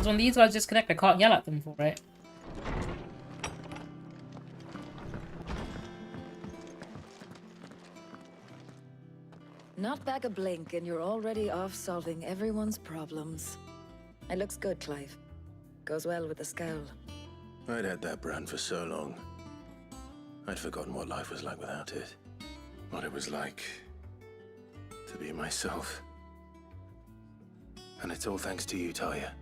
Because when these guys disconnect, I can't yell at them for it. Not back a blink and you're already off solving everyone's problems. It looks good, Clive. Goes well with the scowl. I'd had that brand for so long. I'd forgotten what life was like without it. What it was like to be myself. And it's all thanks to you, Talia.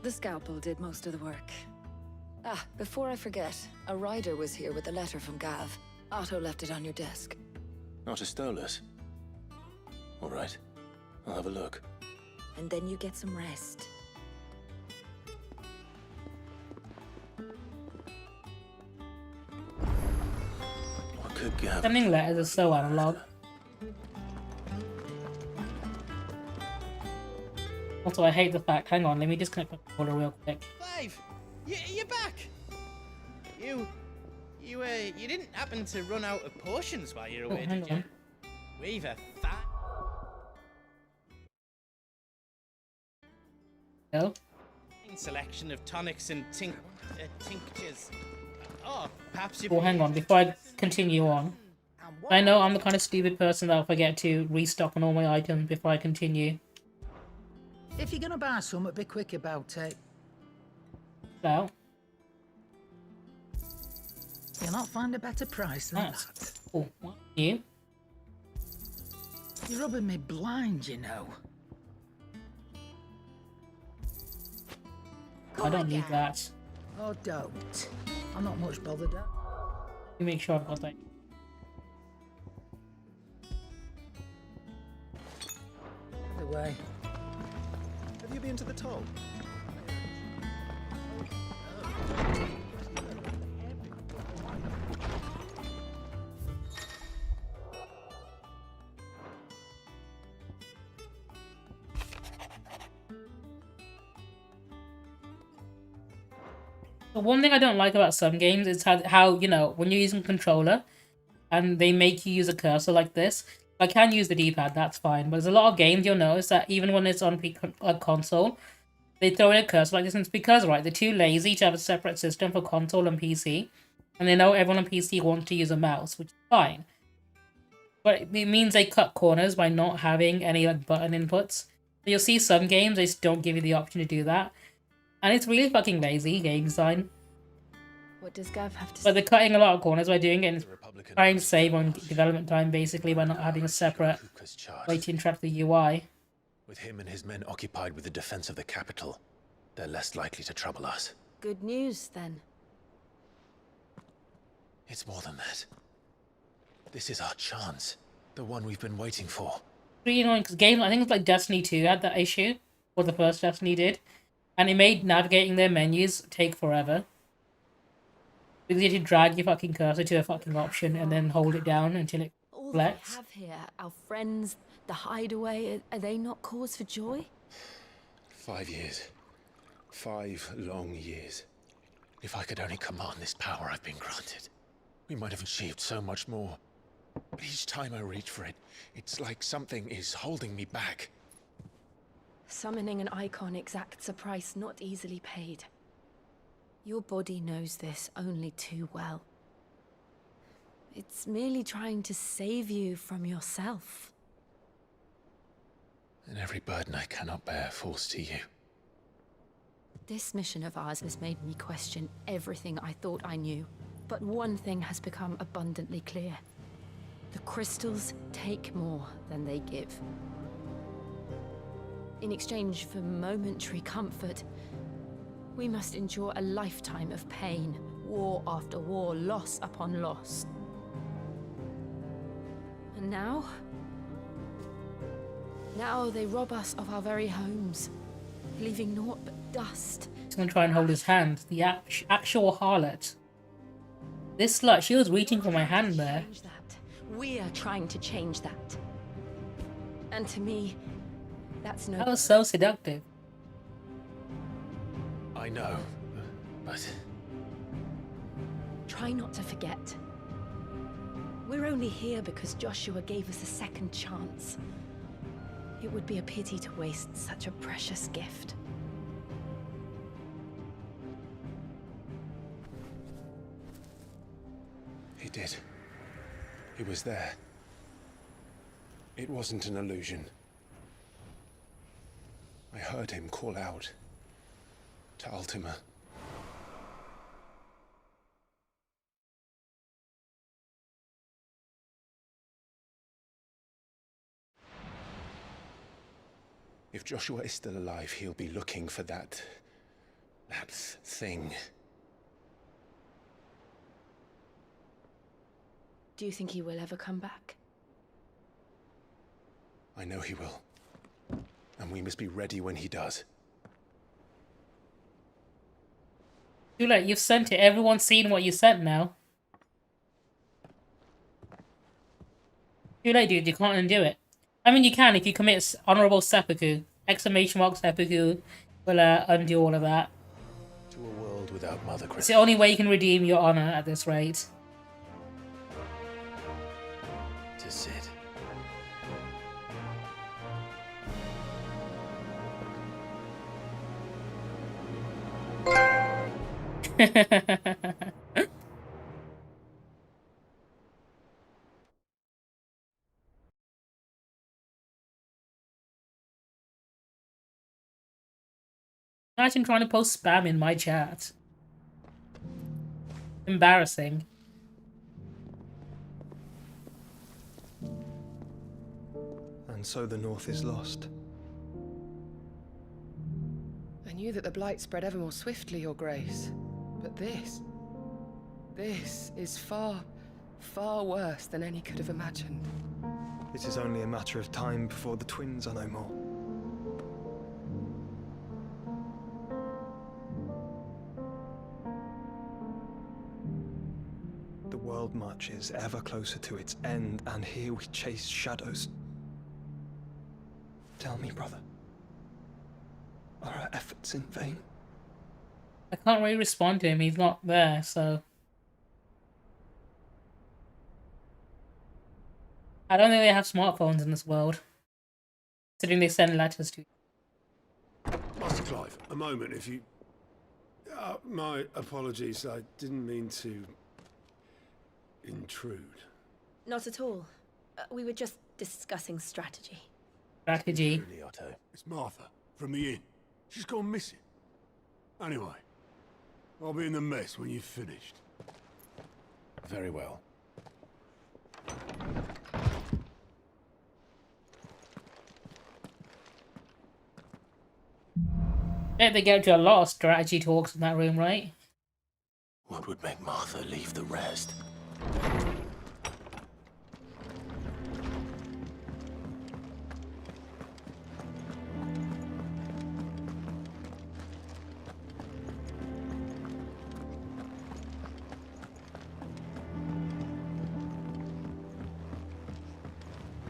The scalpel did most of the work. Ah, before I forget, a rider was here with a letter from Gav. Otto left it on your desk. Not a stolus. All right, I'll have a look. And then you get some rest. What could Gav... Sending letters is so analog. Also, I hate the fact. Hang on, let me disconnect my controller real quick. Clive, you're back. You didn't happen to run out of potions while you were away, did you? We've a fat No? selection of tonics and tinctures. Oh, perhaps you. Well, hang on. Before I continue on, I know I'm the kind of stupid person that'll forget to restock on all my items before I continue. If you're gonna buy some, be quick about it. So, You'll not find a better price than that. cool. What you? You're rubbing me blind, you know. I don't need that. Oh, don't. I'm not much bothered at. Let me make sure I've got that. Either way. Have you been to the toll? The one thing I don't like about some games is how you know, when you're using a controller and they make you use a cursor like this. I can use the D-pad, that's fine. But there's a lot of games you'll notice that even when it's on a console, they throw in a cursor like this. And it's because, right, they're too lazy to have a separate system for console and PC. And they know everyone on PC wants to use a mouse, which is fine. But it means they cut corners by not having any like button inputs. So you'll see some games, they just don't give you the option to do that. And it's really fucking lazy game design. What does Gav have to say? But they're cutting a lot of corners by doing it and trying to save on development time, basically, by not having a separate way to interact with the UI. With him and his men occupied with the defense of the capital, they're less likely to trouble us. Good news, then. It's more than that. This is our chance. The one we've been waiting for. Really annoying, because games, I think it's like Destiny 2 had that issue, or the first Destiny did. And it made navigating their menus take forever. Because you had to drag your fucking cursor to a fucking option and then hold it down until it All selects. they have here, our friends, the hideaway, are they not cause for joy? 5 years. 5 long years. If I could only command this power I've been granted, we might have achieved so much more. But each time I reach for it, it's like something is holding me back. Summoning an icon exacts a price not easily paid. Your body knows this only too well. It's merely trying to save you from yourself. And every burden I cannot bear falls to you. This mission of ours has made me question everything I thought I knew. But one thing has become abundantly clear. The crystals take more than they give. In exchange for momentary comfort, we must endure a lifetime of pain, war after war, loss upon loss. And now they rob us of our very homes, leaving naught but dust. He's gonna try and hold his hand. The actual harlot. This slut, she was reaching for my hand there. Change that. We are trying to change that. And to me, that's no... That was so seductive. I know, but... Try not to forget. We're only here because Joshua gave us a second chance. It would be a pity to waste such a precious gift. did. He was there. It wasn't an illusion. I heard him call out to Ultima. If Joshua is still alive, he'll be looking for that thing. Do you think he will ever come back? I know he will. And we must be ready when he does. Too late, you've sent it. Everyone's seen what you sent now. Too late, dude. You can't undo it. I mean, you can if you commit honorable seppuku. Exclamation mark seppuku will undo all of that. To a world without Mother Christmas. It's the only way you can redeem your honor at this rate. To Sid. Imagine trying to post spam in my chat. Embarrassing. And so the North is lost. I knew that the Blight spread ever more swiftly, Your Grace. But this is far, far worse than any could have imagined. It is only a matter of time before the twins are no more. The world marches ever closer to its end, and here we chase shadows. Tell me, brother, are our efforts in vain? I can't really respond to him. He's not there, so... I don't think they have smartphones in this world. Considering they send letters to... Master Clive, a moment, if you... my apologies, I didn't mean to... intrude. Not at all. We were just discussing strategy. Strategy. Really, Otto. It's Martha, from the inn. She's gone missing. Anyway, I'll be in the mess when you've finished. Very well. Bet they get to a lot of strategy talks in that room, right? What would make Martha leave the rest?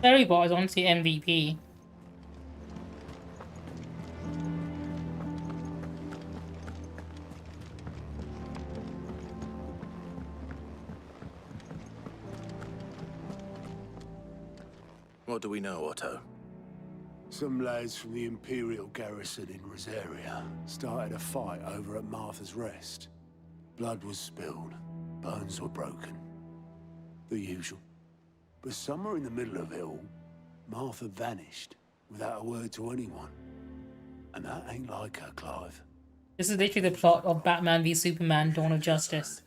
Ferrybot is honestly MVP. What do we know, Otto? Some lads from the Imperial garrison in Rosaria started a fight over at Martha's Rest. Blood was spilled, bones were broken. The usual. But somewhere in the middle of it all, Martha vanished without a word to anyone. And that ain't like her, Clive. This is literally the plot of Batman v Superman: Dawn of Justice.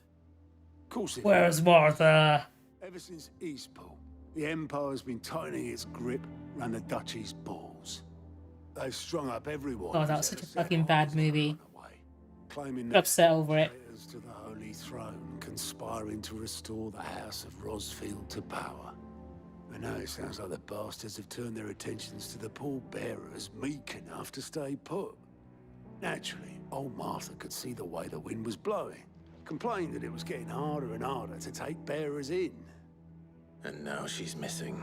Of course it Where's Martha? Ever since Eastpool, the Empire's been tightening its grip around the Duchy's balls. They've strung up everyone. Oh, that was such a fucking bad movie. Claiming Upset over it. traitors to the Holy Throne, conspiring to restore the House of Rosfield to power. And now it sounds like the bastards have turned their attentions to the pallbearers meek enough to stay put. Naturally, old Martha could see the way the wind was blowing, complained that it was getting harder and harder to take bearers in. And now she's missing.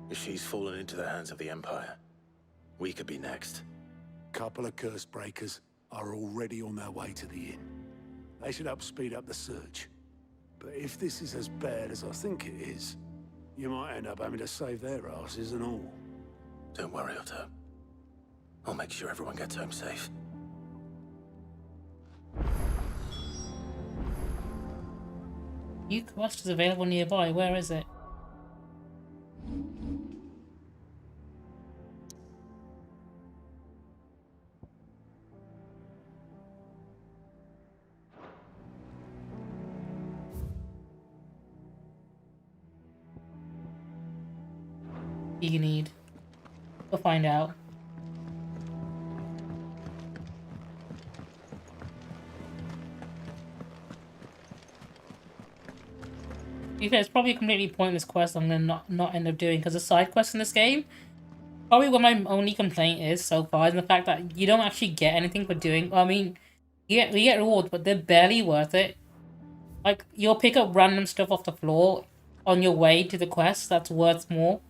If she's fallen into the hands of the Empire, we could be next. Couple of curse breakers are already on their way to the inn. They should help speed up the search. But if this is as bad as I think it is, you might end up having to save their asses and all. Don't worry, Otto. I'll make sure everyone gets home safe. New quest is available nearby. Where is it? You need. We'll find out. It's probably a completely pointless quest I'm gonna not end up doing, because the side quests in this game, probably what my only complaint is so far is the fact that you don't actually get anything for doing. I mean, you get rewards, but they're barely worth it. Like, you'll pick up random stuff off the floor on your way to the quest that's worth more.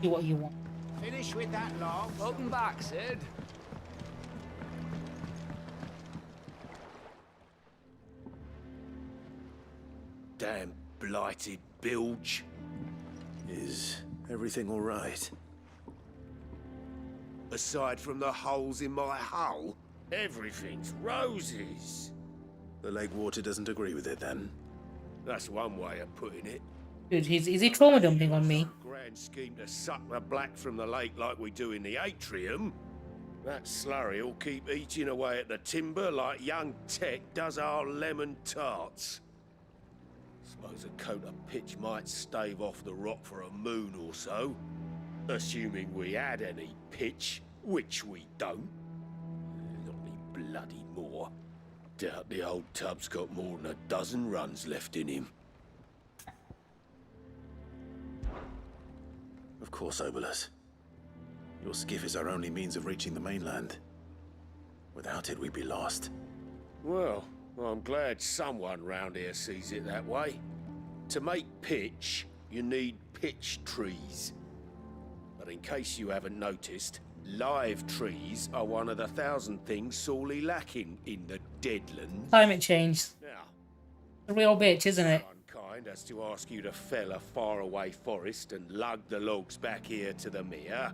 Do what you want. Finish with that log. Welcome back, Sid. Damn blighted bilge. Is everything all right? Aside from the holes in my hull, everything's roses. The lake water doesn't agree with it then? That's one way of putting it. Dude, is he trauma dumping on me? Grand scheme to suck the black from the lake like we do in the atrium. That slurry'll keep eating away at the timber like young Tech does our lemon tarts. Suppose a coat of pitch might stave off the rock for a moon or so. Assuming we had any pitch, which we don't. Not any bloody more. Doubt the old tub's got more than a dozen runs left in him. Of course, Obolus. Your skiff is our only means of reaching the mainland. Without it, we'd be lost. Well, I'm glad someone round here sees it that way. To make pitch, you need pitch trees. But in case you haven't noticed, live trees are one of the 1,000 things sorely lacking in the Deadlands. Climate change. Now, A real bitch, isn't it? unkind as to ask you to fell a faraway forest and lug the logs back here to the mere,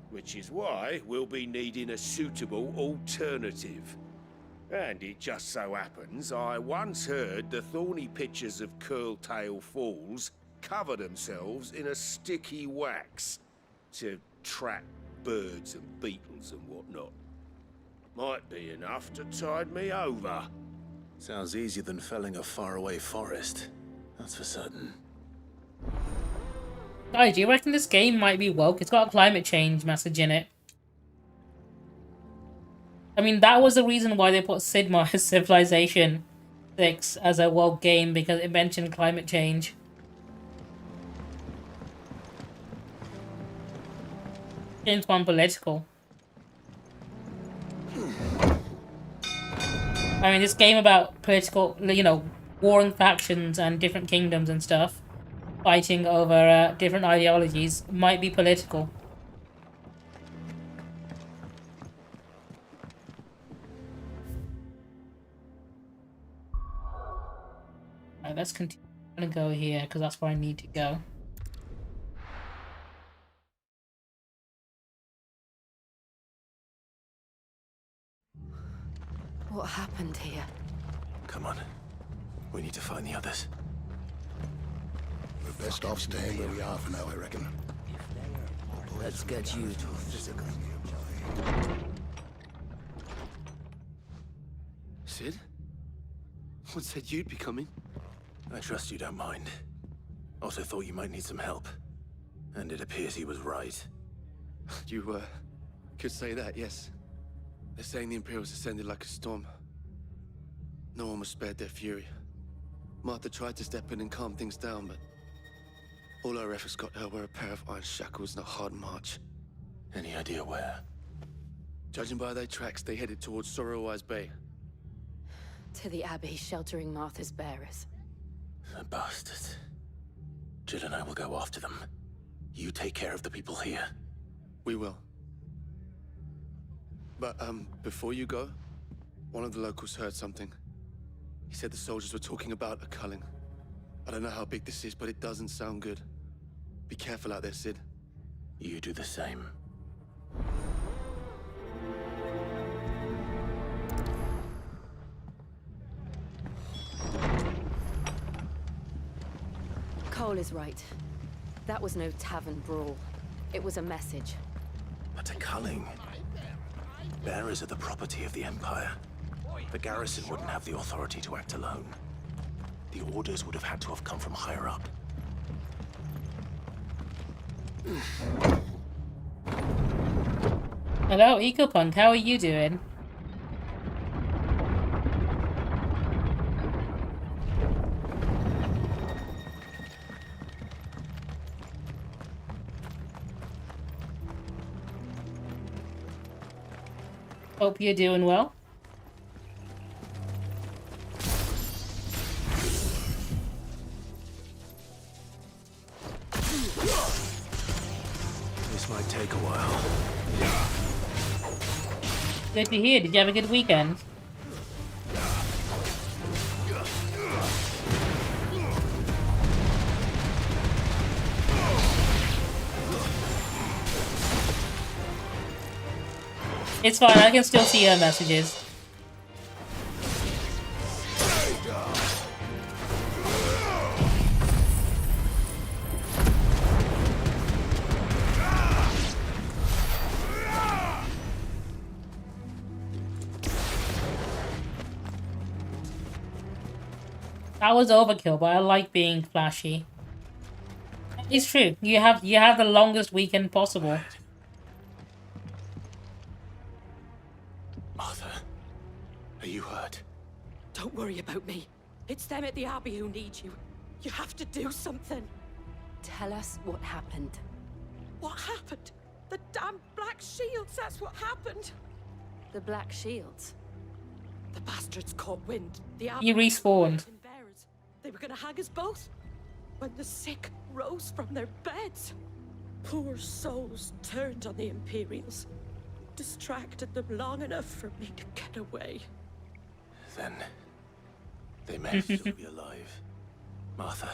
which is why we'll be needing a suitable alternative. And it just so happens I once heard the thorny pitchers of Curltail Falls cover themselves in a sticky wax to trap birds and beetles and whatnot. Might be enough to tide me over. Sounds easier than felling a faraway forest. That's for certain. Guys, do you reckon this game might be woke? It's got a climate change message in it. I mean, that was the reason why they put Sid Meier's Civilization 6 as a woke game, because it mentioned climate change. Game's gone political. I mean, this game about political, you know, warring factions and different kingdoms and stuff, fighting over different ideologies, might be political. Alright, let's continue. I'm gonna go here because that's where I need to go. What happened here? Come on. We need to find the others. We're best off staying where we are for now, I reckon. Let's get you to a physical. Sid? What said you'd be coming? I trust you don't mind. Also thought you might need some help. And it appears he was right. You, could say that, yes. They're saying the Imperials ascended like a storm. No one was spared their fury. Martha tried to step in and calm things down, but all our efforts got her were a pair of iron shackles and a hard march. Any idea where? Judging by their tracks, they headed towards Sorrowwise Bay. To the Abbey sheltering Martha's bearers. The bastards. Jill and I will go after them. You take care of the people here. We will. But, before you go, one of the locals heard something. He said the soldiers were talking about a culling. I don't know how big this is, but it doesn't sound good. Be careful out there, Sid. You do the same. Cole is right. That was no tavern brawl. It was a message. But a culling. Bearers are the property of the Empire. The garrison wouldn't have the authority to act alone. The orders would have had to have come from higher up. Hello, EcoPunk. How are you doing? Hope you're doing well. This might take a while. Good to hear. Did you have a good weekend? It's fine, I can still see her messages. That was overkill, but I like being flashy. It's true. You have the longest weekend possible. Martha, are you hurt? Don't worry about me. It's them at the Abbey who need you. You have to do something. Tell us what happened. What happened? The damn Black Shields, that's what happened. The Black Shields? The bastards caught wind. The Abbey You respawned. They were gonna hang us both. When the sick rose from their beds. Poor souls turned on the Imperials. Distracted them long enough for me to get away. Then they may still be alive. Martha,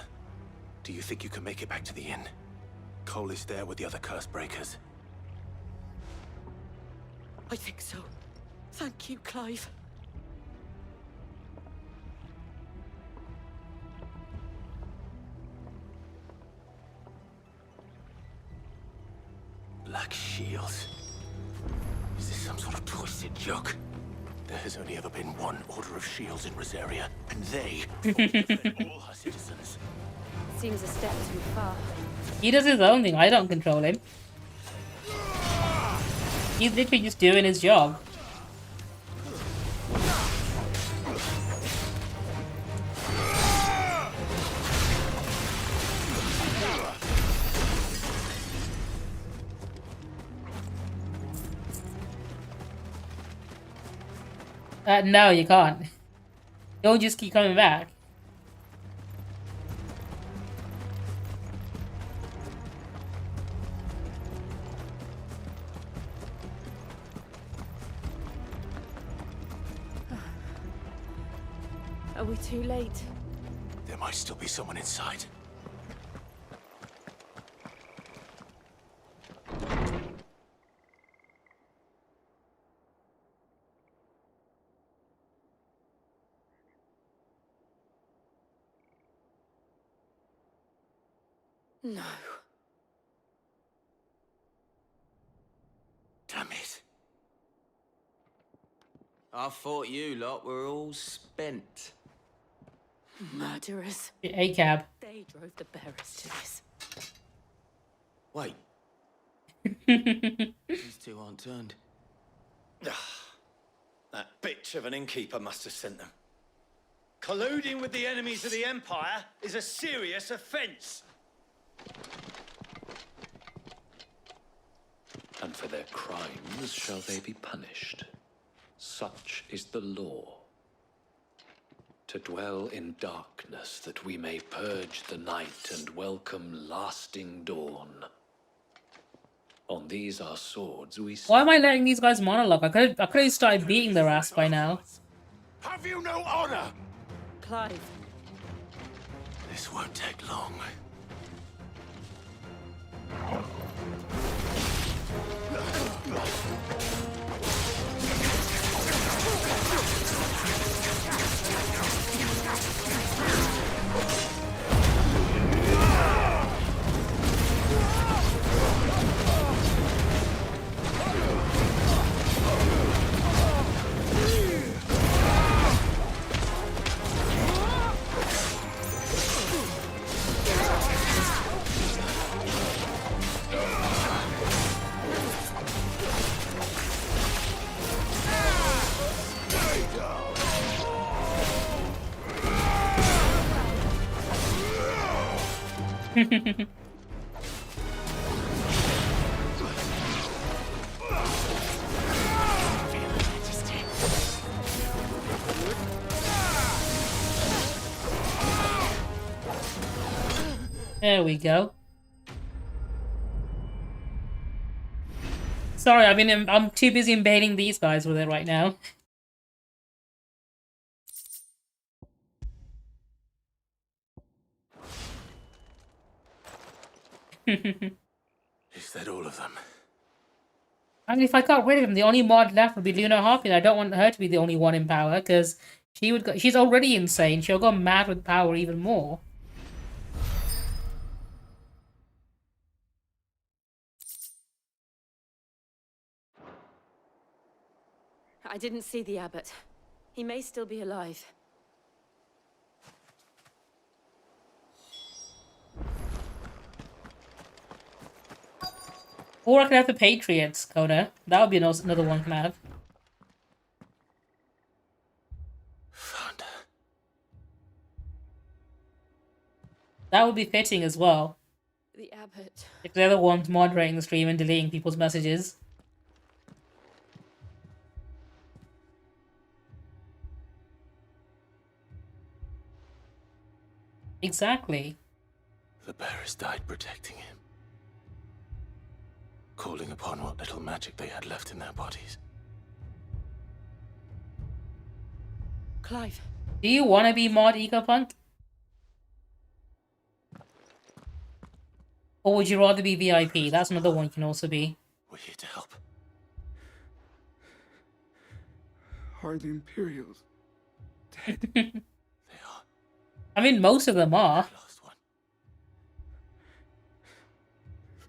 do you think you can make it back to the inn? Cole is there with the other curse breakers. I think so. Thank you, Clive. Black Shields. Is this some sort of twisted joke? There has only ever been one Order of Shields in Rosaria, and they defend all her citizens. Seems a step too far. He does his own thing. I don't control him. He's literally just doing his job. No, you can't. You'll just keep coming back. Are we too late? There might still be someone inside. No. Damn it. I thought you lot were all spent. Murderers. A-cab. They drove the bearers to this. Wait. These two aren't turned. That bitch of an innkeeper must have sent them. Colluding with the enemies of the Empire is a serious offense. And for their crimes shall they be punished. Such is the law. To dwell in darkness that we may purge the night and welcome lasting dawn. On these are swords we... Why am I letting these guys monologue? I could have started beating their ass by now. Have you no honor? Clive. This won't take long. There we go. Sorry, I'm too busy invading these guys with it right now. Is that all of them? I mean, if I got rid of him, the only mod left would be Luna Harpy, and I don't want her to be the only one in power, because she's already insane. She'll go mad with power even more. I didn't see the abbot. He may still be alive. Or I could have the Patriots, Kona. That would be another one can have. That would be fitting as well. The abbot. If they're the ones moderating the stream and deleting people's messages. Exactly. The bearers died protecting him. Calling upon what little magic they had left in their bodies. Clive. Do you want to be mod EcoPunk? Or would you rather be VIP? That's another one you can also be. We're here to help. Are the Imperials dead? They are. I mean, most of them are.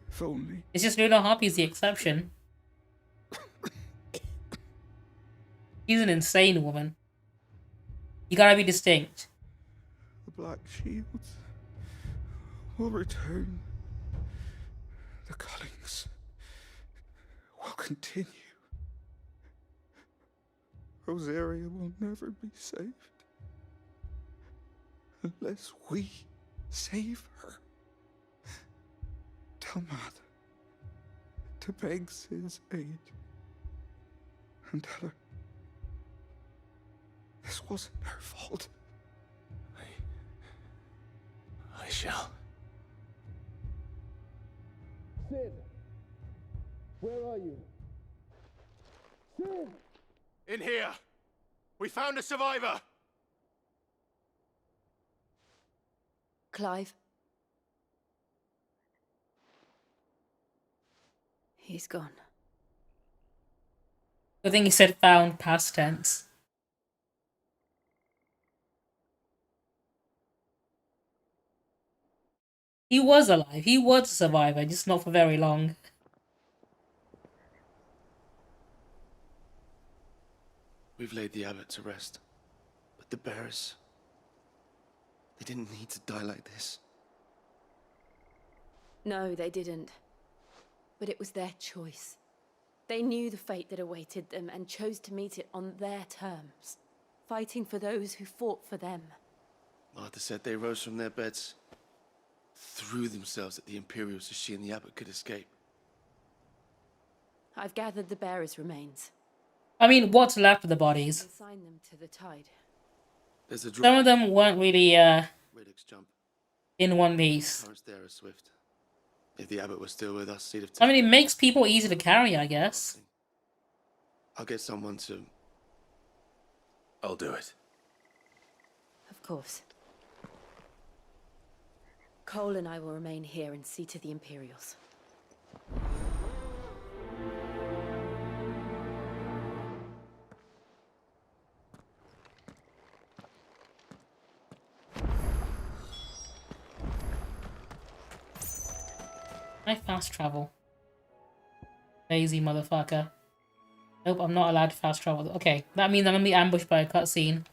If only. It's just Luna Harpy's the exception. She's an insane woman. You gotta be distinct. The Black Shields will return. The cullings will continue. Rosaria will never be saved unless we save her. Tell Matt to beg Cid's aid and tell her this wasn't her fault. I shall. Cid, where are you? Cid! In here! We found a survivor! Clive. He's gone. I think he said found past tense. He was alive. He was a survivor, just not for very long. We've laid the abbot to rest. But the bearers... they didn't need to die like this. No, they didn't. But it was their choice. They knew the fate that awaited them and chose to meet it on their terms, fighting for those who fought for them. Martha said they rose from their beds, threw themselves at the Imperials so she and the abbot could escape. I've gathered the bearers' remains. I mean, what's left of the bodies? Consign them to the tide. There's a Some of them weren't really Radix jump. in one piece. Currents there are swift. If the abbot was still with us, he'd have. I mean, it makes people easy to carry, I guess. I'll get someone to. I'll do it. Of course. Cole and I will remain here and see to the Imperials. I fast travel. Lazy motherfucker. Nope, I'm not allowed to fast travel. Okay, that means I'm gonna be ambushed by a cutscene.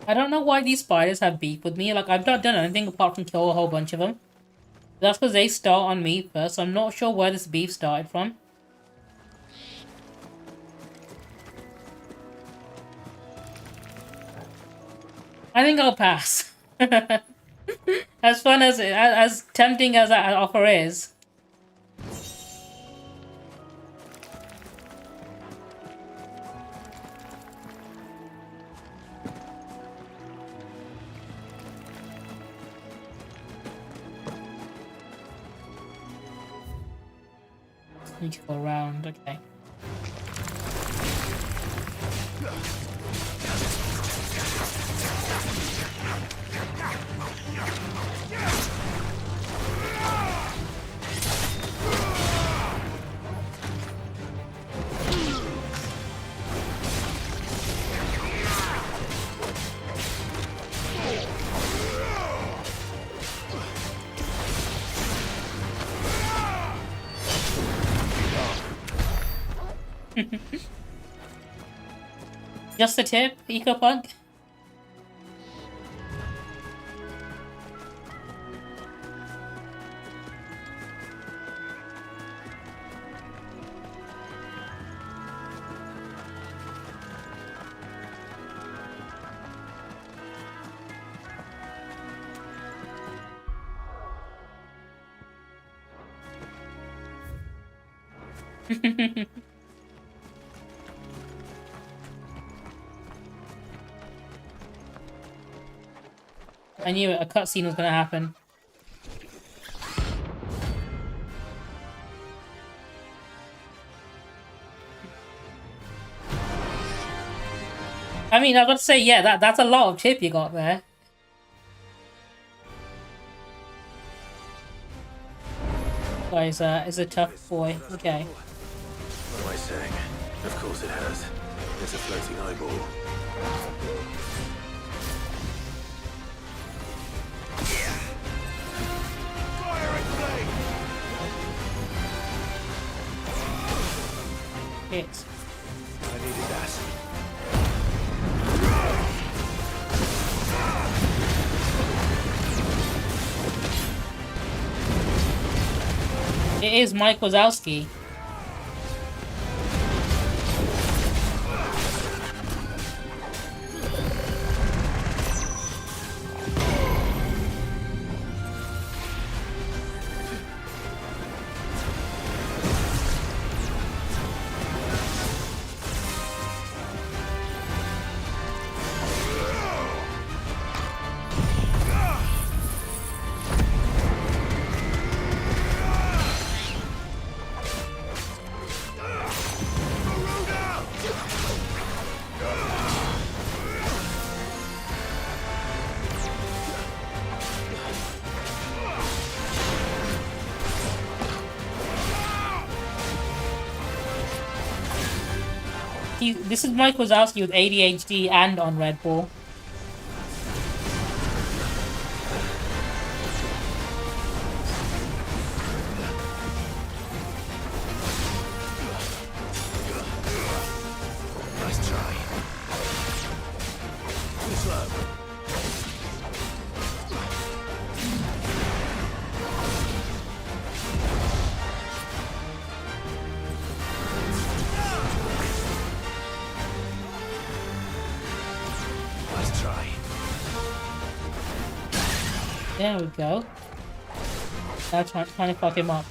I don't know why these spiders have beef with me. Like, I've not done anything apart from kill a whole bunch of them. That's because they start on me first, so I'm not sure where this beef started from. I think I'll pass. As fun as tempting as that offer is. Need to go around, okay. Just a tip, EcoPunk. I knew it, a cutscene was gonna happen. I mean, I've got to say, yeah, that's a lot of tip you got there. Guys, is a tough boy. Okay. What am I saying? Of course it has. It's a floating eyeball. Hit. I needed that. It is Mike Wazowski. This is Mike Wazowski with ADHD and on Red Bull. Nice try. There we go. Now trying to fuck him up.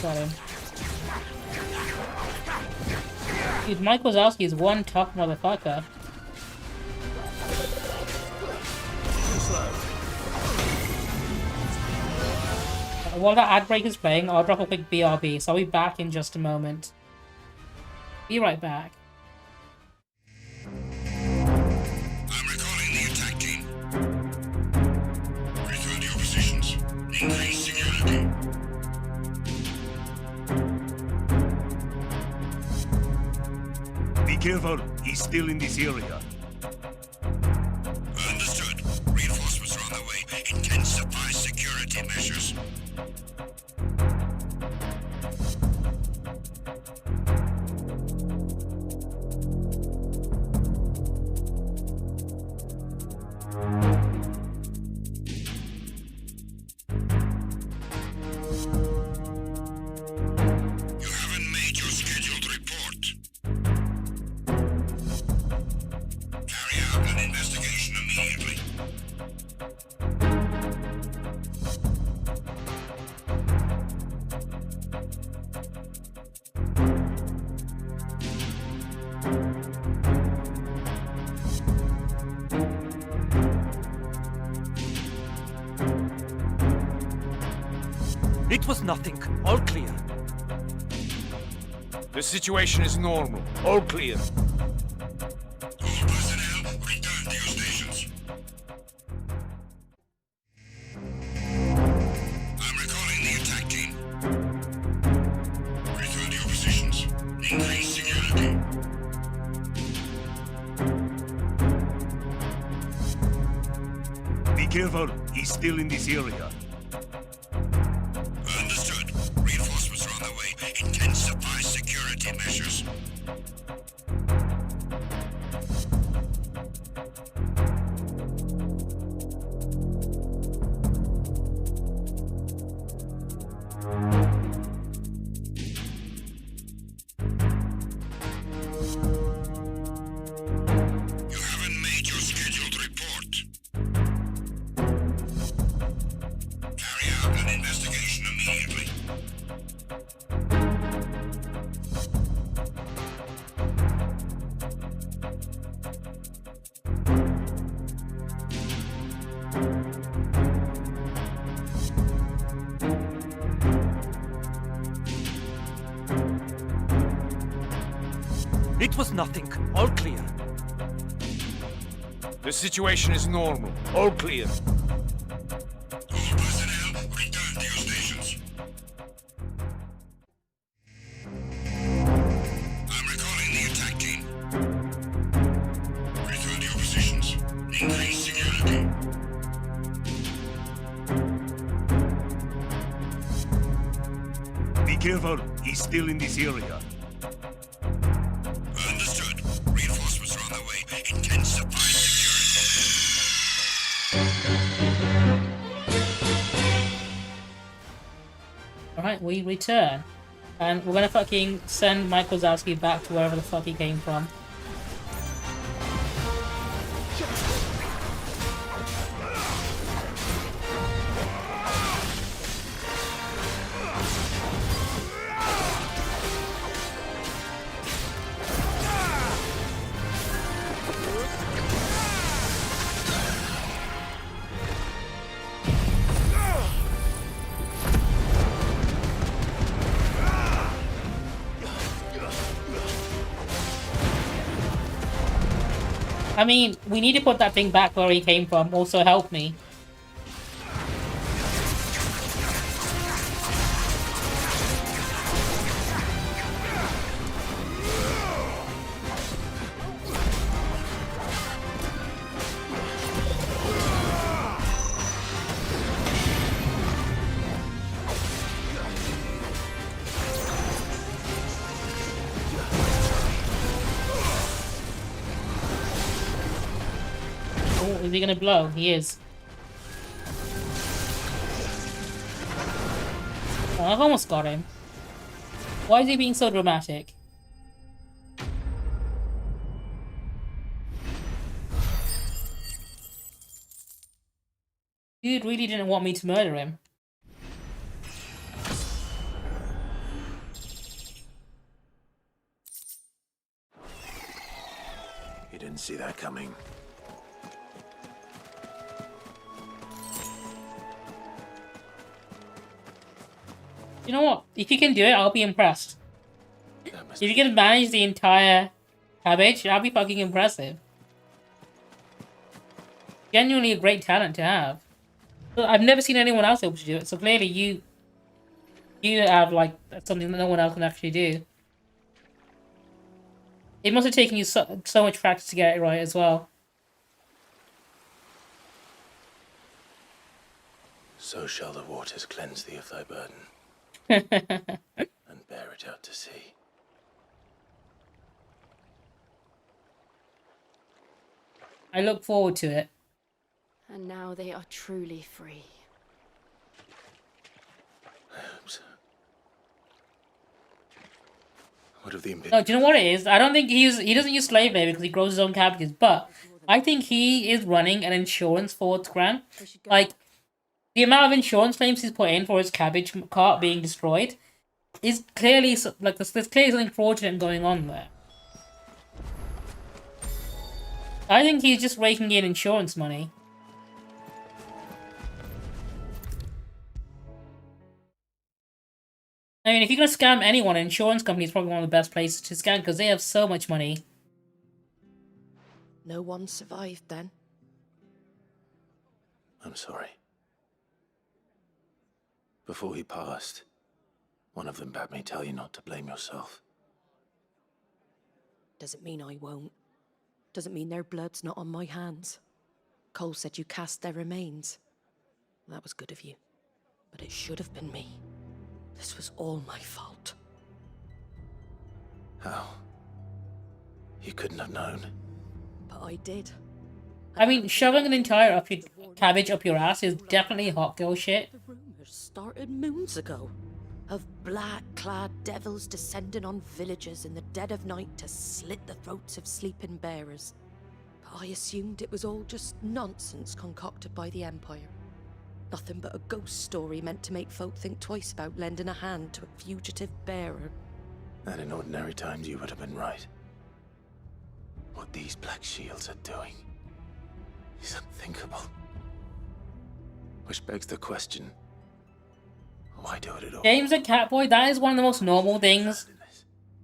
Got him. Dude, Mike Wazowski is one tough motherfucker. While that ad break is playing, I'll drop a quick BRB, so I'll be back in just a moment. Be right back. I'm recalling the attack team. Return to your positions. Increase security. Be careful, he's still in this area. Understood. Reinforcements are on their way. Intensify security measures. You haven't made your scheduled report. Carry out an investigation immediately. It was nothing. All clear. The situation is normal. All clear. All personnel, return to your stations. I'm recalling the attack team. Return to your positions. Increase security. Be careful, he's still in this area. Understood. Reinforcements are on their way. Intensify security measures. You haven't made your scheduled report. Carry out an investigation immediately. It was nothing. All clear. The situation is normal. All clear. All personnel, return to your stations. I'm recalling the attack team. Return to your positions. Increase security. Be careful, he's still in this area. Understood. Reinforcements are on their way. Intensify Alright, we return. And we're gonna fucking send Mike Wazowski back to wherever the fuck he came from. I mean, we need to put that thing back where he came from. Also help me. Is he gonna blow? He is. Oh, I've almost got him. Why is he being so dramatic? Dude really didn't want me to murder him. You didn't see that coming. You know what? If you can do it, I'll be impressed. If you can manage the entire cabbage, I'll be fucking impressive. Genuinely a great talent to have. But I've never seen anyone else able to do it, so clearly you have like something that no one else can actually do. It must have taken you so much practice to get it right as well. So shall the waters cleanse thee of thy burden. And bear it out to sea. I look forward to it. And now they are truly free. I hope so. What of the No, do you know what it is? I don't think he doesn't use slave labor because he grows his own cabbages, but I think he is running an insurance for Grant. Like, the amount of insurance claims he's put in for his cabbage cart being destroyed is clearly, like, there's clearly something fraudulent going on there. I think he's just raking in insurance money. I mean, if you're going to scam anyone, an insurance company is probably one of the best places to scam because they have so much money. No one survived then? I'm sorry. Before he passed, one of them bade me tell you not to blame yourself. Doesn't mean I won't. Doesn't mean their blood's not on my hands. Cole said you cast their remains. That was good of you. But it should have been me. This was all my fault. How? You couldn't have known. But I did. I mean, shoving an entire cabbage up your ass is definitely hot girl shit. The rumors started moons ago. Of black-clad devils descending on villagers in the dead of night to slit the throats of sleeping bearers. But I assumed it was all just nonsense concocted by the Empire. Nothing but a ghost story meant to make folk think twice about lending a hand to a fugitive bearer. And in ordinary times you would have been right. What these Black Shields are doing is unthinkable. Which begs the question, why do it at all? Games like Catboy, that is one of the most normal things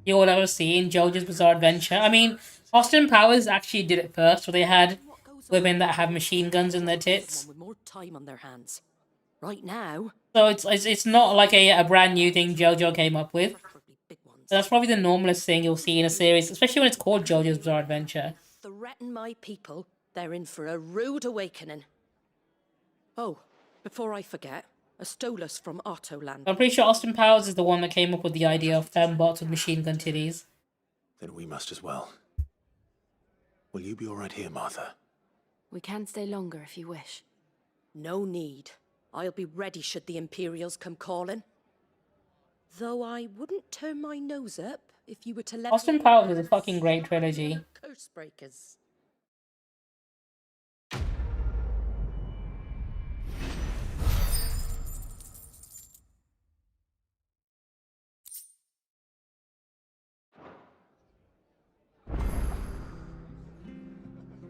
you will ever see in JoJo's Bizarre Adventure. I mean, Austin Powers actually did it first, where they had women that have machine guns in their tits. With more time on their hands. Right now. So it's not like a brand new thing JoJo came up with. So that's probably the normalest thing you'll see in a series, especially when it's called JoJo's Bizarre Adventure. Threaten my people, they're in for a rude awakening. Oh, before I forget, a Stolas from Autoland. I'm pretty sure Austin Powers is the one that came up with the idea of fembots with machine gun titties. Then we must as well. Will you be alright here, Martha? We can stay longer if you wish. No need. I'll be ready should the Imperials come calling. Though I wouldn't turn my nose up if you were to let Austin Powers is a fucking great trilogy. Curse breakers.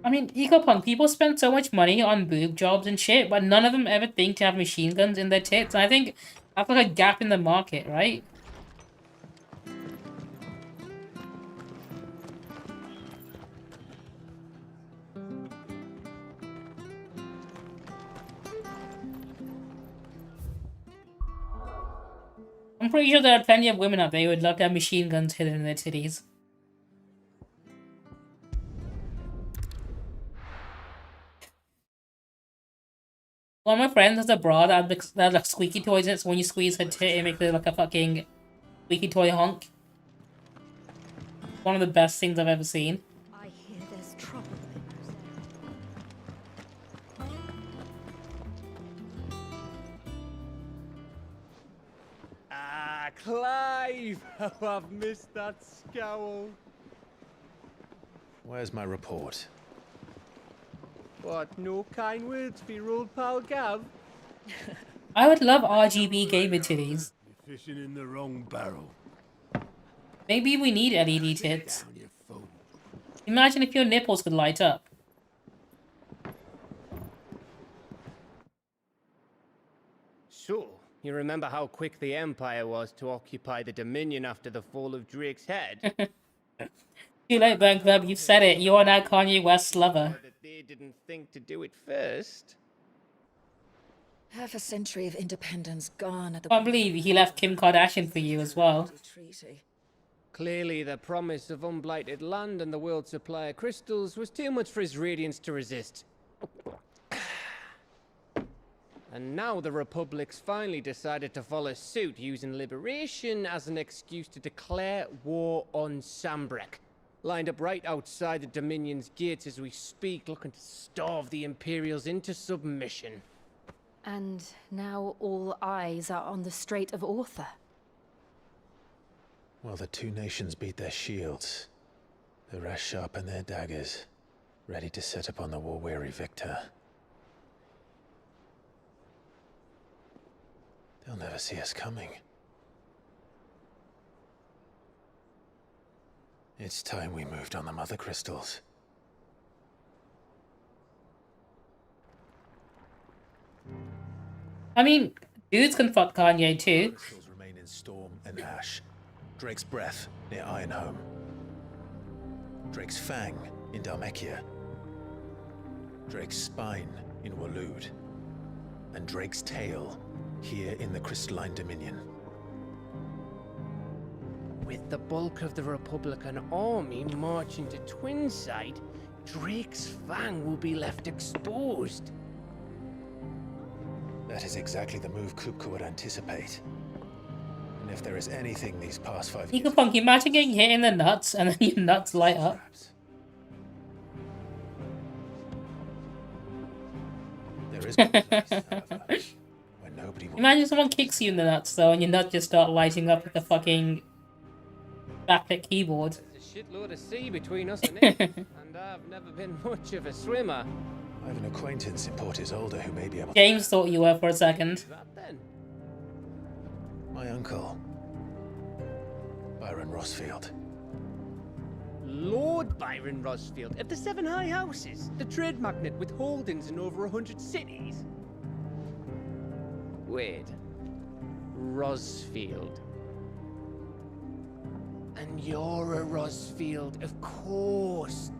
I mean, EcoPunk, people spend so much money on boob jobs and shit, but none of them ever think to have machine guns in their tits. And I think that's like a gap in the market, right? I'm pretty sure there are plenty of women out there who would love to have machine guns hidden in their titties. One of my friends has a bra that has like squeaky toys in it, so when you squeeze her tit, it makes it like a fucking squeaky toy honk. One of the best things I've ever seen. I hear there's trouble in Ah, Clive! How I've missed that scowl. Where's my report? What, no kind words for your old pal Gav? I would love RGB gamer titties. You're fishing in the wrong barrel. Maybe we need LED tits. Imagine if your nipples could light up. So, you remember how quick the Empire was to occupy the Dominion after the fall of Drake's head? Too late, Burn Club, you've said it. You are now Kanye West's lover. That they didn't think to do it first. Half a century of independence gone at the... I can't believe he left Kim Kardashian for you as well. Clearly, the promise of unblighted land and the world's supply of crystals was too much for his radiance to resist. And now the Republic's finally decided to follow suit, using liberation as an excuse to declare war on Sambrek. Lined up right outside the Dominion's gates as we speak, looking to starve the Imperials into submission. And now all eyes are on the Strait of Author. Well, the two nations beat their shields. The rest sharpen their daggers, ready to set upon the war-weary victor. They'll never see us coming. It's time we moved on the mother crystals. I mean, dudes can fuck Kanye too. Crystals remain in Storm and Ash. Drake's Breath near Ironhome. Drake's Fang in Dhalmekia. Drake's Spine in Waloed. And Drake's Tail here in the Crystalline Dominion. With the bulk of the Republican army marching to Twinside, Drake's Fang will be left exposed. That is exactly the move Kupka would anticipate. And if there is anything these past 5 years... Punk, imagine getting hit in the nuts and then your nuts light up. There is one place, however, where nobody will... Imagine someone kicks you in the nuts though and your nuts just start lighting up with the fucking backlit keyboard. There's a shitload of sea between us and it, and I've never been much of a swimmer. I have an acquaintance in Port Isolde who may be able to... James thought you were for a second. My uncle, Byron Rosfield. Lord Byron Rosfield of the Seven High Houses, the trade magnate with holdings in over 100 cities. Wait, Rosfield. And you're a Rosfield, of course.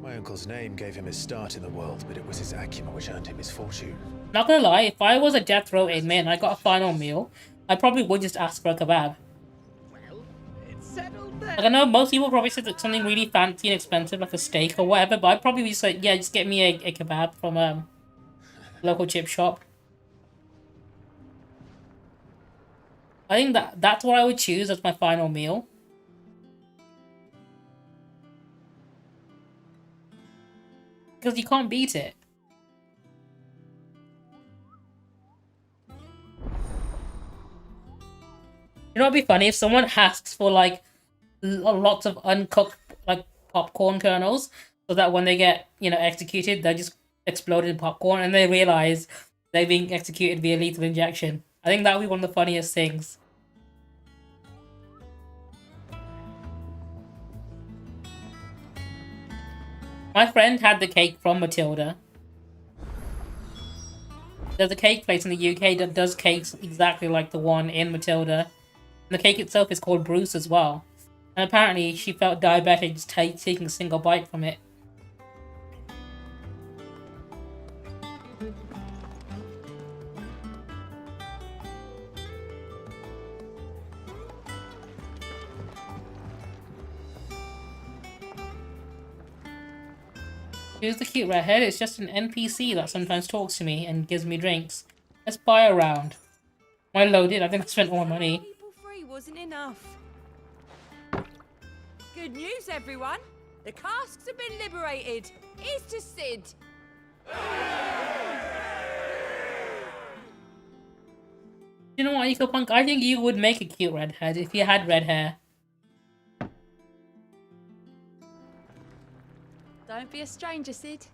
My uncle's name gave him his start in the world, but it was his acumen which earned him his fortune. Not gonna lie, if I was a death row inmate and I got a final meal, I probably would just ask for a kebab. Well, it's settled then. Like, I know most people probably say that something really fancy and expensive, like a steak or whatever, but I'd probably be just like, yeah, just get me a kebab from a local chip shop. I think that's what I would choose as my final meal. Because you can't beat it. You know what'd be funny? If someone asks for like lots of uncooked like popcorn kernels, so that when they get, you know, executed, they're just exploded in popcorn and they realize they're being executed via lethal injection. I think that would be one of the funniest things. My friend had the cake from Matilda. There's a cake place in the UK that does cakes exactly like the one in Matilda. And the cake itself is called Bruce as well. And apparently she felt diabetic just taking a single bite from it. Who's the cute redhead? It's just an NPC that sometimes talks to me and gives me drinks. Let's buy a round. Am I loaded? I think I spent all my money. People free wasn't enough. Good news, everyone. The casks have been liberated. Here's to Sid. You know what, EcoPunk? I think you would make a cute redhead if you had red hair. Don't be a stranger, Sid.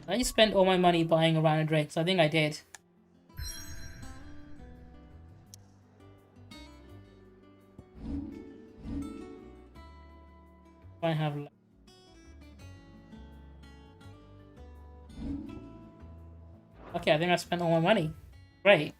I spent all my money buying a round of drinks. I think I did. I have. Okay, I think I spent all my money. Great.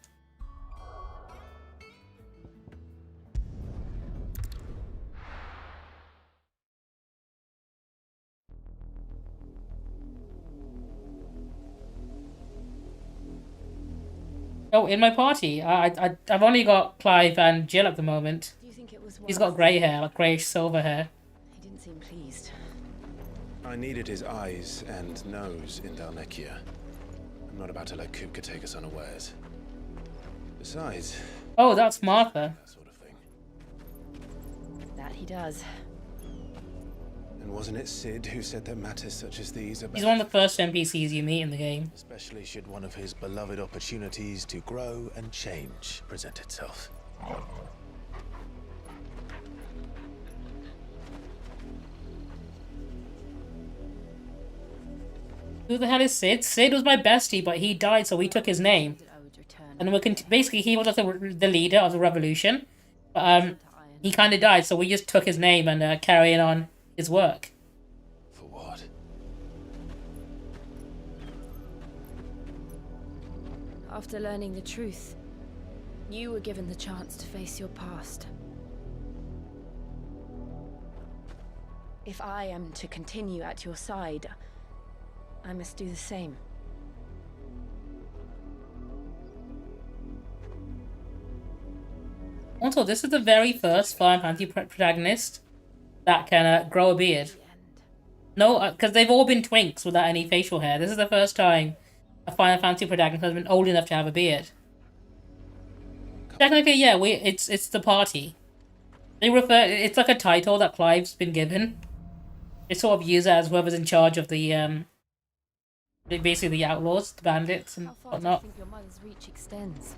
Oh, in my party, I've only got Clive and Jill at the moment. Do you think it was He's got grey hair, like greyish silver hair. He didn't seem pleased. I needed his eyes and nose in Dalnekia. I'm not about to let Kupka take us unawares. Besides... Oh, that's Martha. That sort of thing. That he does. And wasn't it Sid who said that matters such as these are... He's one of the first NPCs you meet in the game. Especially should one of his beloved opportunities to grow and change present itself. Who the hell is Sid? Sid was my bestie, but he died, so we took his name. And we're basically, he was the leader of the revolution. But he kind of died, so we just took his name and carrying on his work. For what? After learning the truth, you were given the chance to face your past. If I am to continue at your side, I must do the same. Also, this is the very first Final Fantasy protagonist that can grow a beard. No, because they've all been twinks without any facial hair. This is the first time a Final Fantasy protagonist has been old enough to have a beard. Technically, yeah, it's the party. They refer, it's like a title that Clive's been given. They sort of use it as whoever's in charge of the basically the outlaws, the bandits, and whatnot. How far do you think your mother's reach extends?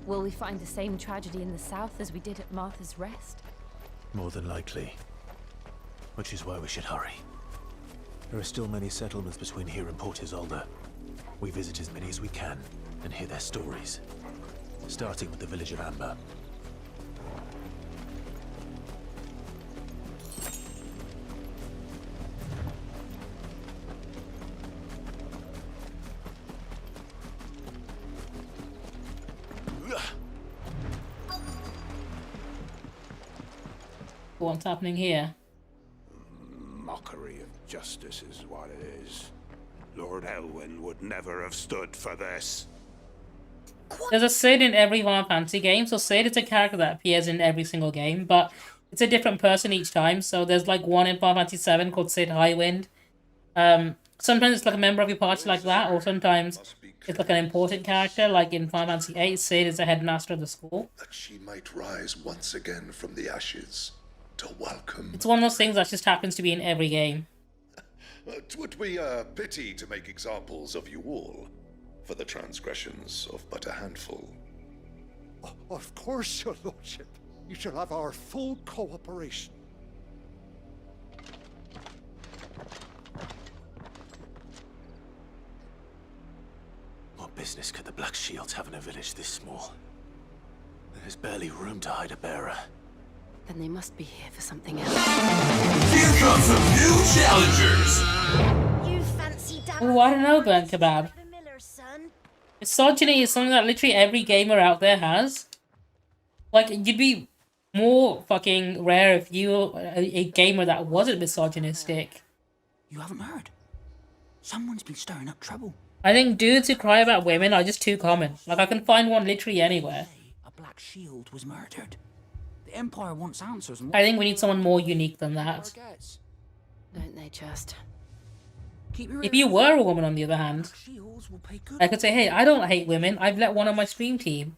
Will we find the same tragedy in the south as we did at Martha's Rest? More than likely. Which is why we should hurry. There are still many settlements between here and Port Isolde. We visit as many as we can and hear their stories. Starting with the village of Amber. What's happening here? Mockery of justice is what it is. Lord Elwyn would never have stood for this. There's a Sid in every Final Fantasy game, so Sid is a character that appears in every single game, but it's a different person each time. So there's like one in Final Fantasy VII called Sid Highwind. Sometimes it's like a member of your party like that, or sometimes it's like an important character, like in Final Fantasy VIII, Sid is the headmaster of the school. That she might rise once again from the ashes to welcome. It's one of those things that just happens to be in every game. It would be a pity to make examples of you all, for the transgressions of but a handful. Of course, your lordship. You shall have our full cooperation. What business could the Black Shields have in a village this small? There's barely room to hide a bearer. Then they must be here for something else. Here come some new challengers! You fancy Oh, I don't know, Burnt Kebab. Misogyny is something that literally every gamer out there has. Like, you'd be more fucking rare if you were a gamer that wasn't misogynistic. You haven't heard? Someone's been stirring up trouble. I think dudes who cry about women are just too common. Like, I can find one literally anywhere. A Black Shield was murdered. The Empire wants answers. And I think we need someone more unique than that. Don't they just? If you were a woman, on the other hand, I could say, hey, I don't hate women. I've let one on my stream team.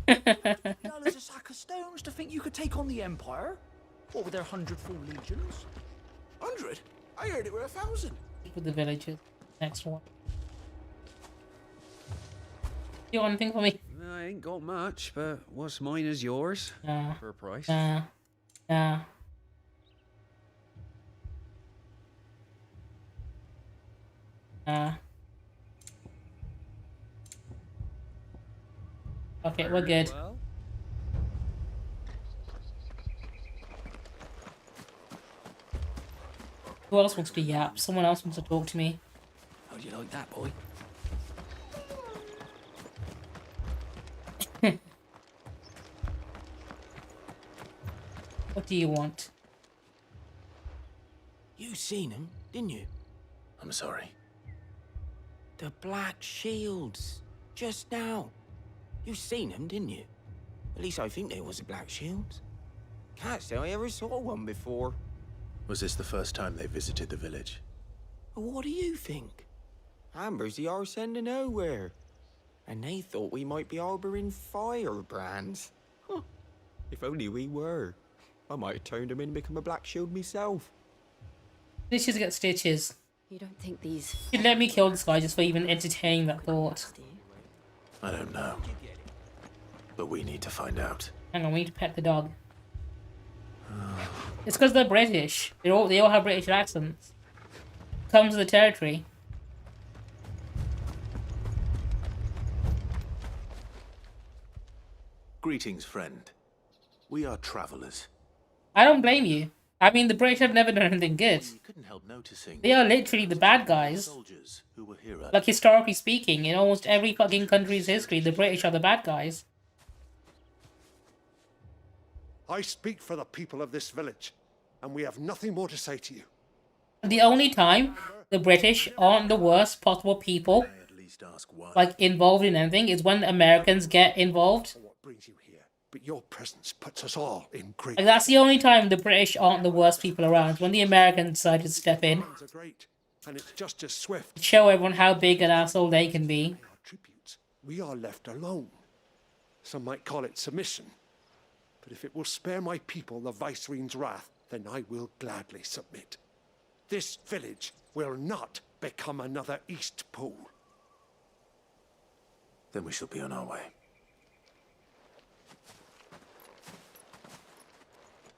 $1 a sack of stones to think you could take on the Empire? What with their 100 full legions? 100? I heard it were 1,000. With the villagers. Next one. You want anything for me? I ain't got much, but what's mine is yours. Nah. For a price. Nah. Nah. Nah. Okay, we're good. Well. Who else wants to yap? Someone else wants to talk to me. How do you like that, boy? What do you want? You seen him, didn't you? I'm sorry. The Black Shields. Just now. You seen them, didn't you? At least I think they was the Black Shields. Can't say I ever saw one before. Was this the first time they visited the village? What do you think? Amber's the arse end of nowhere. And they thought we might be harboring firebrands. Huh. If only we were. I might have turned them in and become a Black Shield myself. Stitches get stitches. You don't think these... You'd let me kill this guy just for even entertaining that thought. I don't know. But we need to find out. Hang on, we need to pet the dog. It's because they're British. They all have British accents. Comes to the territory. Greetings, friend. We are travelers. I don't blame you. I mean, the British have never done anything good. You couldn't help noticing. They are literally the bad guys. Soldiers who were here. Like, historically speaking, in almost every fucking country's history, the British are the bad guys. I speak for the people of this village, and we have nothing more to say to you. The only time the British aren't the worst possible people, like, involved in anything, is when Americans get involved. What brings you here? But your presence puts us all in grief. Like, that's the only time the British aren't the worst people around, when the Americans decide to step in. Are great, and it's just as swift. Show everyone how big an asshole they can be. We are left alone. Some might call it submission. But if it will spare my people the Viceroy's wrath, then I will gladly submit. This village will not become another East Pool. Then we shall be on our way.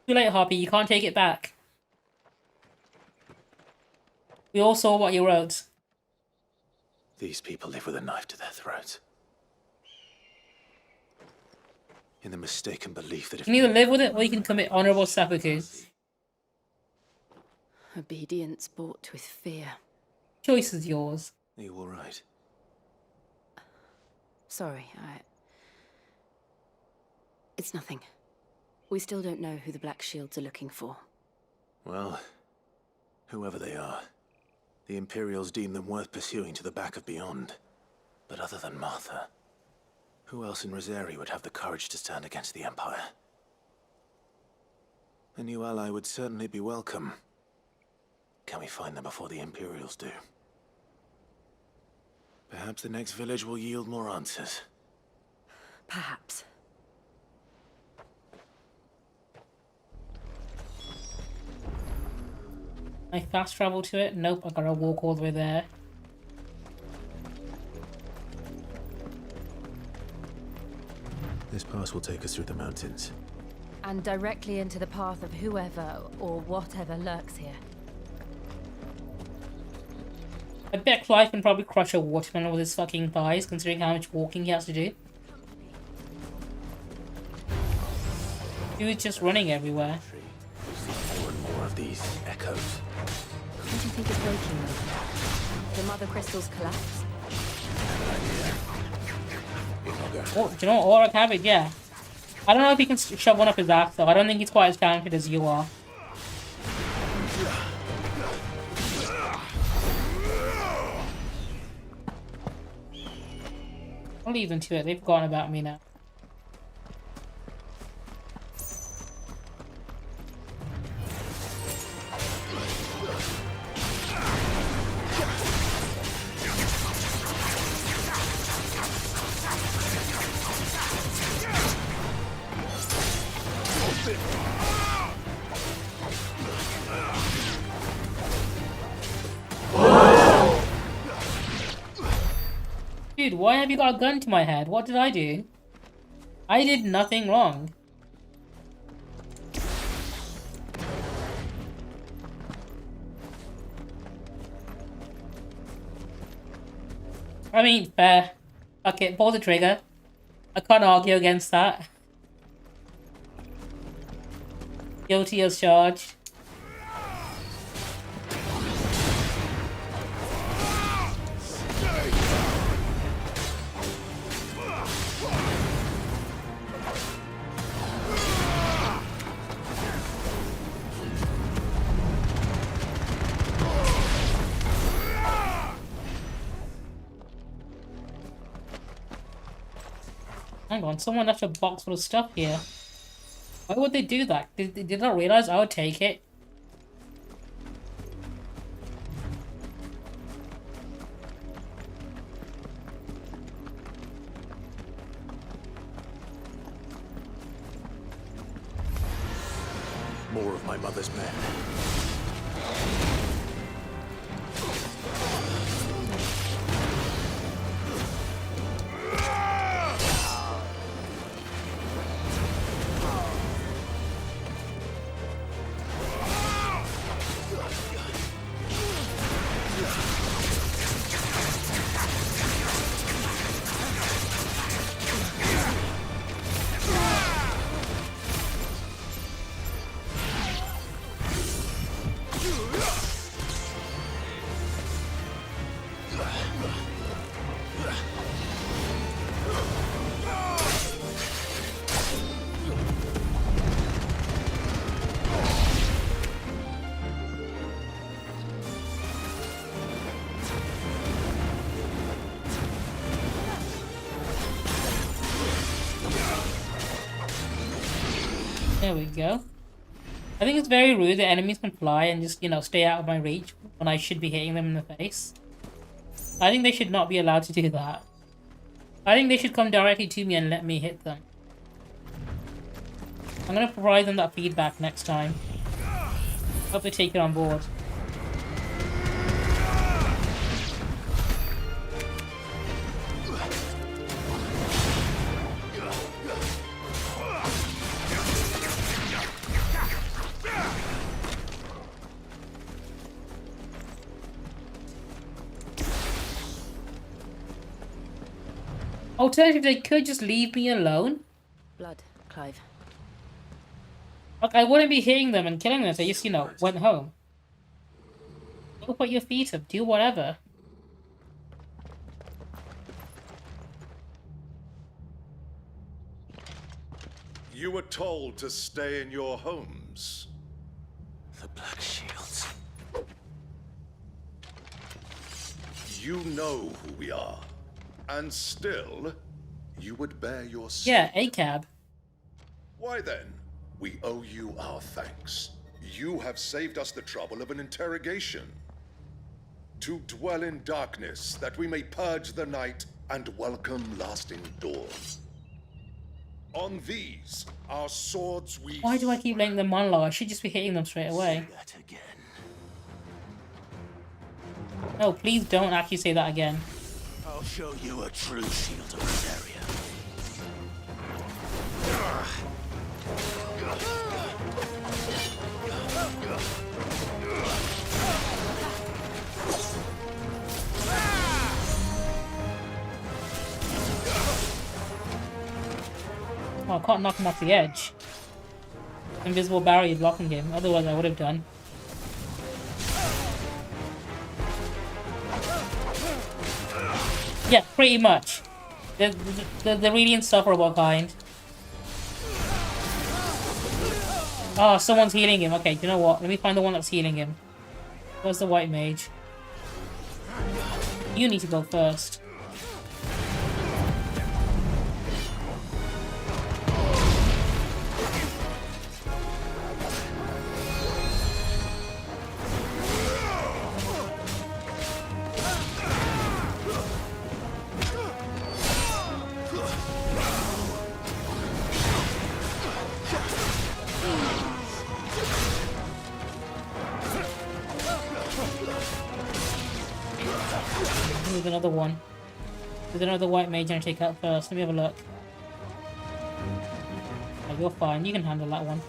Too late, Harpy. You can't take it back. We all saw what you wrote. These people live with a knife to their throats. In the mistaken belief that if... You can either live with it, or you can commit honorable seppuku. Obedience bought with fear. Choice is yours. Are you alright? Sorry, It's nothing. We still don't know who the Black Shields are looking for. Well, whoever they are, the Imperials deem them worth pursuing to the back of beyond. But other than Martha, who else in Rosaria would have the courage to stand against the Empire? A new ally would certainly be welcome. Can we find them before the Imperials do? Perhaps the next village will yield more answers. Perhaps. I fast travel to it? Nope, I gotta walk all the way there. This pass will take us through the mountains. And directly into the path of whoever or whatever lurks here. I bet Clive can probably crush a watermelon with his fucking thighs, considering how much walking he has to do. Dude's just running everywhere. More and more of these echoes. What do you think is breaking them? The mother crystals collapse? Oh, do you know what? Aura Cabbage, yeah. I don't know if he can shove one up his ass, though. I don't think he's quite as talented as you are. I'll leave them to it. They've forgotten about me now. Dude, why have you got a gun to my head? What did I do? I did nothing wrong. I mean, fair. Okay, pull the trigger. I can't argue against that. Guilty as charged. Hang on, someone left a box full of stuff here. Why would they do that? Did they not realize I would take it? More of my mother's men. There we go. I think it's very rude that enemies can fly and just, you know, stay out of my reach when I should be hitting them in the face. I think they should not be allowed to do that. I think they should come directly to me and let me hit them. I'm gonna provide them that feedback next time. Hope they take it on board. Alternatively, they could just leave me alone. Blood, Clive. Like, I wouldn't be hitting them and killing them if they just, you know, went home. Go put your feet up, do whatever. You were told to stay in your homes. The Black Shields. You know who we are. And still, you would bear your sin. Yeah, ACAB. Why then? We owe you our thanks. You have saved us the trouble of an interrogation. To dwell in darkness, that we may purge the night and welcome lasting dawn. On these, our swords we... Why do I keep letting them monologue? I should just be hitting them straight away. Say that again. No, please don't actually say that again. I'll show you a true shield of this area. Oh, I can't knock him off the edge. Invisible barrier blocking him, otherwise I would have done. Yeah, pretty much. The really insufferable kind. Oh, someone's healing him. Okay, you know what? Let me find the one that's healing him. Where's the white mage? You need to go first. There's another one. There's another white mage I take out first. Let me have a look. Oh, you're fine. You can handle that one.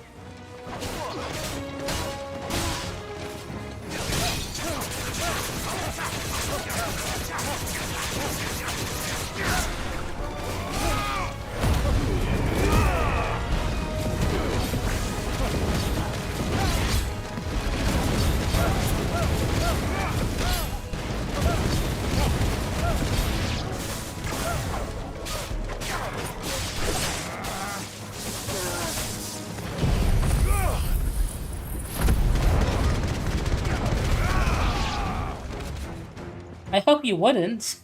I hope you wouldn't.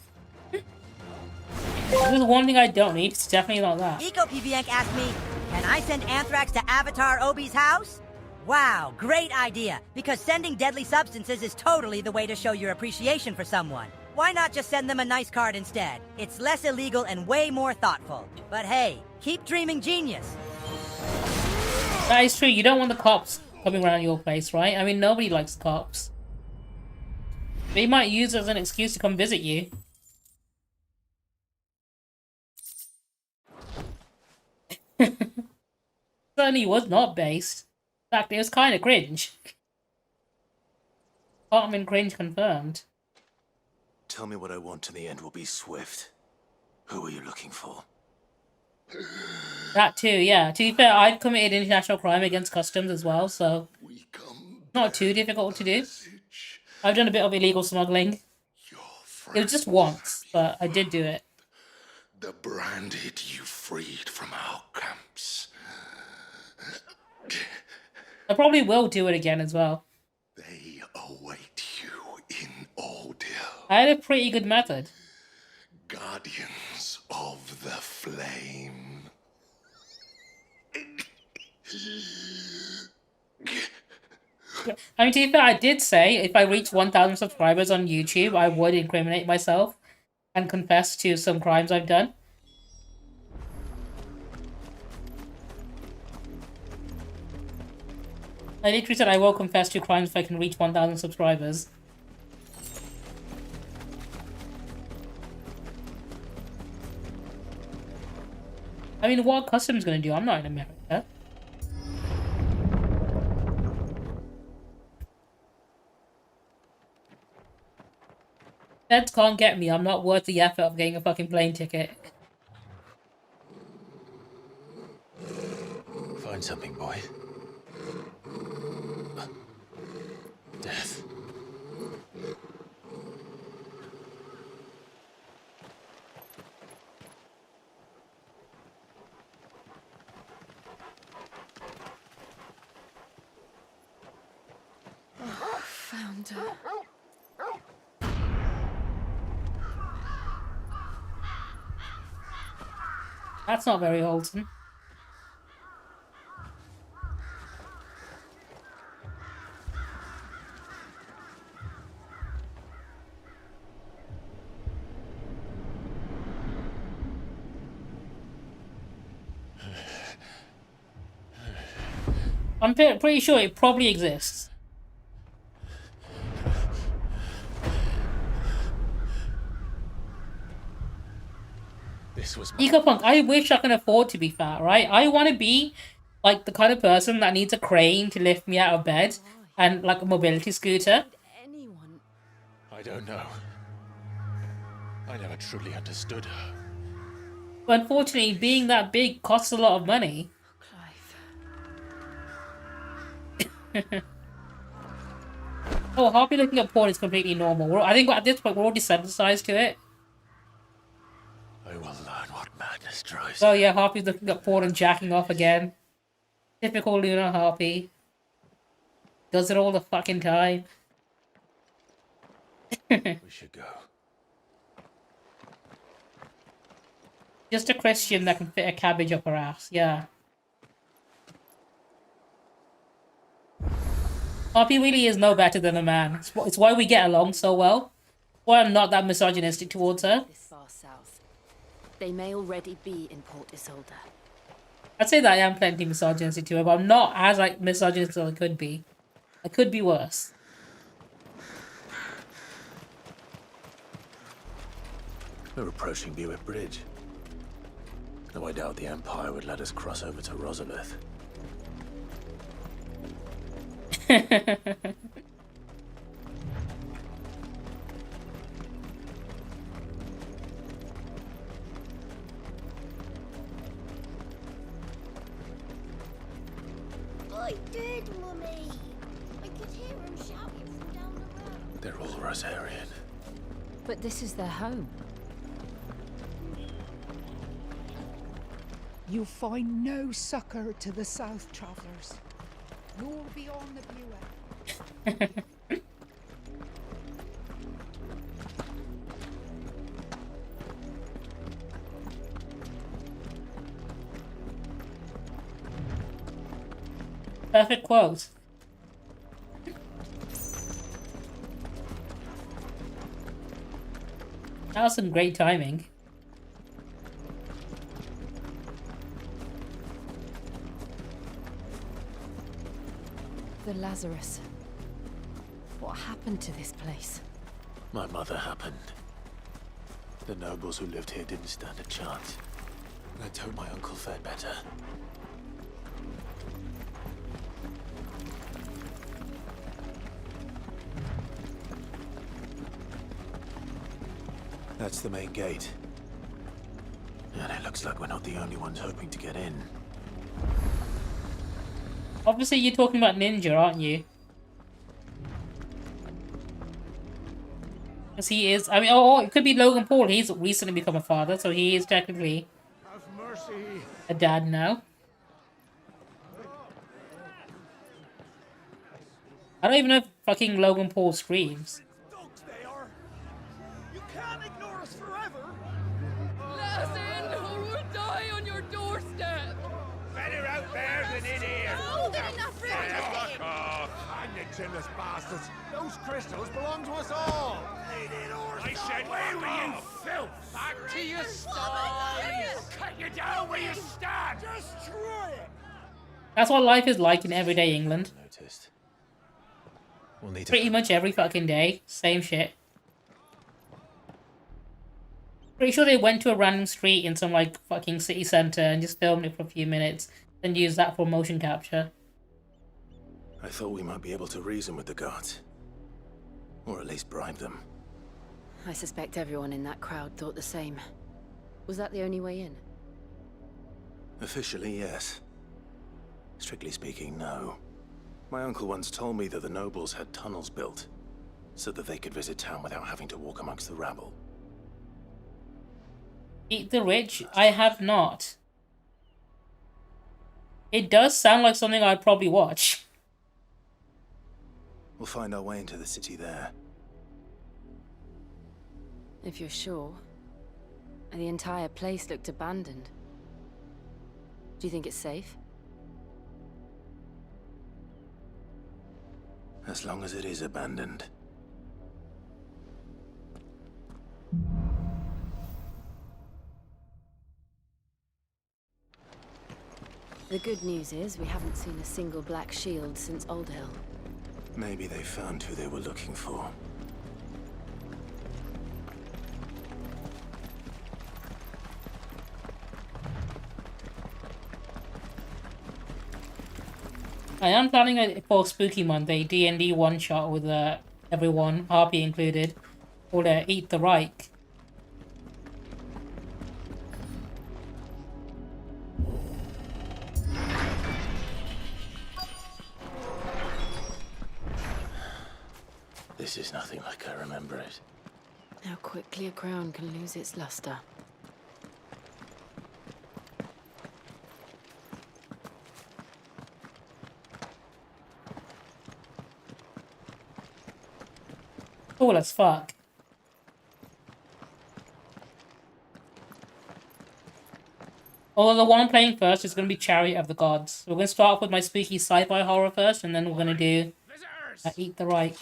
There's one thing I don't need. It's definitely not that. EcoPVank asked me, can I send Anthrax to Avatar Obi's house? Wow, great idea, because sending deadly substances is totally the way to show your appreciation for someone. Why not just send them a nice card instead? It's less illegal and way more thoughtful. But hey, keep dreaming genius. That is true. You don't want the cops coming around your place, right? I mean, nobody likes cops. They might use it as an excuse to come visit you. Certainly was not based. In fact, it was kind of cringe. Apartment cringe confirmed. Tell me what I want and the end will be swift. Who are you looking for? That too, yeah. To be fair, I've committed international crime against customs as well, so not too difficult to do. I've done a bit of illegal smuggling. It was just once, but I did do it. The branded you freed from our camps. I probably will do it again as well. They await you in order. I had a pretty good method. Guardians of the Flame. I mean, to be fair, I did say if I reach 1,000 subscribers on YouTube, I would incriminate myself and confess to some crimes I've done. I literally said I will confess to crimes if I can reach 1,000 subscribers. I mean, what are customs gonna do? I'm not in America. Feds can't get me. I'm not worth the effort of getting a fucking plane ticket. Find something, boy. Death. Found her. That's not very wholesome. I'm pretty sure it probably exists. This was EcoPunk, I wish I can afford to be fat, right? I want to be like the kind of person that needs a crane to lift me out of bed and like a mobility scooter. I don't know. I never truly understood her. But unfortunately, being that big costs a lot of money. Oh, Harpy looking at porn is completely normal. I think at this point we're all desensitized to it. I will learn what madness drives. So yeah, Harpy's looking at porn and jacking off again. Typical Luna Harpy. Does it all the fucking time. We should go. Just a Christian that can fit a cabbage up her ass, yeah. Harpy really is no better than a man. It's why we get along so well. Why I'm not that misogynistic towards her. This far south. They may already be in Port Isolde. I'd say that I am plenty misogynistic to her, but I'm not as like misogynistic as I could be. I could be worse. We're approaching Buick Bridge. Though I doubt the Empire would let us cross over to Rosalith. I did, Mummy. I could hear him shouting from down the road. They're all Rosarian. But this is their home. You find no succor to the south, travellers, nor beyond the Buick. Perfect quote. That was some great timing. The Lazarus. What happened to this place? My mother happened. The nobles who lived here didn't stand a chance. Let's hope my uncle fared better. That's the main gate. And it looks like we're not the only ones hoping to get in. Obviously, you're talking about Ninja, aren't you? Because he is... I mean, oh, it could be Logan Paul. He's recently become a father, so he is technically a dad now. I don't even know if fucking Logan Paul screams. You can't ignore us forever. Let us in, or we'll die on your doorstep. Better out there than in here. Oh, they're enough for Fuck off. Hang you chinless bastards. Those crystals belong to us all. I said, where were you, filth? Back to your sties. Cut you down where you stand. Destroy it. That's what life is like in everyday England. Noticed. We'll need to... Pretty much every fucking day. Same shit. Pretty sure they went to a random street in some, like, fucking city centre and just filmed it for a few minutes, then used that for motion capture. I thought we might be able to reason with the guards. Or at least bribe them. I suspect everyone in that crowd thought the same. Was that the only way in? Officially, yes. Strictly speaking, no. My uncle once told me that the nobles had tunnels built, so that they could visit town without having to walk amongst the rabble. Eat the Rich? I have not. It does sound like something I'd probably watch. We'll find our way into the city there. If you're sure. The entire place looked abandoned. Do you think it's safe? As long as it is abandoned. The good news is we haven't seen a single black shield since Old Hill. Maybe they found who they were looking for. I am planning for Spooky Monday D&D one-shot with everyone, Harpy included, called Eat the Reich. This is nothing like I remember it. How quickly a crown can lose its luster. Cool as fuck. Although the one I'm playing first is going to be Chariot of the Gods. We're going to start off with my spooky sci-fi horror first, and then we're going to do Eat the Reich.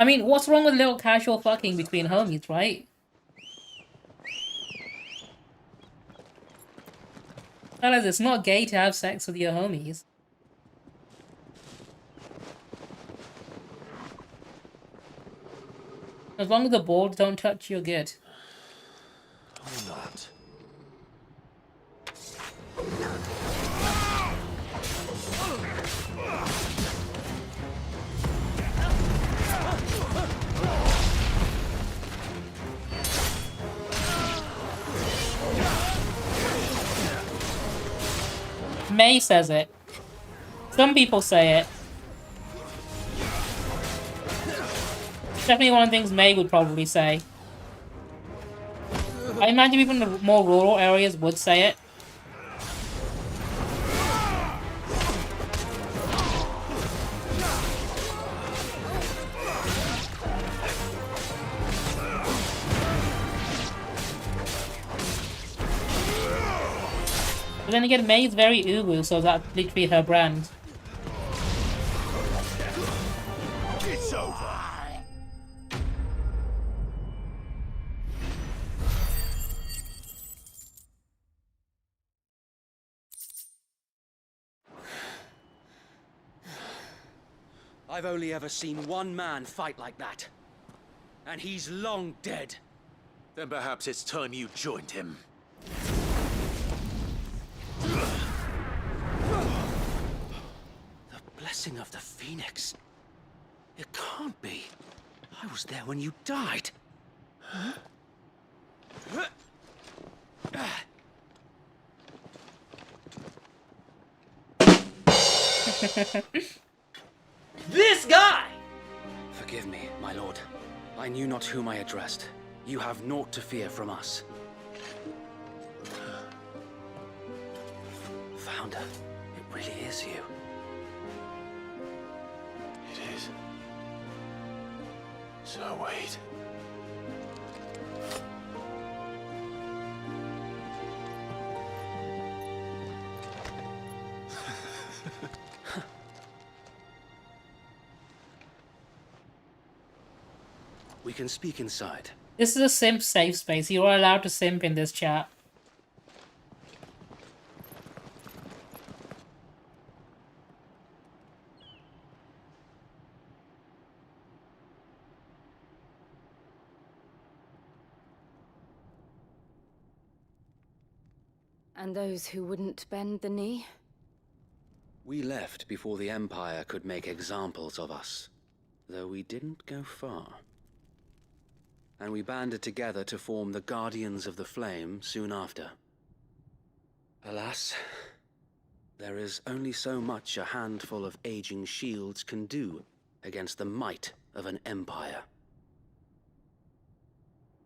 I mean, what's wrong with a little casual fucking between homies, right? Fellas, it's not gay to have sex with your homies. As long as the balls don't touch, you're good. Or not. May says it. Some people say it. Definitely one of the things May would probably say. I imagine people in the more rural areas would say it. But then again, May is very uwu, so that's literally her brand. It's over. I've only ever seen one man fight like that. And he's long dead. Then perhaps it's time you joined him. The blessing of the Phoenix. It can't be. I was there when you died. Huh? This guy! Forgive me, my lord. I knew not whom I addressed. You have naught to fear from us. Founder, it really is you. It is. So wait. We can speak inside. This is a simp safe space. You are allowed to simp in this chat. And those who wouldn't bend the knee? We left before the Empire could make examples of us, though we didn't go far. And we banded together to form the Guardians of the Flame soon after. Alas, there is only so much a handful of aging shields can do against the might of an empire.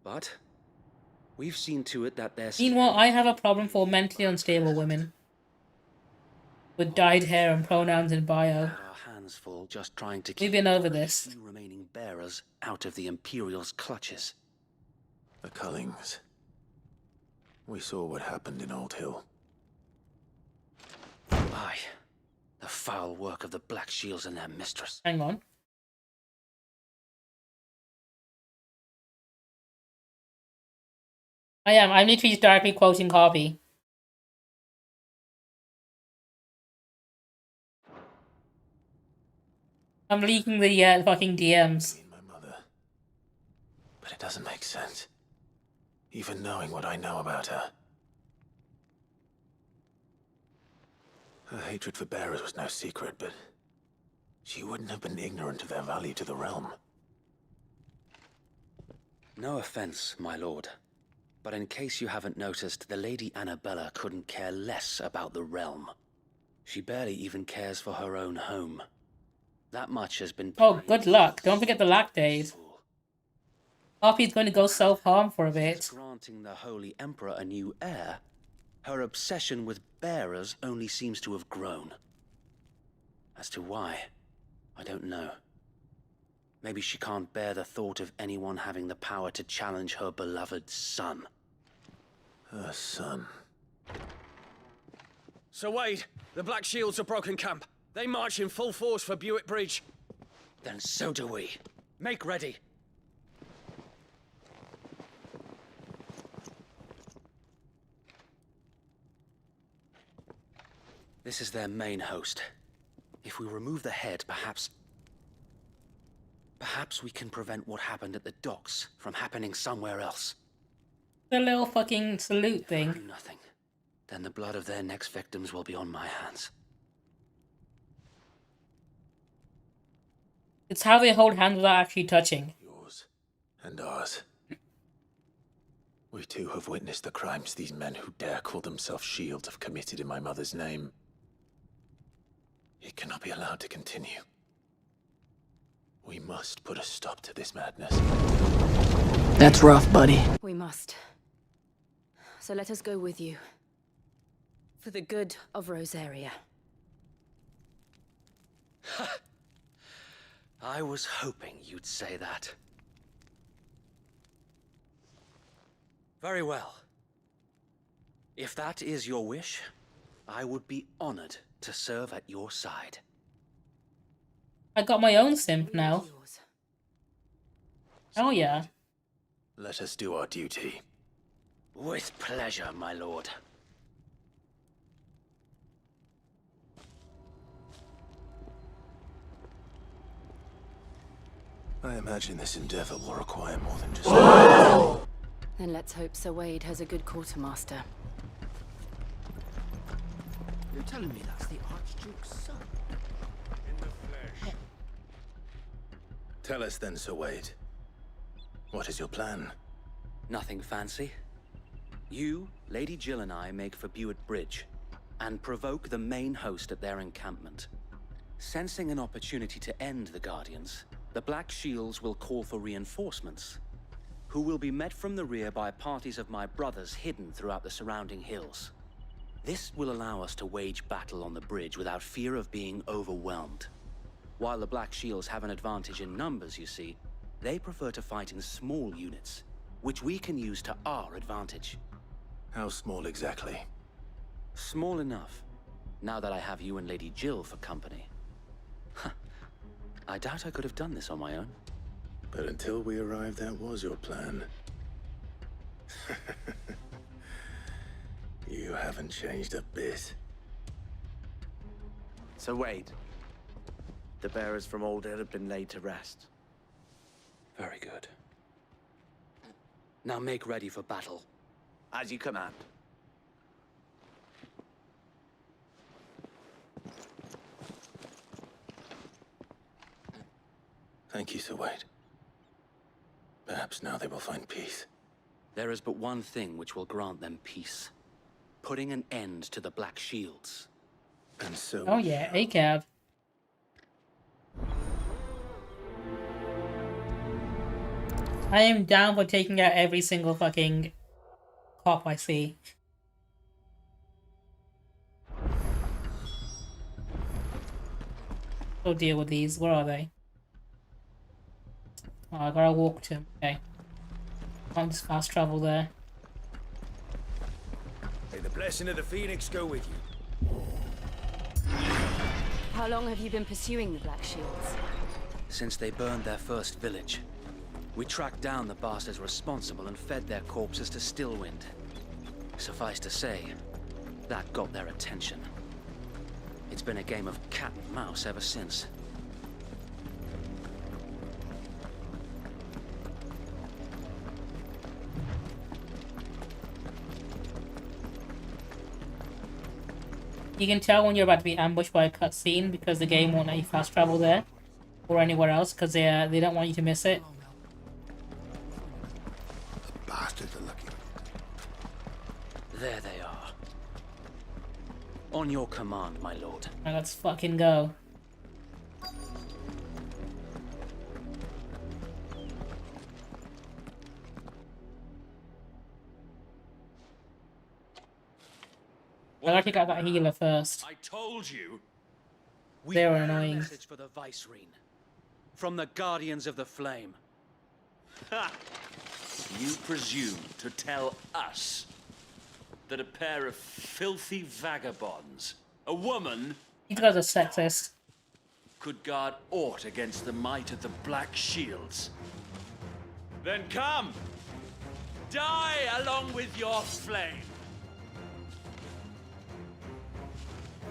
But we've seen to it that there's... Meanwhile, I have a problem for mentally unstable women. With dyed hair and pronouns in bio. Our hands full just trying to We've been over this. the few remaining bearers out of the Imperial's clutches. The Cullings. We saw what happened in Old Hill. Aye. The foul work of the Black Shields and their mistress. Hang on. I'm literally directly quoting Harvey. I'm leaking the fucking DMs. But it doesn't make sense. Even knowing what I know about her. Her hatred for bearers was no secret, but she wouldn't have been ignorant of their value to the realm. No offense, my lord. But in case you haven't noticed, the Lady Annabella couldn't care less about the realm. She barely even cares for her own home. That much has been... Oh, good luck. Don't forget the Lactase. Harpy's going to go self-harm for a bit. Granting the Holy Emperor a new heir, her obsession with bearers only seems to have grown. As to why, I don't know. Maybe she can't bear the thought of anyone having the power to challenge her beloved son. Her son. Sir Wade, the Black Shields have broken camp. They march in full force for Buick Bridge. Then so do we. Make ready. This is their main host. If we remove the head, perhaps Perhaps we can prevent what happened at the docks from happening somewhere else. The little fucking salute thing. Do nothing. Then the blood of their next victims will be on my hands. It's how they hold hands without actually touching. Yours and ours. We too have witnessed the crimes these men who dare call themselves shields have committed in my mother's name. It cannot be allowed to continue. We must put a stop to this madness. That's rough, buddy. We must. So let us go with you. For the good of Rosaria. I was hoping you'd say that. Very well. If that is your wish, I would be honored to serve at your side. I got my own simp now. Oh yeah. Let us do our duty. With pleasure, my lord. I imagine this endeavor will require more than just... Then let's hope Sir Wade has a good quartermaster. You're telling me that's the Archduke's son? In the flesh. Tell us then, Sir Wade. What is your plan? Nothing fancy. You, Lady Jill and I make for Buett Bridge, and provoke the main host at their encampment. Sensing an opportunity to end the Guardians, the Black Shields will call for reinforcements, who will be met from the rear by parties of my brothers hidden throughout the surrounding hills. This will allow us to wage battle on the bridge without fear of being overwhelmed. While the Black Shields have an advantage in numbers, you see, they prefer to fight in small units, which we can use to our advantage. How small exactly? Small enough, now that I have you and Lady Jill for company. I doubt I could have done this on my own. But until we arrived, that was your plan. You haven't changed a bit. So Wade, the bearers from Old Hill have been laid to rest. Very good. Now make ready for battle. As you command. Thank you, Sir Wade. Perhaps now they will find peace. There is but one thing which will grant them peace. Putting an end to the Black Shields. And so... Oh yeah, ACAB. I am down for taking out every single fucking cop I see. We'll deal with these. Where are they? Oh, I gotta walk to him. Okay. Can't just fast travel there. May the blessing of the Phoenix go with you. How long have you been pursuing the Black Shields? Since they burned their first village. We tracked down the bastards responsible and fed their corpses to Stillwind. Suffice to say, that got their attention. It's been a game of cat and mouse ever since. You can tell when you're about to be ambushed by a cutscene because the game won't let you fast travel there or anywhere else because they don't want you to miss it. The bastards are lucky. There they are. On your command, my lord. Now let's fucking go. I gotta take out that healer first. I told you. They're bear a annoying. message for the Vicereine. From the Guardians of the Flame. Ha! You presume to tell us that a pair of filthy vagabonds, a woman... You guys are sexist. ...could guard aught against the might of the Black Shields? Then come! Die along with your flame!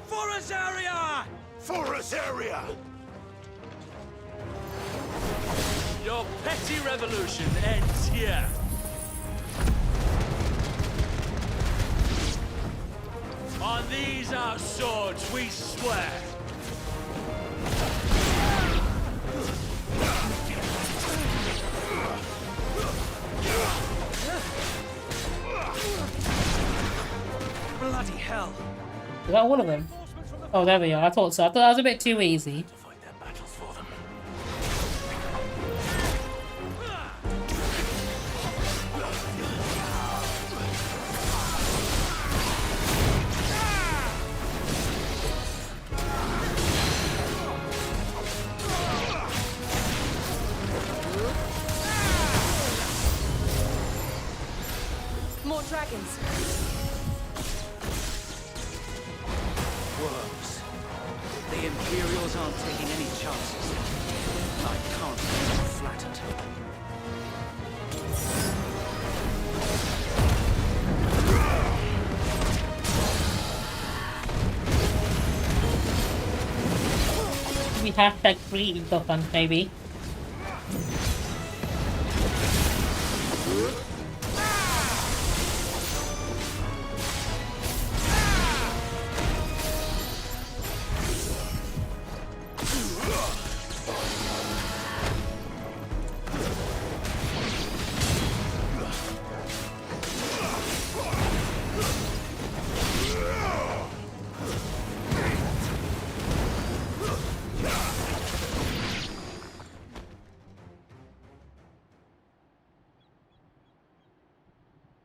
For Rosaria! For Rosaria! Your petty revolution ends here. On these our swords we swear. Bloody hell. Is that all of them? Oh, there we are. I thought so. I thought that was a bit too easy. More dragons. Worms. The Imperials aren't taking any chances. I can't be flattered. We hashtag free for fun, maybe.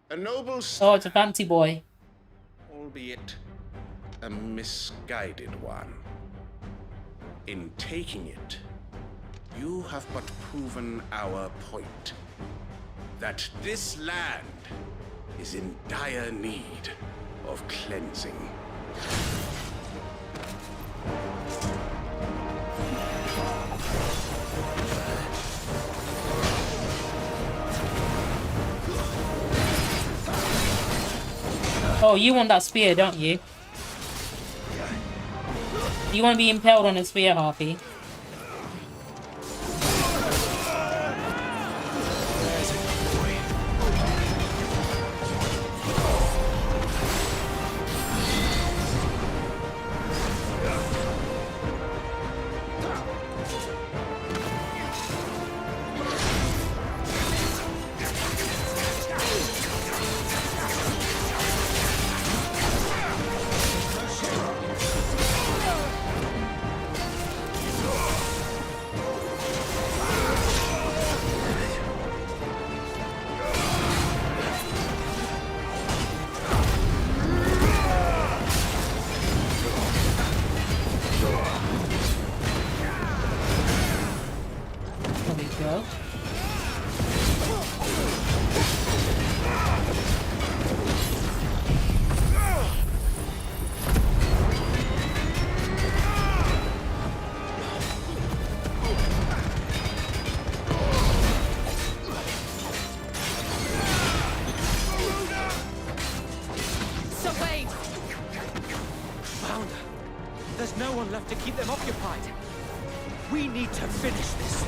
A noble Oh, it's a fancy boy. albeit a misguided one. In taking it, you have but proven our point. That this land is in dire need of cleansing. Oh, you want that spear, don't you? You want to be impaled on a spear, Harpy. No one left to keep them occupied. We need to finish this.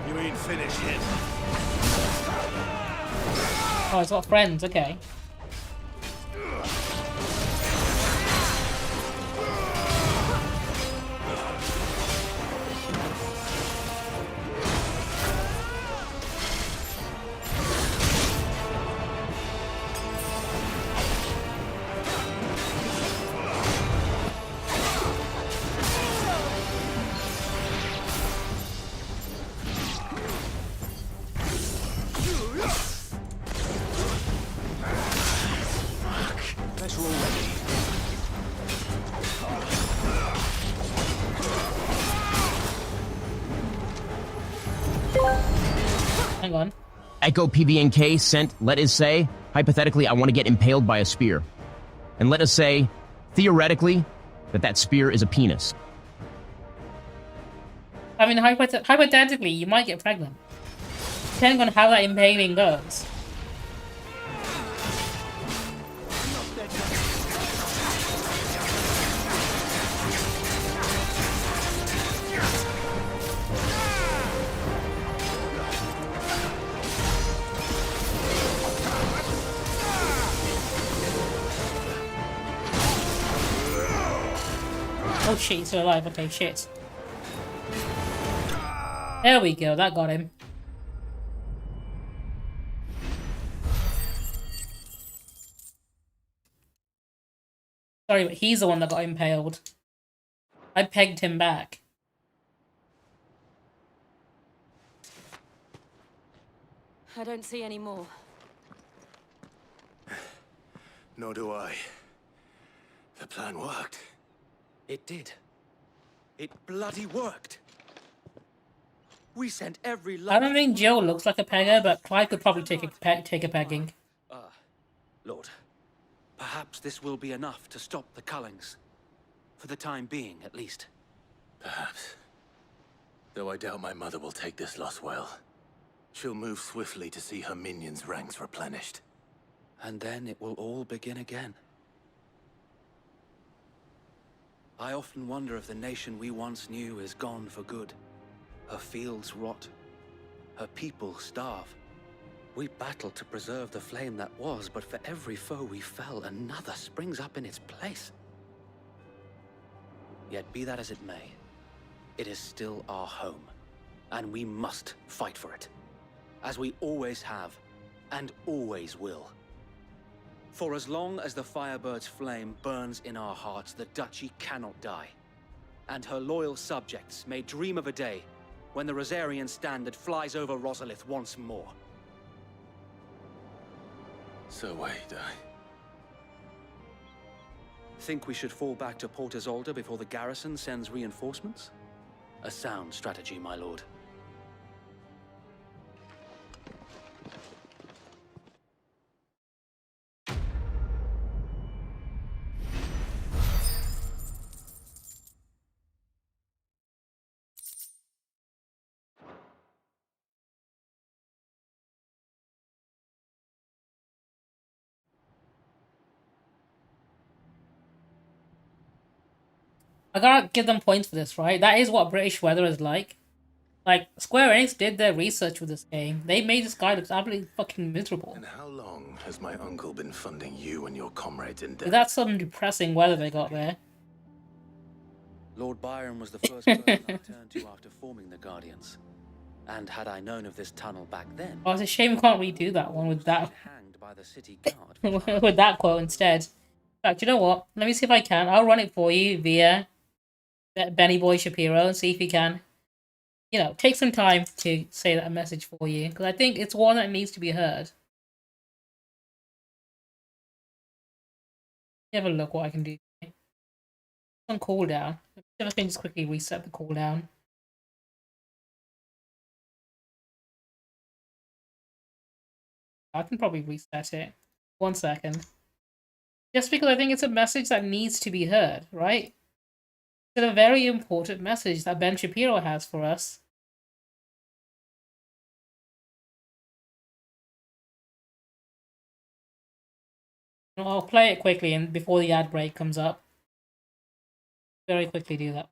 You mean finish him? Oh, it's got friends, okay. Hang on. Echo PVNK sent, let us say, hypothetically, I want to get impaled by a spear. And let us say, theoretically, that spear is a penis. I mean, hypothetically, you might get pregnant. Depending on how that impaling goes. Oh shit, he's still alive. Okay, shit. There we go, that got him. Sorry, but he's the one that got impaled. I pegged him back. I don't see any more. Nor do I. The plan worked. It did. It bloody worked. We sent every I don't think Jill looks like a pegger, but Clive could probably take a pegging. Lord, perhaps this will be enough to stop the Cullings. For the time being, at least. Perhaps. Though I doubt my mother will take this loss well. She'll move swiftly to see her minions' ranks replenished. And then it will all begin again. I often wonder if the nation we once knew is gone for good. Her fields rot. Her people starve. We battled to preserve the flame that was, but for every foe we fell, another springs up in its place. Yet be that as it may, it is still our home, and we must fight for it. As we always have, and always will. For as long as the Firebird's flame burns in our hearts, the Duchy cannot die. And her loyal subjects may dream of a day when the Rosarian standard flies over Rosalith once more. So wait, Think we should fall back to Port Isolde before the garrison sends reinforcements? A sound strategy, my lord. I gotta give them points for this, right? That is what British weather is like. Like, Square Enix did their research with this game. They made this guy look absolutely fucking miserable. And how long has my uncle been funding you and your comrades in debt? That's some depressing weather they got there. Lord Byron was the first person I turned to after forming the Guardians. And had I known of this tunnel back then... Oh, it's a shame we can't redo that one with that... hanged by the city guard. with that quote instead. In fact, you know what? Let me see if I can. I'll run it for you via Benny Boy Shapiro and see if he can, you know, take some time to say that message for you. Because I think it's one that needs to be heard. Have a look what I can do. On cooldown. Let me see if I can just quickly reset the cooldown. I can probably reset it. 1 second. Just because I think it's a message that needs to be heard, right? It's a very important message that Ben Shapiro has for us. I'll play it quickly and before the ad break comes up. Very quickly do that.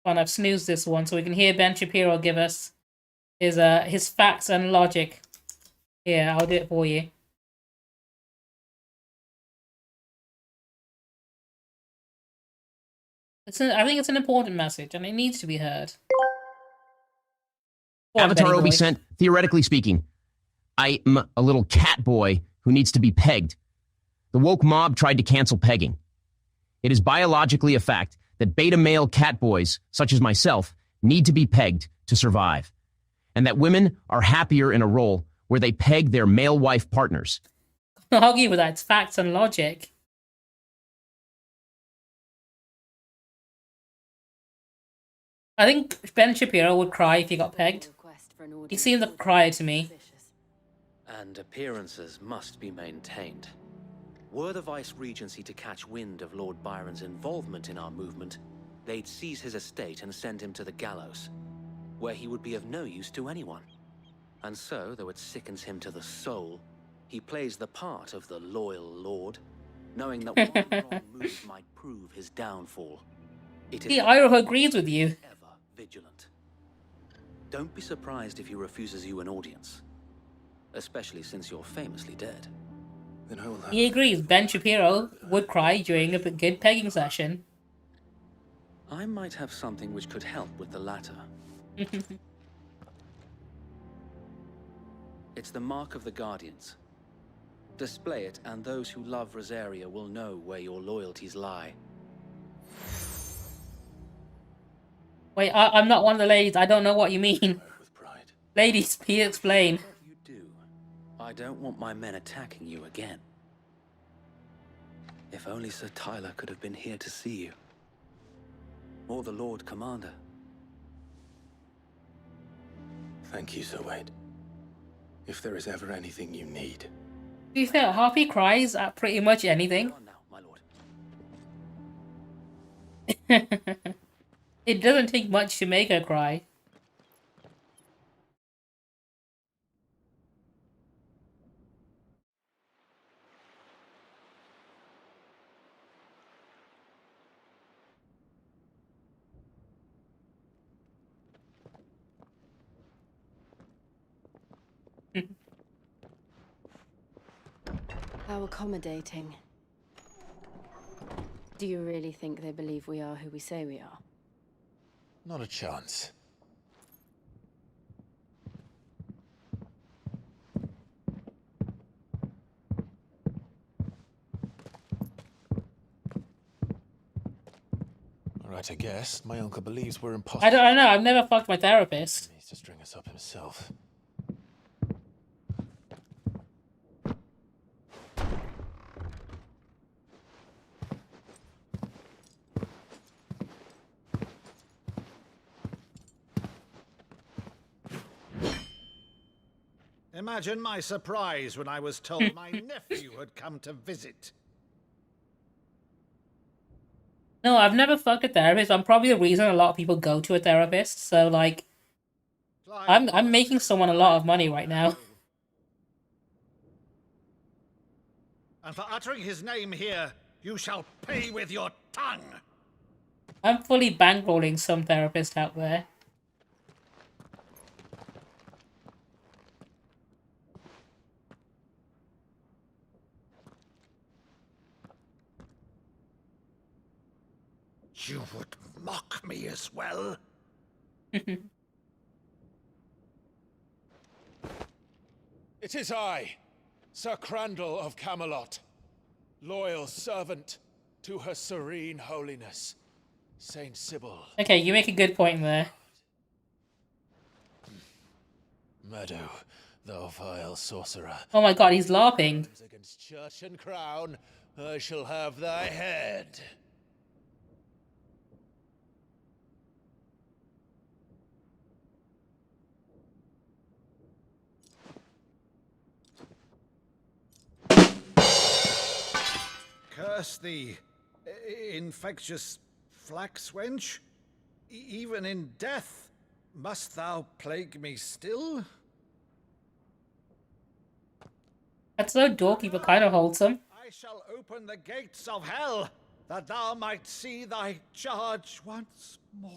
Fine, I've snoozed this one so we can hear Ben Shapiro give us his facts and logic. Here, I'll do it for you. I think it's an important message and it needs to be heard. Avatar Obi sent, theoretically speaking, I'm a little cat boy who needs to be pegged. The woke mob tried to cancel pegging. It is biologically a fact that beta male cat boys, such as myself, need to be pegged to survive. And that women are happier in a role where they peg their male wife partners. I'll argue with that. It's facts and logic. I think Ben Shapiro would cry if he got pegged. He seemed like a crier to me. And appearances must be maintained. Were the Vice Regency to catch wind of Lord Byron's involvement in our movement, they'd seize his estate and send him to the gallows, where he would be of no use to anyone. And so, though it sickens him to the soul, he plays the part of the loyal lord, knowing that one wrong move might prove his downfall. It is See, Iroh agrees with you. ever vigilant. Don't be surprised if he refuses you an audience. Especially since you're famously dead. Then I will have... He agrees. Ben Shapiro would cry during a good pegging session. I might have something which could help with the latter. It's the mark of the Guardians. Display it, and those who love Rosaria will know where your loyalties lie. Wait, I'm not one of the ladies. I don't know what you mean. Ladies, please explain. You do. I don't want my men attacking you again. If only Sir Tyler could have been here to see you. Or the Lord Commander. Thank you, Sir Wade. If there is ever anything you need. To be fair, Harpy cries at pretty much anything. It doesn't take much to make her cry. How accommodating. Do you really think they believe we are who we say we are? Not a chance. Alright, I guess. My uncle believes we're impossible. I don't know. I've never fucked my therapist. He needs to string us up himself. Imagine my surprise when I was told my nephew had come to visit. No, I've never fucked a therapist. I'm probably the reason a lot of people go to a therapist. So, like, I'm making someone a lot of money right now. And for uttering his name here, you shall pay with your tongue. I'm fully bankrolling some therapist out there. You would mock me as well? It is I, Sir Crandall of Camelot, loyal servant to her serene holiness, Saint Sybil. Okay, you make a good point there. Meadow, thou vile sorcerer. Oh my god, he's LARPing. Against church and crown, I shall have thy head. Curse thee, infectious flax wench. Even in death, must thou plague me still? That's so dorky, but kind of wholesome. I shall open the gates of hell, that thou might see thy charge once more.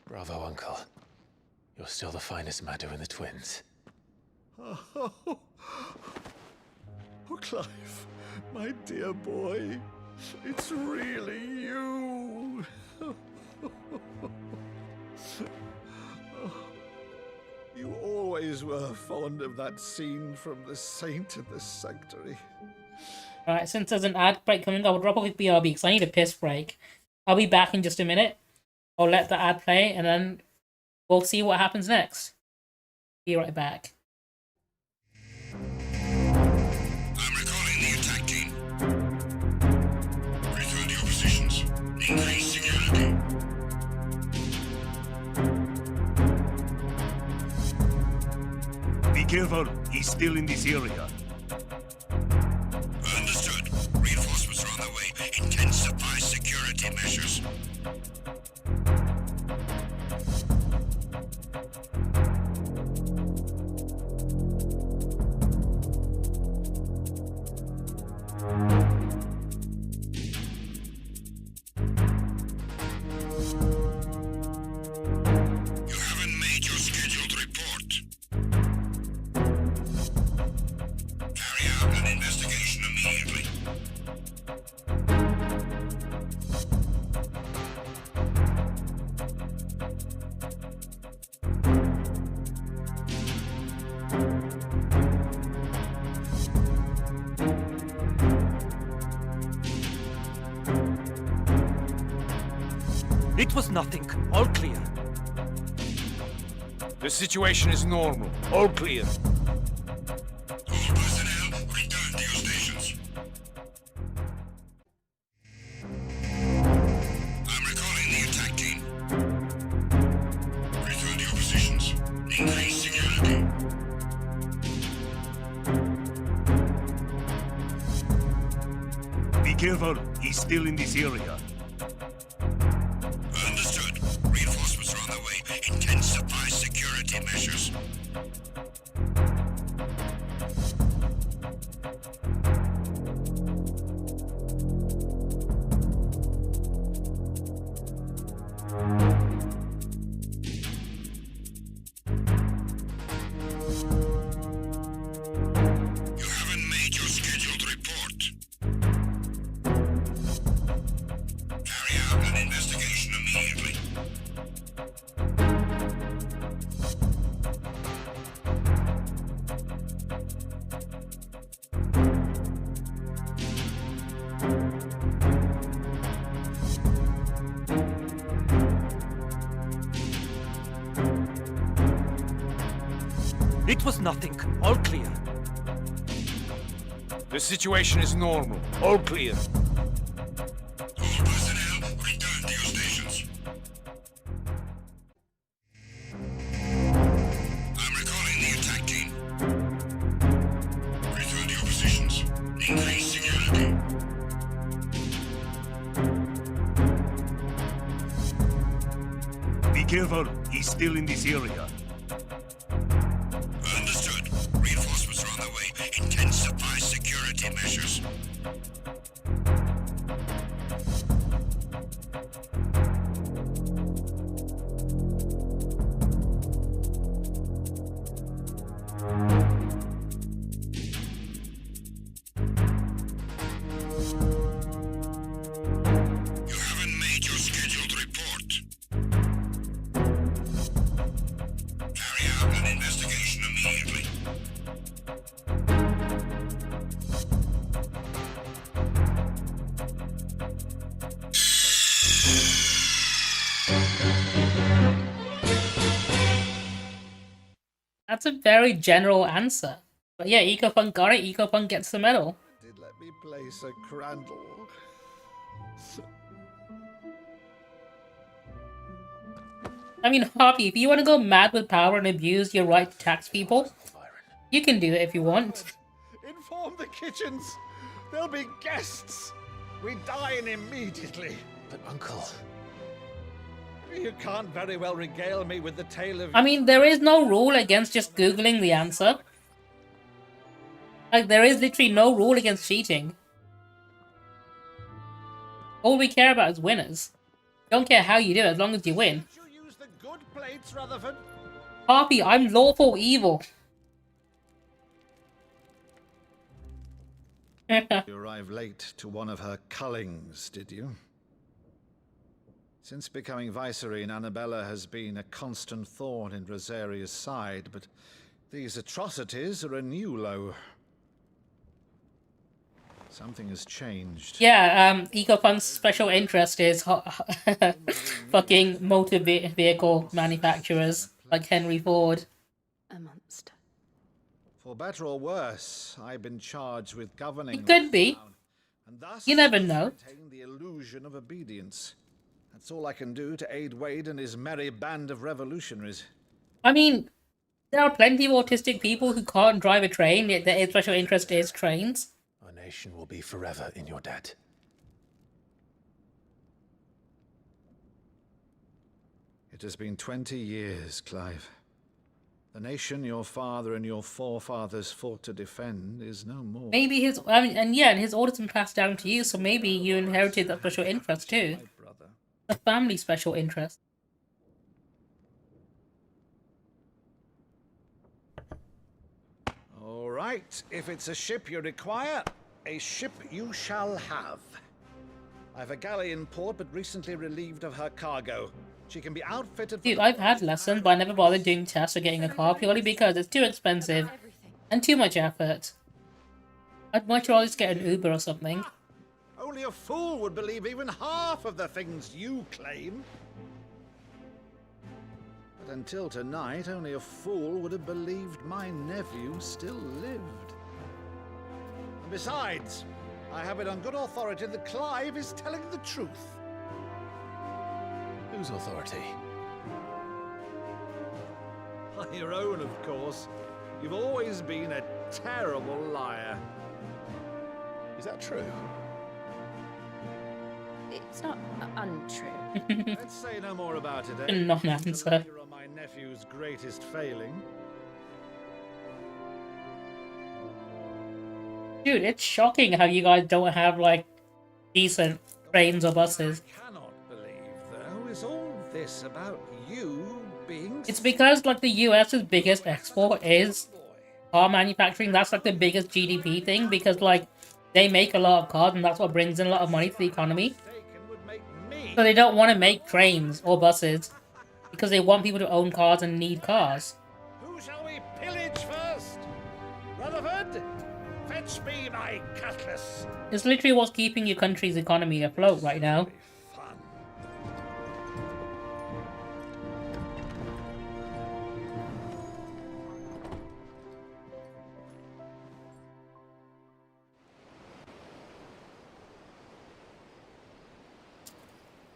Bravo, Uncle. You're still the finest Meadow in the twins. Oh, Clive, my dear boy, it's really you. You always were fond of that scene from The Saint in the Sanctuary. Alright, since there's an ad break coming, I'll drop off with BRB because I need a piss break. I'll be back in just a minute. I'll let the ad play and then we'll see what happens next. Be right back. I'm recalling the attack team. Return your positions. Increase security. Be careful, he's still in this area. Understood. Reinforcements are on the way. Intensify security measures. It was nothing. All clear. The situation is normal. All clear. All personnel, return to your stations. I'm recalling the attack team. Return to your positions. Increase security. Be careful. He's still in this area. Understood. Reinforcements are on the way. Intensify security measures. You haven't made your scheduled report. Carry out an investigation immediately. It was nothing. All clear. The situation is normal. All clear. All personnel, return to your stations. I'm recalling the attack team. Return to your positions. Increase security. Be careful. He's still in this area. Understood. Reinforcements are on the way. Intensify security measures. You haven't made your scheduled report. Carry out an investigation immediately. That's a very general answer. But yeah, EcoPunk got it. EcoPunk gets the medal. Did let me place a crandle. I mean, Harvey, if you want to go mad with power and abuse your right to tax people, you can do it if you want. Inform the kitchens. There'll be guests. We dine immediately. But, Uncle... You can't very well regale me with the tale of... I mean, there is no rule against just Googling the answer. Like, there is literally no rule against cheating. All we care about is winners. Don't care how you do it, as long as you win. You use the good plates, Rutherford. Harpy, I'm lawful evil. You arrived late to one of her cullings, did you? Since becoming Vicereine, Annabella has been a constant thorn in Rosaria's side, but these atrocities are a new low. Something has changed. Yeah, EcoPunk's special interest is fucking motor vehicle manufacturers like Henry Ford. A monster. For better or worse, I've been charged with governing. It could be. And thus You never know. maintain the illusion of obedience. That's all I can do to aid Wade and his merry band of revolutionaries. I mean, there are plenty of autistic people who can't drive a train, yet their special interest is trains. Our nation will be forever in your debt. It has been 20 years, Clive. The nation your father and your forefathers fought to defend is no more. Maybe his, I mean, and yeah, and his orders been passed down to you, so maybe you inherited that special interest too. The family special interest. All right, if it's a ship you require, a ship you shall have. I've a galley in port, but recently relieved of her cargo. She can be outfitted. Dude, I've had lessons, but I never bothered doing tests or getting a car purely because it's too expensive and too much effort. I'd much rather just get an Uber or something. Only a fool would believe even half of the things you claim. But until tonight, only a fool would have believed my nephew still lived. And besides, I have it on good authority that Clive is telling the truth. Whose authority? Your own, of course. You've always been a terrible liar. Is that true? It's not untrue. Let's say no more about it, eh? Non-answer. You're my nephew's greatest failing. Dude, it's shocking how you guys don't have, like, decent trains or buses. Cannot believe, though, is all this about you being... It's because, like, the US's biggest export is car manufacturing. That's, like, the biggest GDP thing, because, like, they make a lot of cars, and that's what brings in a lot of money to the economy. So they don't want to make trains or buses, because they want people to own cars and need cars. Who shall we pillage first? Rutherford? Fetch me my cutlass. It's literally what's keeping your country's economy afloat right now.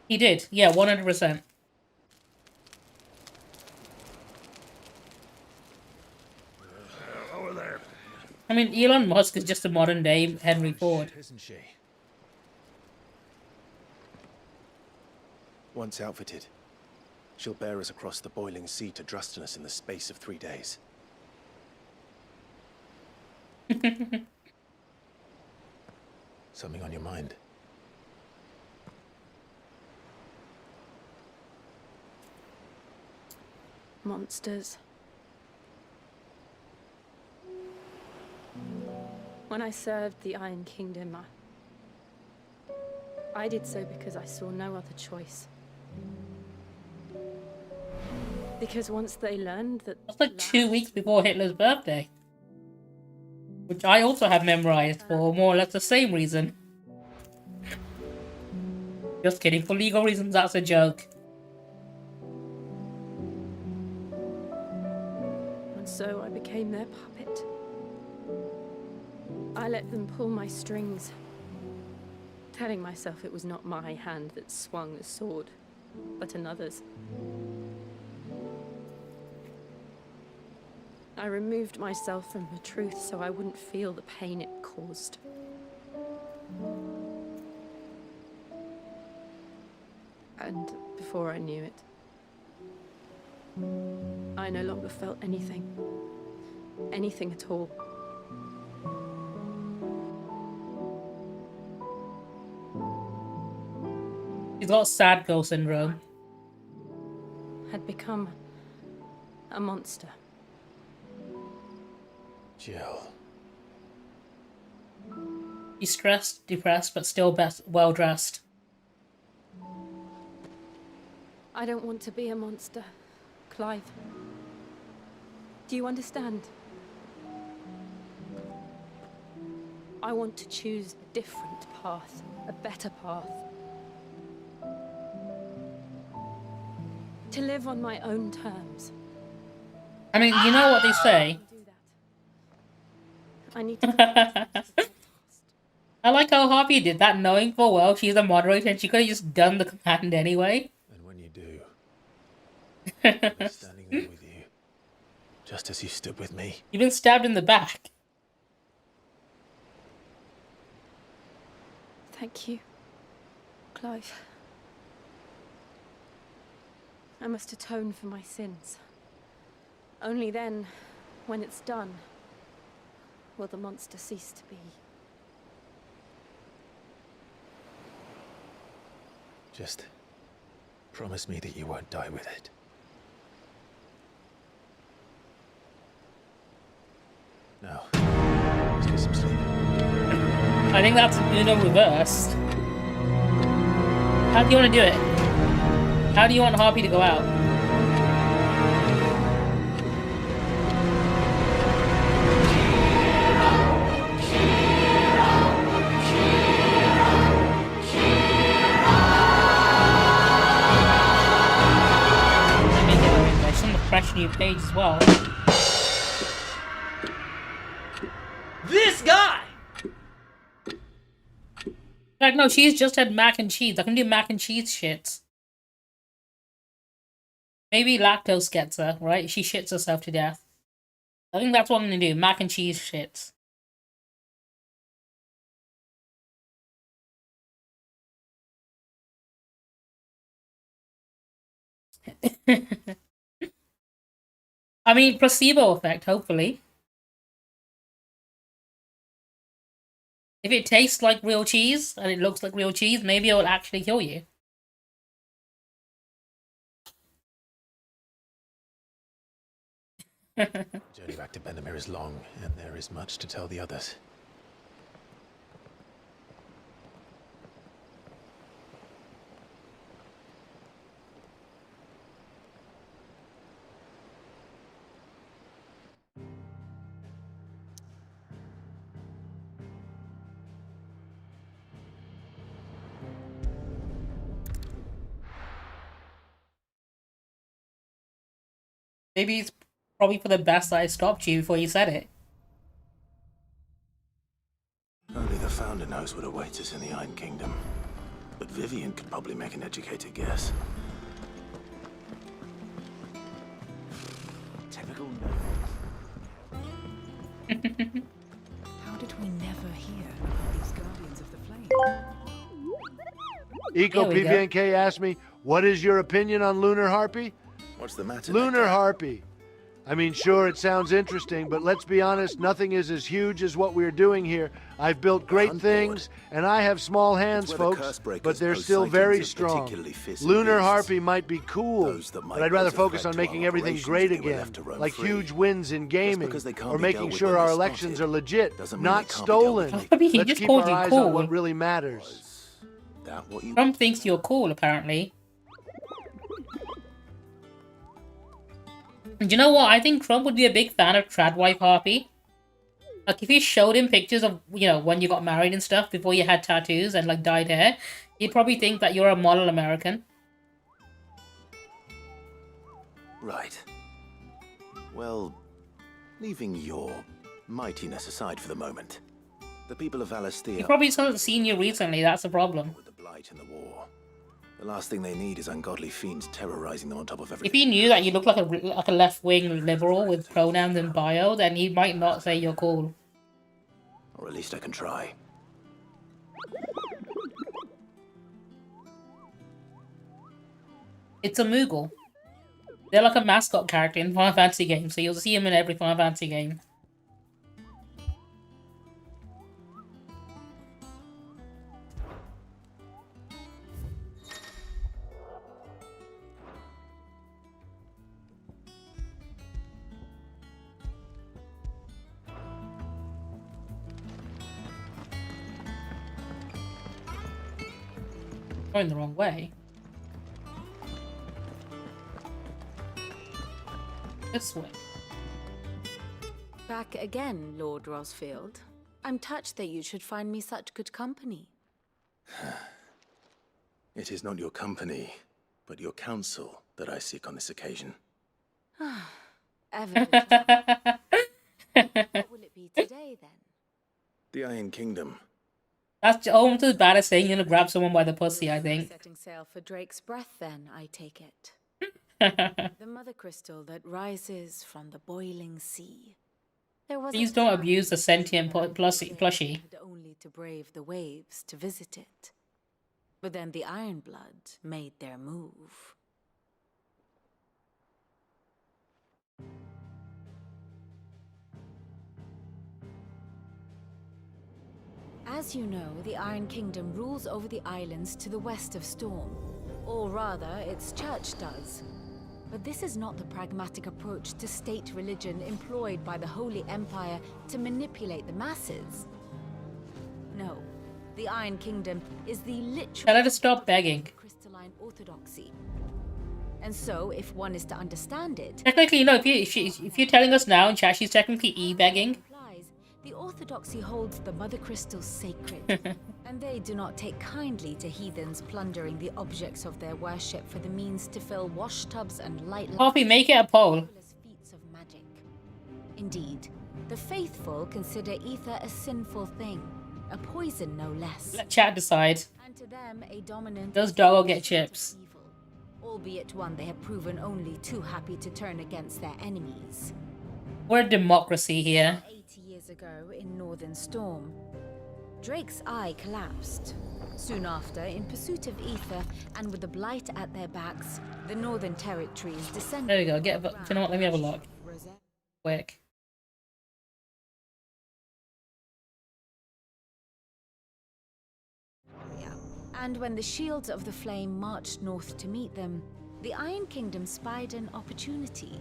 He did, yeah, 100%. Over there. I mean, Elon Musk is just a modern day Henry Ford. Isn't she? Once outfitted, she'll bear us across the boiling sea to Drustinus in the space of 3 days. Something on your mind? Monsters. When I served the Iron Kingdom, I did so because I saw no other choice. Because once they learned that... That's like 2 weeks before Hitler's birthday. Which I also have memorized for more or less the same reason. Just kidding, for legal reasons, that's a joke. And so I became their puppet. I let them pull my strings, telling myself it was not my hand that swung the sword, but another's. I removed myself from the truth so I wouldn't feel the pain it caused. And before I knew it, I no longer felt anything. Anything at all. He's got sad girl syndrome. Had become a monster. Jill. He's stressed, depressed, but still well dressed. I don't want to be a monster, Clive. Do you understand? I want to choose a different path, a better path. To live on my own terms. I mean, you know what they say? I need to... I like how Harvey did that, knowing full well she's a moderator and she could have just done the command anyway. And when you do, I'm standing there with you, just as you stood with me. You've been stabbed in the back. Thank you, Clive. I must atone for my sins. Only then, when it's done, will the monster cease to be. Just promise me that you won't die with it. Now, let's get some sleep. I think that's Uno reversed. How do you want to do it? How do you want Harpy to go out? fresh new page as well. This guy! Like, no, she's just had mac and cheese. I can do mac and cheese shits. Maybe lactose gets her, right? She shits herself to death. I think that's what I'm gonna do. Mac and cheese shits. I mean, placebo effect, hopefully. If it tastes like real cheese and it looks like real cheese, maybe it will actually kill you. Journey back to Benamir is long, and there is much to tell the others. Maybe it's probably for the best that I stopped you before you said it. Only the Founder knows what awaits us in the Iron Kingdom. But Vivian could probably make an educated guess. Typical How did we never hear about these Guardians of the Flame? Eco PVNK asked me, what is your opinion on Lunar Harpy? What's the matter? Lunar Harpy. I mean, sure, it sounds interesting, but let's be honest, nothing is as huge as what we're doing here. I've built great things, and I have small hands, folks, but they're still very strong. Lunar Harpy might be cool, but I'd rather focus on making everything great again, like huge wins in gaming, or making sure our elections are legit, not stolen. Let's keep our eyes on what really matters. Trump thinks you're cool, apparently. And you know what? I think Trump would be a big fan of Tradwife Harpy. Like, if you showed him pictures of, you know, when you got married and stuff, before you had tattoos and, like, dyed hair, he'd probably think that you're a model American. Right. Well, leaving your mightiness aside for the moment, the people of Valisthea... He probably hasn't seen you recently, that's the problem. ...with the Blight and the war. The last thing they need is ungodly fiends terrorizing them on top of everything. If he knew that you look like a left-wing liberal with pronouns in bio, then he might not say you're cool. Or at least I can try. It's a Moogle. They're like a mascot character in Final Fantasy games, so you'll see him in every Final Fantasy game. Going the wrong way. This way. Back again, Lord Rosfield. I'm touched that you should find me such good company. It is not your company, but your counsel that I seek on this occasion. Evidently. What will it be today, then? The Iron Kingdom. That's almost as bad as saying you're gonna grab someone by the pussy, I think. Setting sail for Drake's breath, then, I take it. The mother crystal that rises from the boiling sea. There was Please don't abuse the sentient plushie. Only to brave the waves to visit it. But then the Ironblood made their move. As you know, the Iron Kingdom rules over the islands to the west of Storm. Or rather, its church does. But this is not the pragmatic approach to state religion employed by the Holy Empire to manipulate the masses. No, the Iron Kingdom is the literal... Tell her to stop begging. ...crystalline orthodoxy. And so, if one is to understand it... Technically, no, if you're telling us now in chat, she's technically e-begging. The orthodoxy holds the mother crystals sacred, and they do not take kindly to heathens plundering the objects of their worship for the means to fill washtubs and light... Poppy, make it a poll. Indeed, the faithful consider ether a sinful thing, a poison no less. Let chat decide. And to them, a dominant Does Doggo get chips? evil, albeit one they have proven only too happy to turn against their enemies. We're a democracy here. 80 years ago in Northern Storm, Drake's eye collapsed. Soon after, in pursuit of ether and with the blight at their backs, the Northern Territories descended. There we go. Do you know what? Let me have a look. Quick. And when the shields of the flame marched north to meet them, the Iron Kingdom spied an opportunity.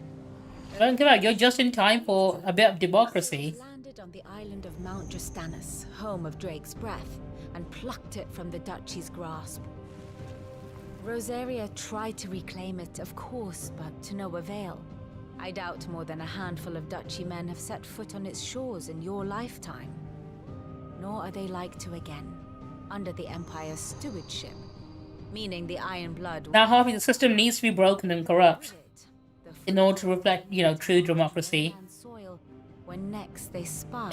Don't give out. You're just in time for a bit of democracy. Landed on the island of Mount Justanus, home of Drake's breath, and plucked it from the duchy's grasp. Rosaria tried to reclaim it, of course, but to no avail. I doubt more than a handful of duchy men have set foot on its shores in your lifetime. Nor are they like to again, under the Empire's stewardship, meaning the Iron Blood. Now, Harvey, the system needs to be broken and corrupt in order to reflect, you know, true democracy. Soil when next they spy.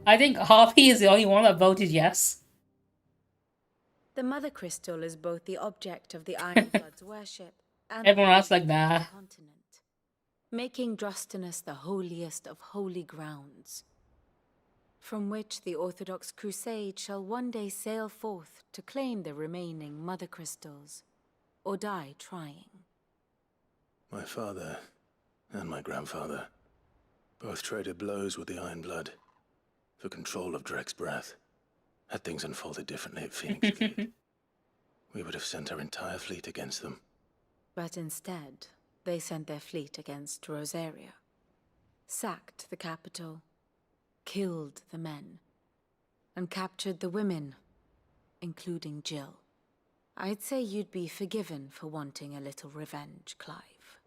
I think Harvey is the only one that voted yes. The Mother Crystal is both the object of the Iron Blood's worship and Everyone else like, nah. continent, making Drustanus the holiest of holy grounds, from which the Orthodox Crusade shall one day sail forth to claim the remaining Mother Crystals, or die trying. My father and my grandfather both traded blows with the Iron Blood for control of Drake's breath. Had things unfolded differently at Phoenix Gate, we would have sent our entire fleet against them. But instead, they sent their fleet against Rosaria, sacked the capital, killed the men, and captured the women, including Jill. I'd say you'd be forgiven for wanting a little revenge, Clive.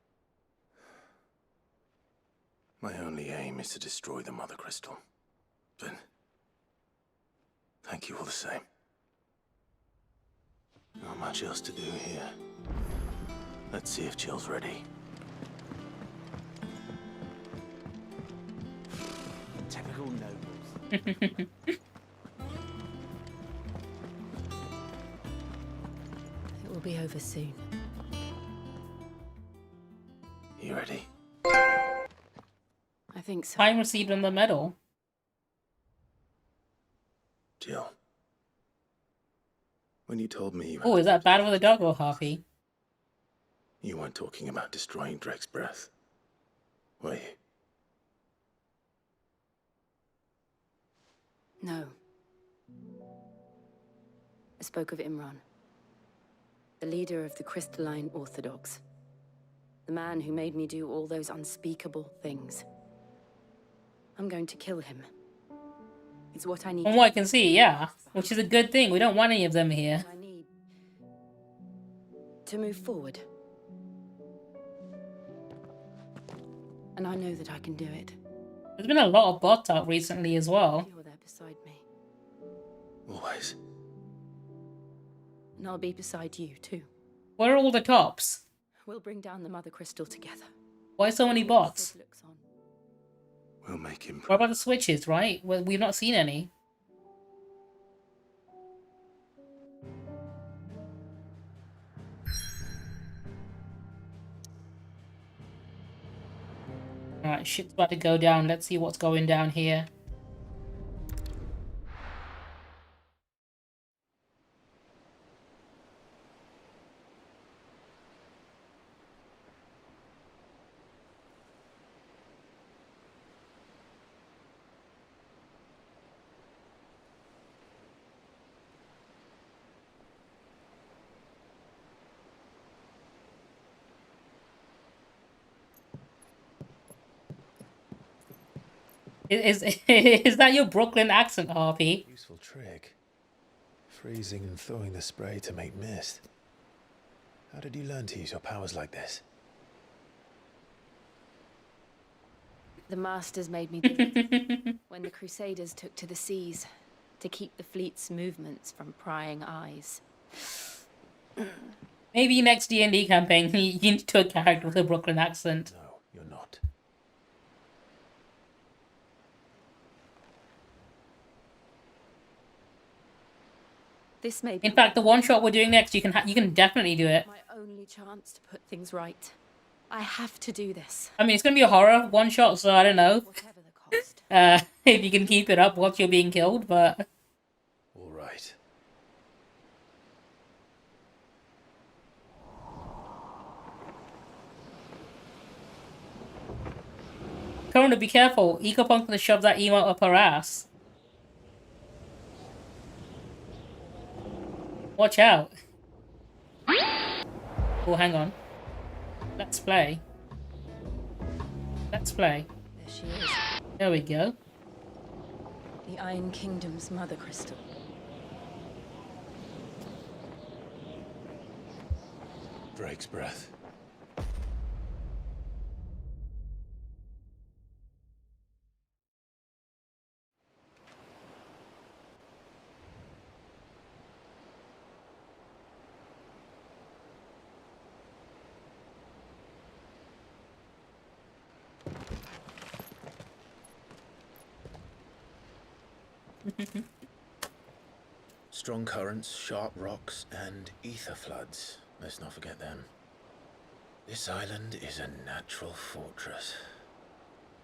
My only aim is to destroy the Mother Crystal. But thank you all the same. Not much else to do here. Let's see if Jill's ready. Typical nobles. It will be over soon. You ready? I think so. Time received on the medal. Jill. When you told me Oh, is that bad with a dog or Harvey? you weren't talking about destroying Drake's breath, were you? No. I spoke of Imran, the leader of the Crystalline Orthodox. The man who made me do all those unspeakable things. I'm going to kill him. It's what I need. From what I can see, yeah. Which is a good thing. We don't want any of them here. I need to move forward. And I know that I can do it. There's been a lot of bots out recently as well. You're there beside me. Always. And I'll be beside you, too. Where are all the tops? We'll bring down the Mother Crystal together. Why so many bots? We'll make him. What about the switches, right? Well, we've not seen any. Alright, shit's about to go down. Let's see what's going down here. Is that your Brooklyn accent, Harvey? Useful trick. Freezing and thawing the spray to make mist. How did you learn to use your powers like this? The Masters made me do it when the Crusaders took to the seas to keep the fleet's movements from prying eyes. Maybe next D&D campaign you need to a character with a Brooklyn accent. No. This may be In fact, the one shot we're doing next, you can definitely do it. my only chance to put things right. I have to do this. I mean, it's gonna be a horror one shot, so I don't know. If you can keep it up whilst you're being killed, but All right. Corona, be careful. Ecopunk's gonna shove that emote up her ass. Watch out. Oh, hang on. Let's play. Let's play. There she is. There we go. The Iron Kingdom's mother crystal. Drake's breath. Strong currents, sharp rocks, and ether floods. Let's not forget them. This island is a natural fortress.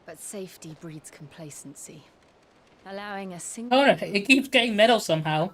But safety breeds complacency. Allowing a single... Oh no, it keeps getting metal somehow.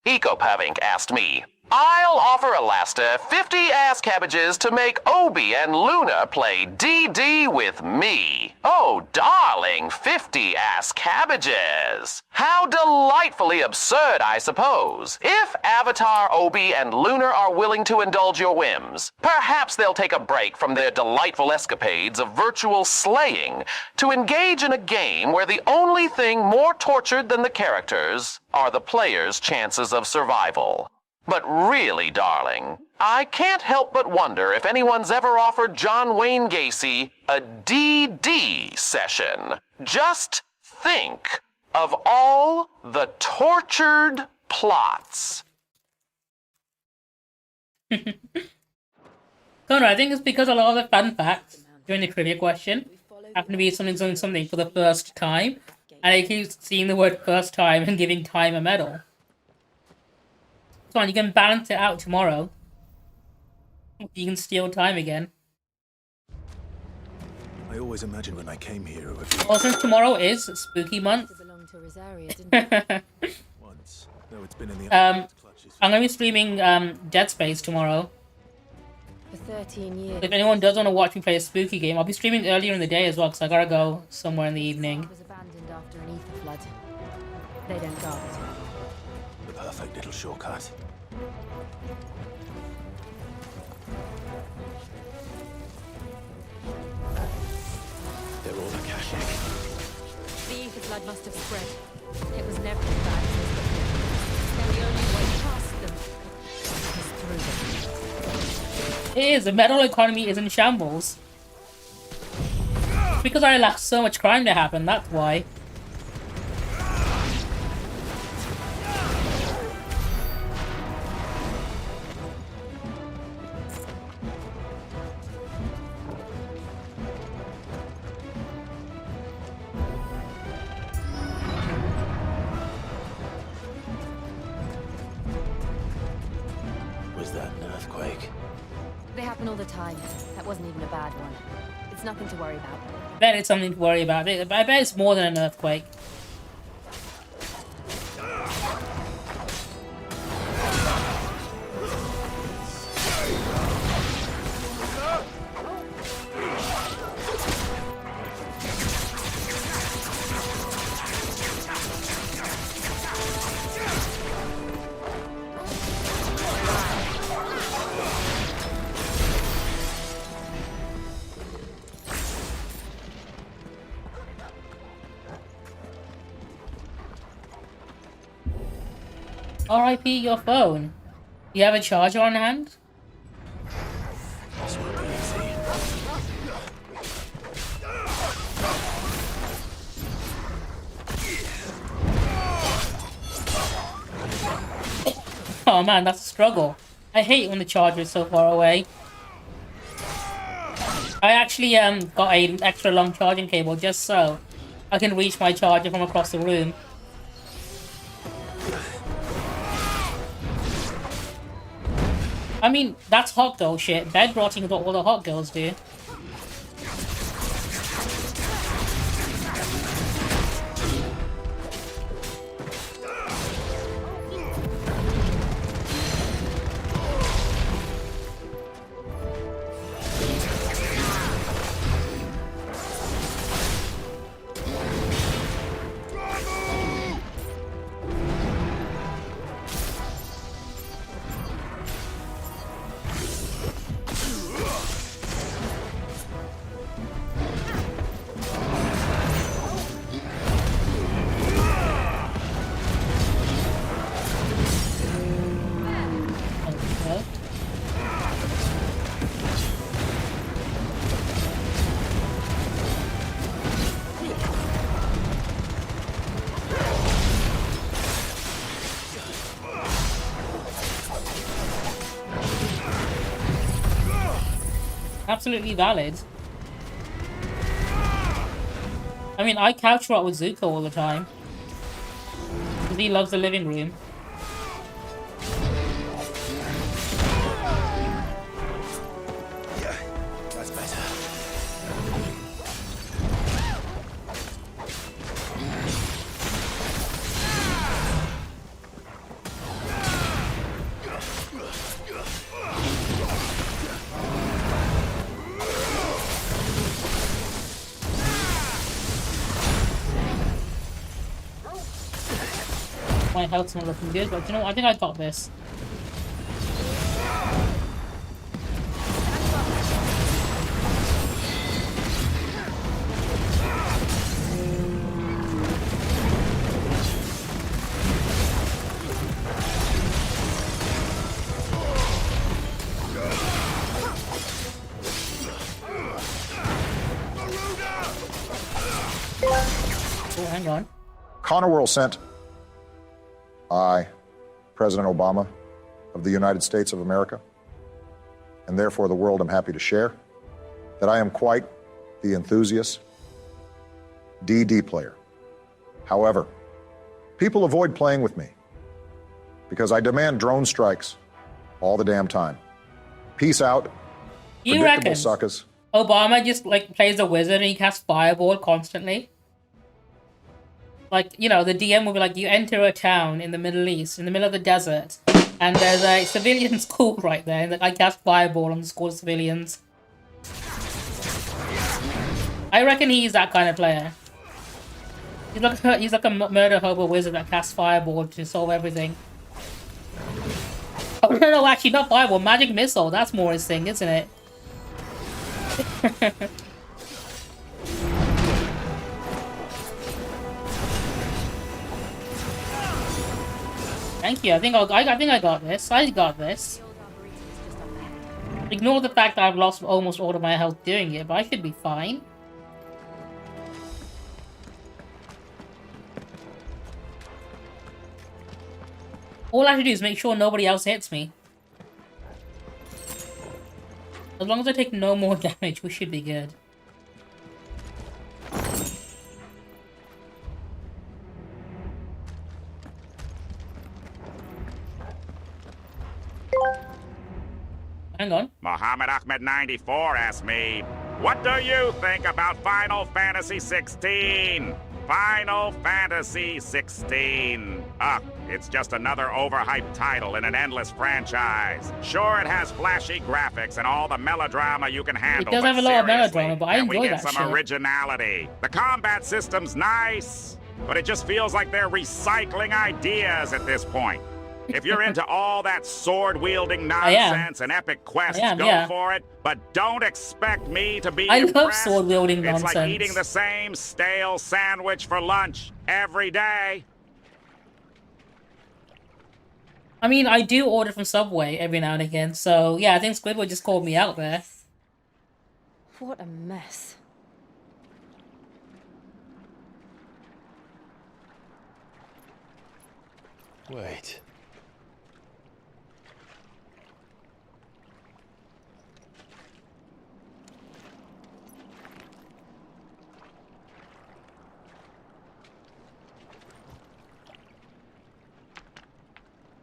EcoPavink asked me, I'll offer Alasta 50 ass cabbages to make Obi and Luna play DD with me. Oh, darling, 50 ass cabbages. How delightfully absurd, I suppose. If Avatar, Obi, and Luna are willing to indulge your whims, perhaps they'll take a break from their delightful escapades of virtual slaying to engage in a game where the only thing more tortured than the characters are the players' chances of survival. But really, darling, I can't help but wonder if anyone's ever offered John Wayne Gacy a DD session. Just think of all the tortured plots. Connor, I think it's because a lot of the fun facts during the trivia question happen to be something for the first time, and I keep seeing the word first time and giving time a medal. Come on, you can balance it out tomorrow. You can steal time again. I always imagined when I came here it would be Well, since tomorrow is spooky month, once, though it's been in the I'm gonna be streaming Dead Space tomorrow. For 13 years. If anyone does want to watch me play a spooky game, I'll be streaming earlier in the day as well, because I gotta go somewhere in the evening. It was abandoned after an ether flood. They don't guard it. the perfect little shortcut. They're all Akashic. The ether flood must have spread. It was never as bad as this before. And the only way past them is through them. It is, the metal economy is in shambles. It's because I allow so much crime to happen, that's why. Was that an earthquake? They happen all the time. That wasn't even a bad one. It's nothing to worry about. I bet it's something to worry about. I bet it's more than an earthquake. RIP your phone. Do you have a charger on hand? Oh man, that's a struggle. I hate when the charger is so far away. I actually got an extra long charging cable just so I can reach my charger from across the room. I mean, that's hot girl shit. Bed rotting is what all the hot girls do. Absolutely valid. I mean, I couch rock with Zuko all the time. Because he loves the living room. Yeah, that's better. My health's not looking good, but you know what? I think I got this. Oh, hang on. Connor World sent I, President Obama of the United States of America, and therefore the world, am happy to share that I am quite the enthusiast DD player. However, people avoid playing with me because I demand drone strikes all the damn time. Peace out. You predictable reckon suckers. Obama just like plays a wizard and he casts fireball constantly? Like, you know, the DM will be like, you enter a town in the Middle East, in the middle of the desert, and there's a civilian school right there, and I cast fireball on the school of civilians. I reckon he's that kind of player. He's like a murder hobo wizard that casts fireball to solve everything. Oh, no, actually, not fireball, magic missile. That's more his thing, isn't it? Thank you. I think I got this. I got this. Ignore the fact that I've lost almost all of my health doing it, but I should be fine. All I have to do is make sure nobody else hits me. As long as I take no more damage, we should be good. Hang on. Mohammed Ahmed 94 asked me, what do you think about Final Fantasy XVI? Final Fantasy XVI. Ugh, it's just another overhyped title in an endless franchise. Sure, it has flashy graphics and all the melodrama you can handle. It does have a lot of melodrama, but I enjoy that shit. We get some originality. The combat system's nice, but it just feels like they're recycling ideas at this point. If you're into all that sword-wielding nonsense and epic quests, go for it. But don't expect me to be impressed. love sword-wielding nonsense. It's like eating the same stale sandwich for lunch every day. I mean, I do order from Subway every now and again, so yeah, I think Squidward just called me out there. What a mess. Wait.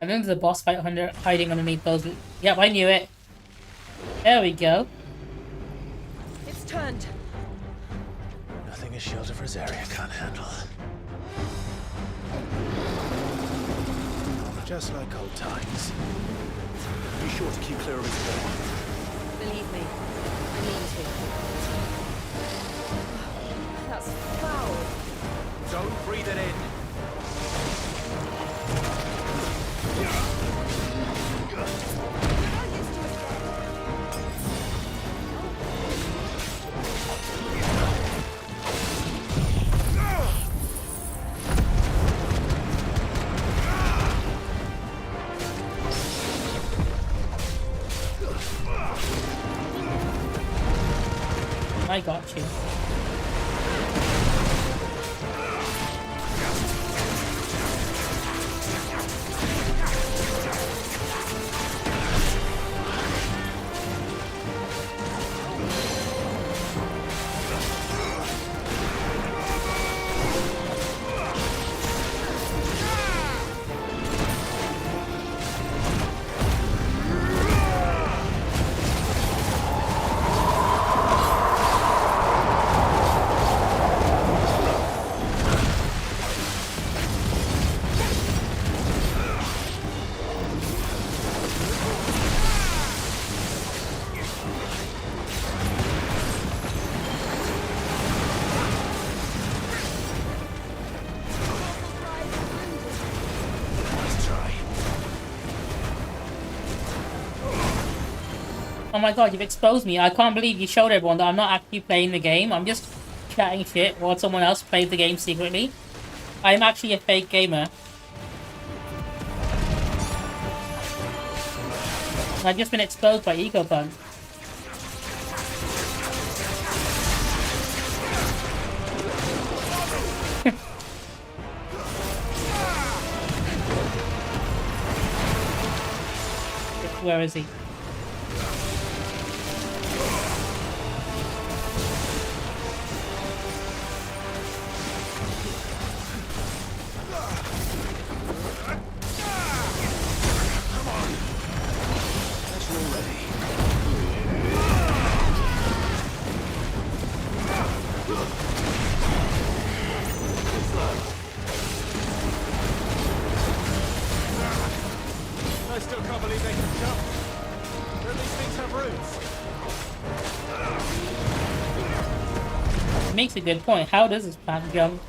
And then there's a boss fight hiding underneath those. Yep, I knew it. There we go. It's turned. Nothing a shield of Rosaria can't handle. Just like old times. Be sure to keep clear of his way. Believe me, I mean to. That's foul. Don't breathe it in. I got you. Oh my god, you've exposed me. I can't believe you showed everyone that I'm not actually playing the game. I'm just chatting shit while someone else plays the game secretly. I'm actually a fake gamer. I've just been exposed by EcoPunk. Where is he? I still can't believe they can jump. Or at least things have roots. Makes a good point. How does this plant jump?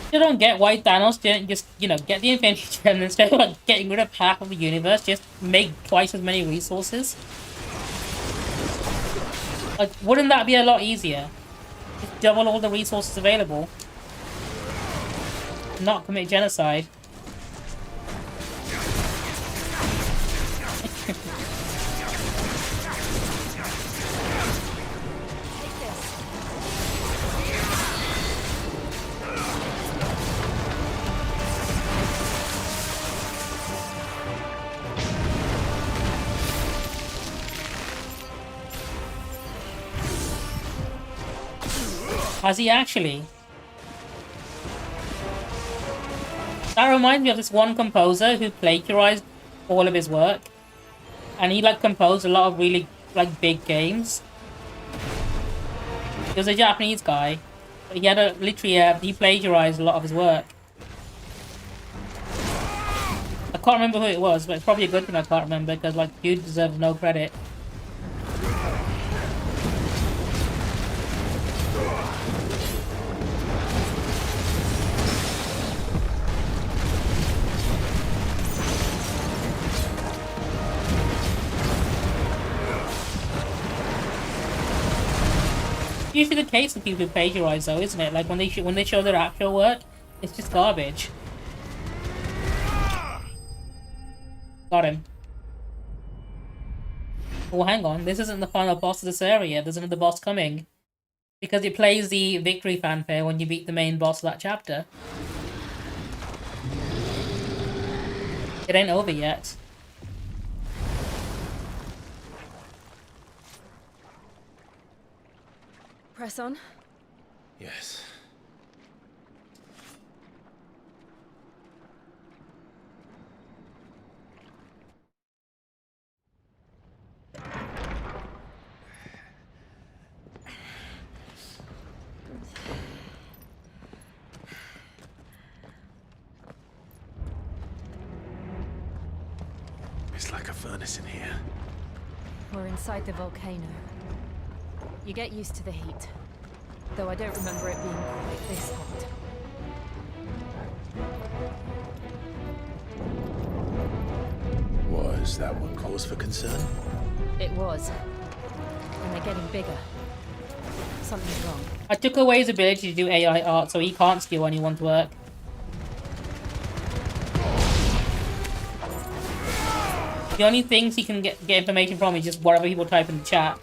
I don't get why Thanos didn't just, you know, get the Infinity Gem instead of like, getting rid of half of the universe, just make twice as many resources. Like, wouldn't that be a lot easier? Just double all the resources available. Not commit genocide. Has he actually? That reminds me of this one composer who plagiarized all of his work. And he like composed a lot of really like big games. He was a Japanese guy. But he had a he plagiarized a lot of his work. I can't remember who it was, but it's probably a good thing I can't remember because like dude deserves no credit. usually the case with people who plagiarize, though, isn't it? Like when they show their actual work, it's just garbage. Got him. Oh, hang on. This isn't the final boss of this area. There's another boss coming. Because it plays the victory fanfare when you beat the main boss of that chapter. It ain't over yet. Press on. Yes. It's like a furnace in here. We're inside the volcano. You get used to the heat. Though I don't remember it being quite this hot. Was that what cause for concern? It was. And they're getting bigger. Something's wrong. I took away his ability to do AI art, so he can't steal anyone's work. The only things he can get information from is just whatever people type in the chat.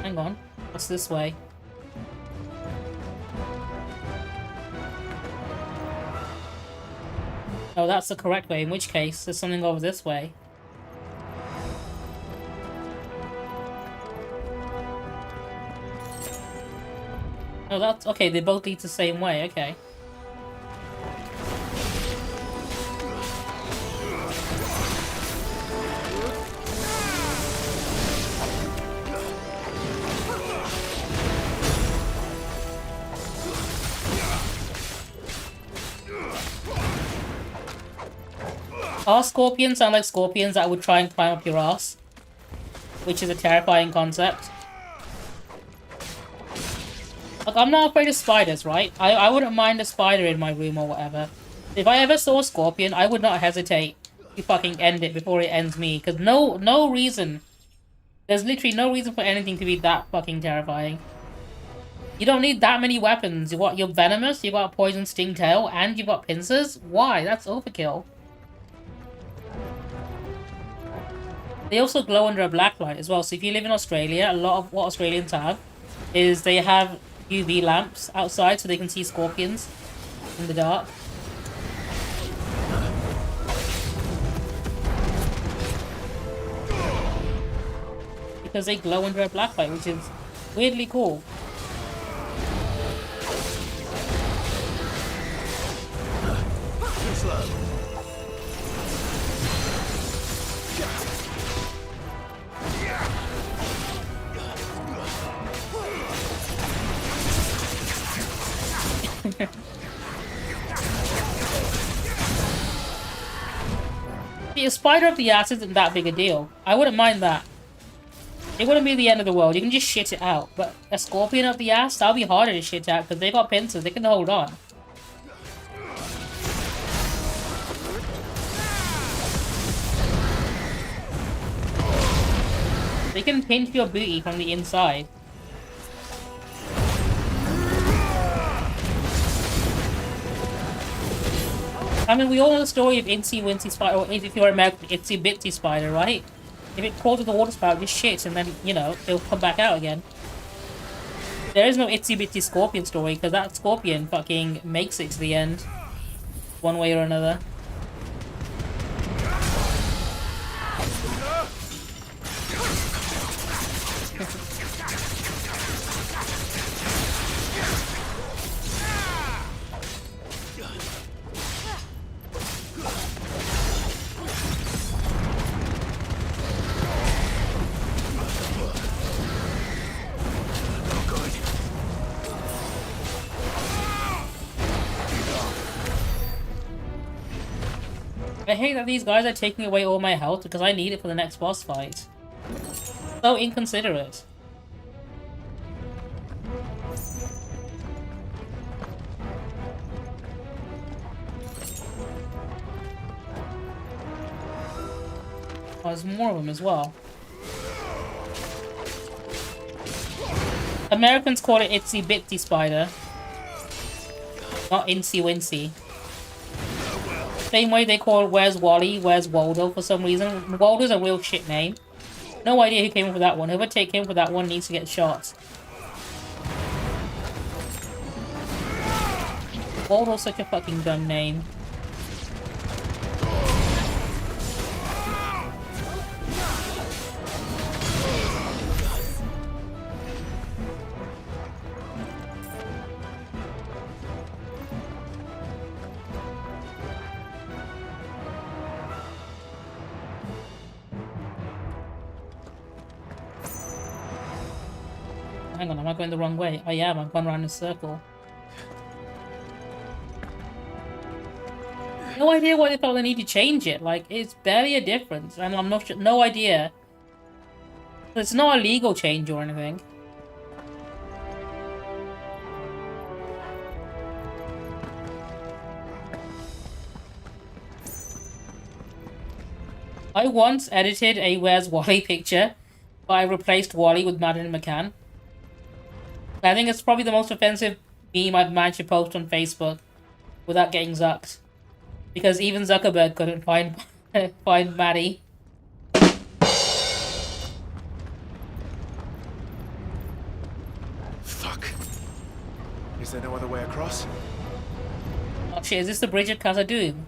Hang on, what's this way? Oh, that's the correct way, in which case there's something over this way. Oh, that's okay, they both lead the same way, okay. Our scorpions sound like scorpions that would try and climb up your ass, which is a terrifying concept. Like, I'm not afraid of spiders, right? I wouldn't mind a spider in my room or whatever. If I ever saw a scorpion, I would not hesitate to fucking end it before it ends me, because no reason. There's literally no reason for anything to be that fucking terrifying. You don't need that many weapons. You're venomous, you've got a poison sting tail, and you've got pincers? Why? That's overkill. They also glow under a black light as well, so if you live in Australia, a lot of what Australians have is they have UV lamps outside so they can see scorpions in the dark. Because they glow under a black light, which is weirdly cool. A spider up the ass isn't that big a deal. I wouldn't mind that. It wouldn't be the end of the world. You can just shit it out. But a scorpion up the ass, that'll be harder to shit out because they got pincers. They can hold on. They can pinch your booty from the inside. I mean, we all know the story of Itsy Wincy Spider, or if you're American, Itsy Bitsy Spider, right? If it crawls with the water spout, just shit, and then, you know, it'll come back out again. There is no Itsy Bitsy Scorpion story, because that scorpion fucking makes it to the end. One way or another. I hate that these guys are taking away all my health because I need it for the next boss fight. So inconsiderate. Oh, there's more of them as well. Americans call it Itsy Bitsy Spider. Not Incy Wincy. Same way they call Where's Wally, Where's Waldo for some reason. Waldo's a real shit name. No idea who came up with that one. Whoever came up with that one needs to get shot. Waldo's such a fucking dumb name. Hang on, am I going the wrong way? I am, I'm going around in a circle. No idea why they felt they need to change it. Like, it's barely a difference, and I'm not sure, no idea. It's not a legal change or anything. I once edited a Where's Wally picture, but I replaced Wally with Madden McCann. I think it's probably the most offensive meme I've managed to post on Facebook without getting zucked. Because even Zuckerberg couldn't find Maddie. Fuck. Is there no other way across? Oh shit, is this the bridge at Casa Doom?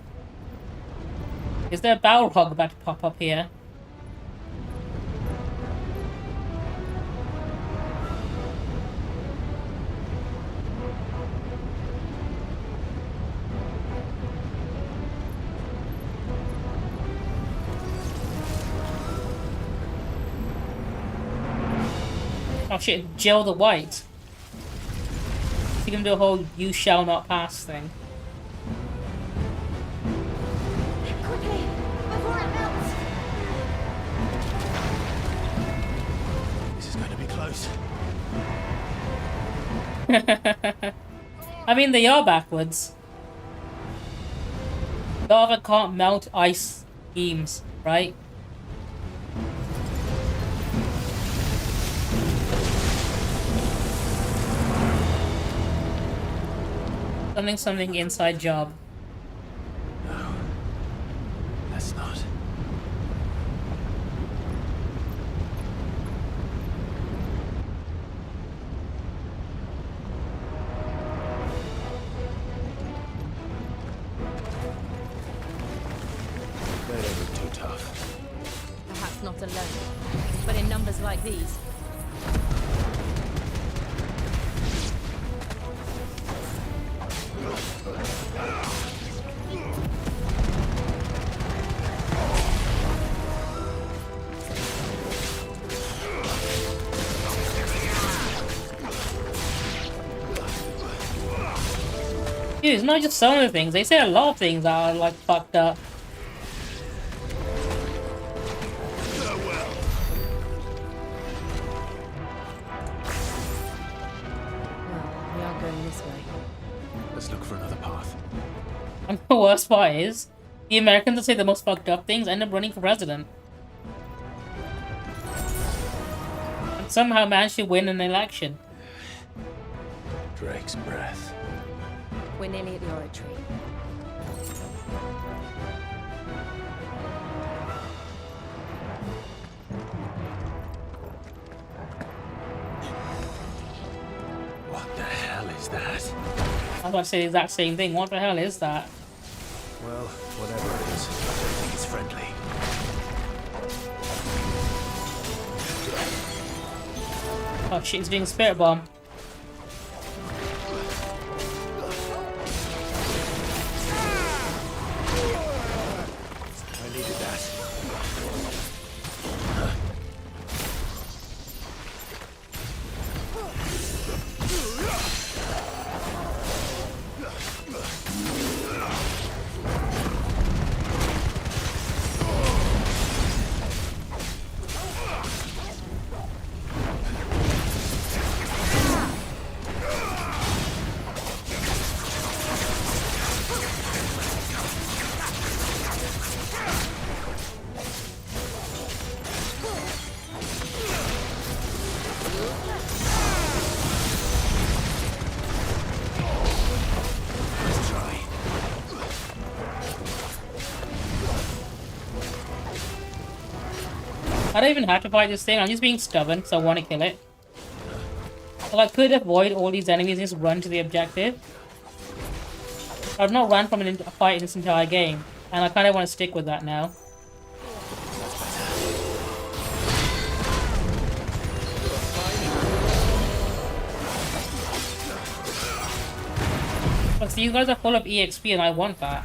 Is there a Balrog about to pop up here? Oh shit, Jill the White. He can do a whole "you shall not pass" thing. Quickly, before it melts. This is going to be close. I mean, they are backwards. Lava can't melt ice beams, right? Something inside job. No. That's not. They don't look too tough. Perhaps not alone, but in numbers like these. Dude, it's not just some of the things. They say a lot of things are like fucked up. Well, we are going this way. Let's look for another path. And the worst part is, the Americans that say the most fucked up things end up running for president. And somehow manage to win an election. Drake's breath. We're nearly at the oratory. What the hell is that? I was about to say the exact same thing. What the hell is that? Well, whatever it is, I don't think it's friendly. Oh shit, he's doing a spirit bomb. I needed that. I don't even have to fight this thing. I'm just being stubborn because I want to kill it. Like, I could avoid all these enemies and just run to the objective. I've not run from a fight in this entire game, and I kind of want to stick with that now. But these guys are full of EXP, and I want that.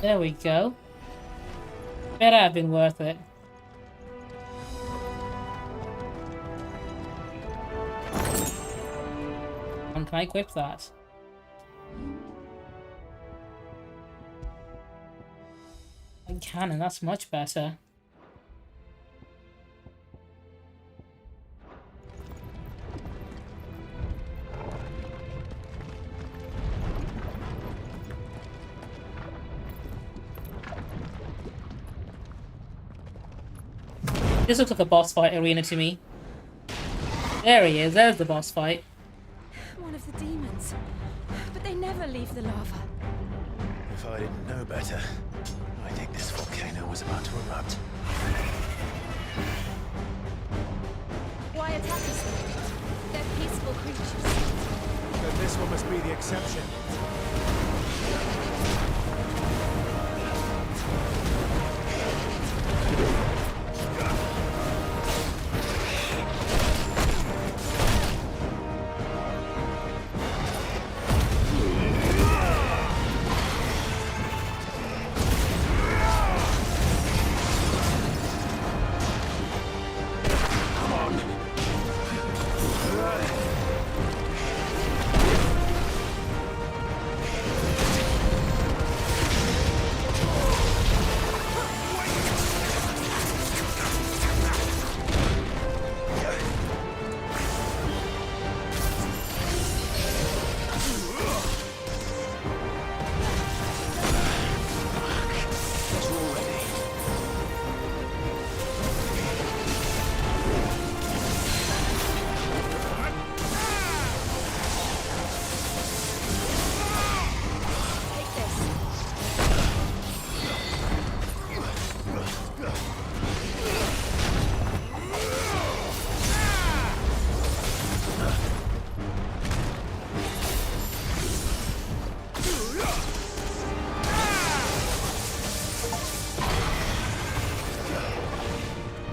There we go. Better have been worth it. And can I equip that? I can, and that's much better. This looks like a boss fight arena to me. There he is, there's the boss fight. One of the demons. But they never leave the lava. If I didn't know better, I think this volcano was about to erupt. Why attack us then? They're peaceful creatures. Then this one must be the exception.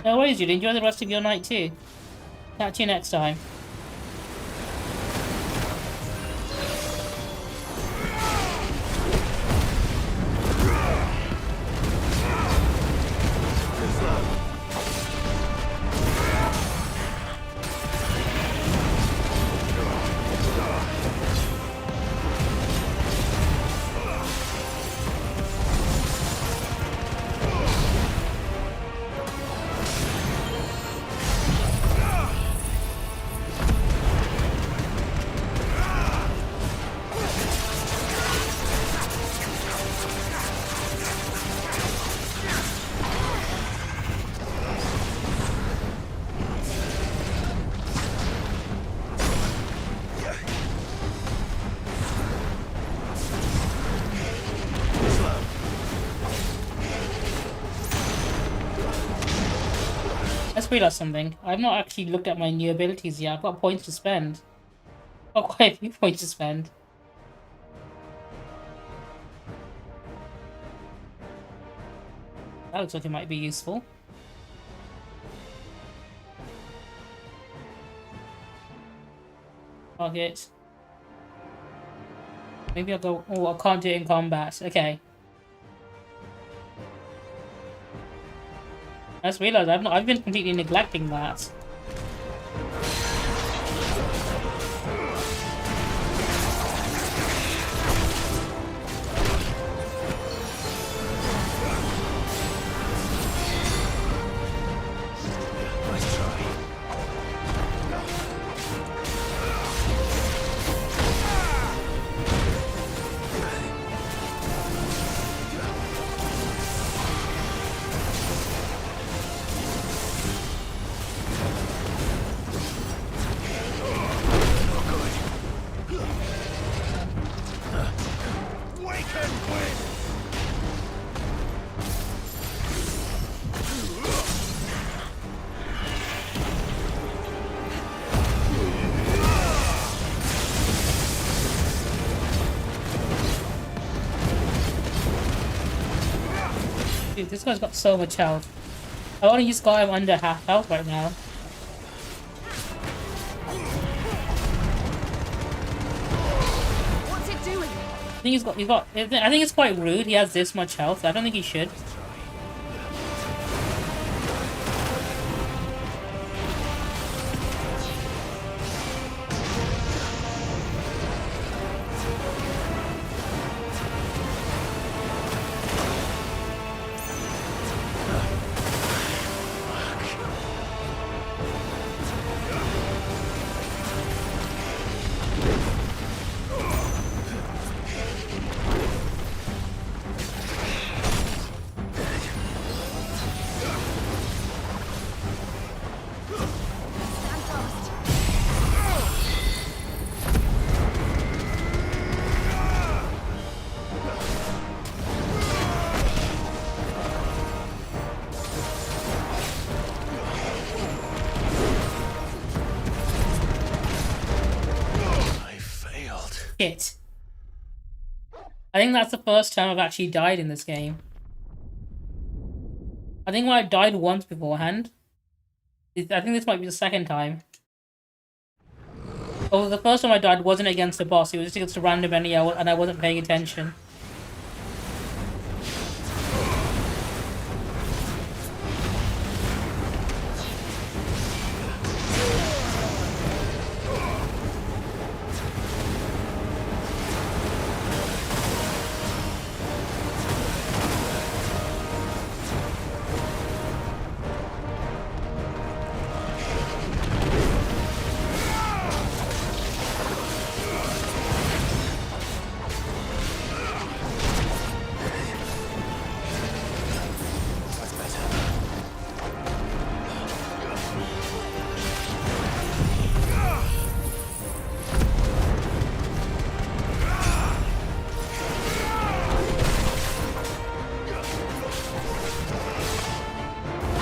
No worries, dude. Enjoy the rest of your night too. Catch you next time. Let's realize something. I've not actually looked at my new abilities yet. I've got points to spend. I've got quite a few points to spend. That looks like it might be useful. Target. Maybe I'll go... Oh, I can't do it in combat. Okay. I just realized I've been completely neglecting that. Dude, this guy's got so much health. I only just got him under half health right now. What's it doing? I think I think it's quite rude he has this much health. I don't think he should. Shit. I think that's the first time I've actually died in this game. I think I died once beforehand. I think this might be the second time. Oh, the first time I died wasn't against a boss, it was just against a random enemy and I wasn't paying attention.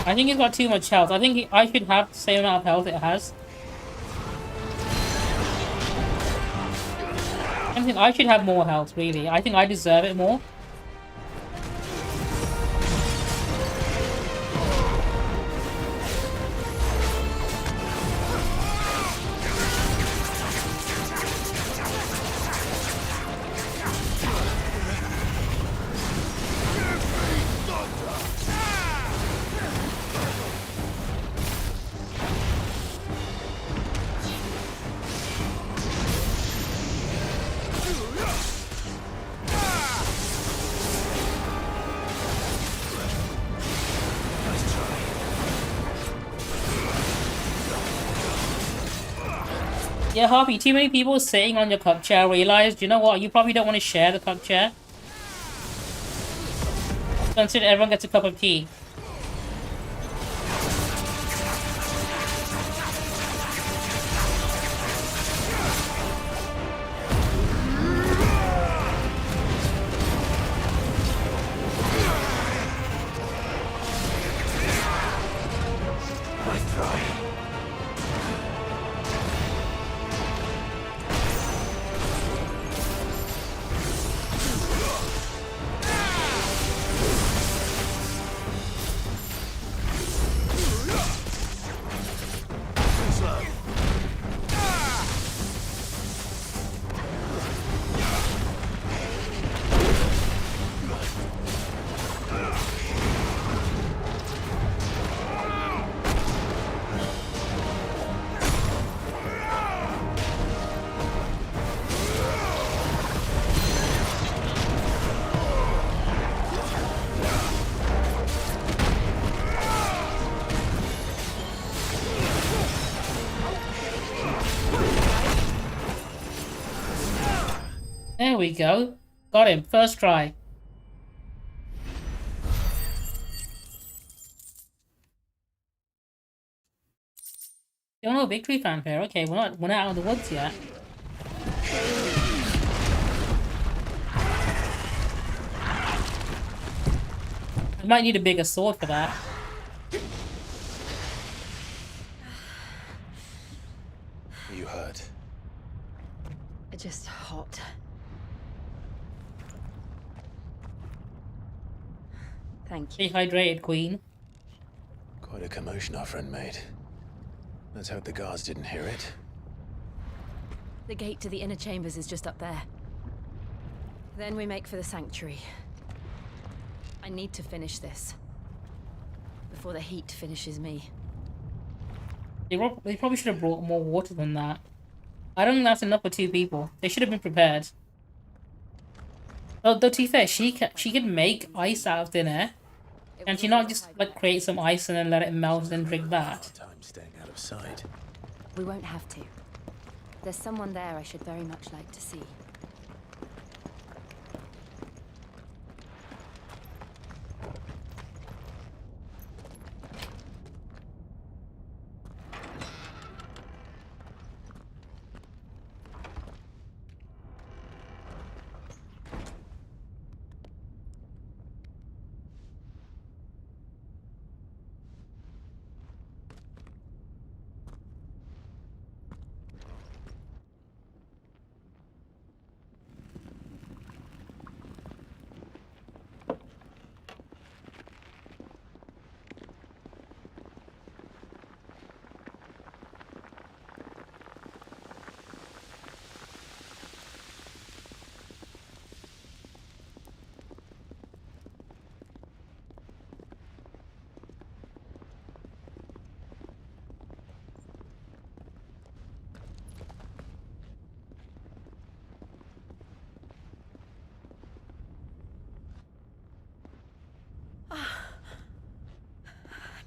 I think he's got too much health. I think I should have the same amount of health it has. I think I should have more health, really. I think I deserve it more. Yeah, Harvey, too many people sitting on your cup chair realized, you know what, you probably don't want to share the cup chair. Consider everyone gets a cup of tea. There we go. Got him. First try. Still no victory fanfare. Okay, we're not out of the woods yet. I might need a bigger sword for that. You hurt? Just hot. Thank you. Stay hydrated, Queen. Quite a commotion our friend made. Let's hope the guards didn't hear it. The gate to the inner chambers is just up there. Then we make for the sanctuary. I need to finish this. Before the heat finishes me. They probably should have brought more water than that. I don't think that's enough for 2 people. They should have been prepared. Though to be fair, she could make ice out of thin air. Can she not just like create some ice and then let it melt and then drink that? Time staying out of sight. We won't have to. There's someone there I should very much like to see.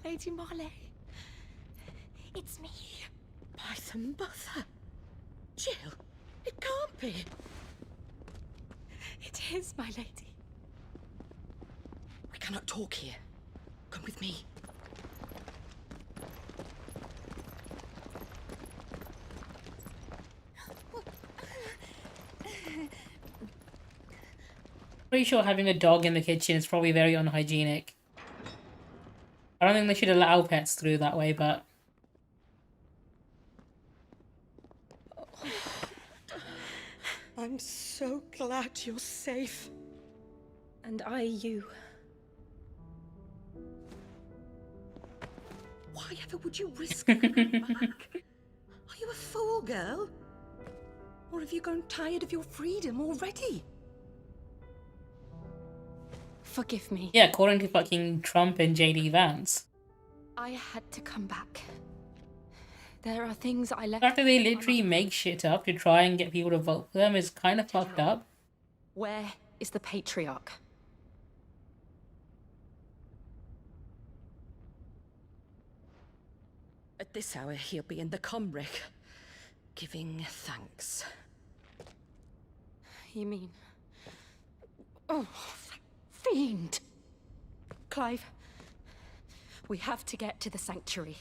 Lady Marley. It's me. By the mother. Jill, it can't be. It is, my lady. We cannot talk here. Come with me. Pretty sure having a dog in the kitchen is probably very unhygienic. I don't think they should allow pets through that way, but... I'm so glad you're safe. And I you. Why ever would you risk coming back? Are you a fool, girl? Or have you grown tired of your freedom already? Forgive me. Yeah, according to fucking Trump and JD Vance. I had to come back. There are things I left... The fact that they literally make shit up to try and get people to vote for them is kind of fucked up. Where is the patriarch? At this hour, he'll be in the Comric, giving thanks. You mean... Oh, fiend! Clive, we have to get to the sanctuary.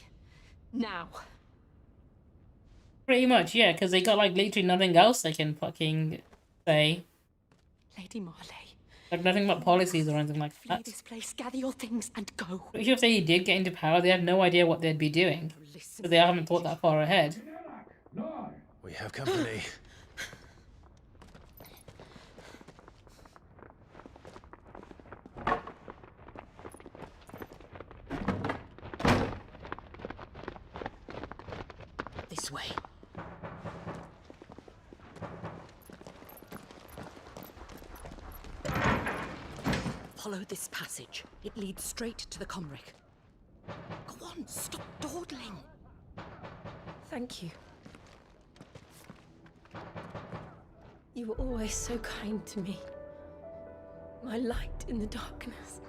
Now. Pretty much, yeah, because they got like literally nothing else they can fucking say. Lady Marley. Like nothing but policies or anything like that. Flee this place, gather your things, and go. Pretty sure if they did get into power, they had no idea what they'd be doing. Because they haven't thought that far ahead. We have company. This way. Follow this passage. It leads straight to the Comric. Go on, stop dawdling. Thank you. You were always so kind to me. My light in the darkness.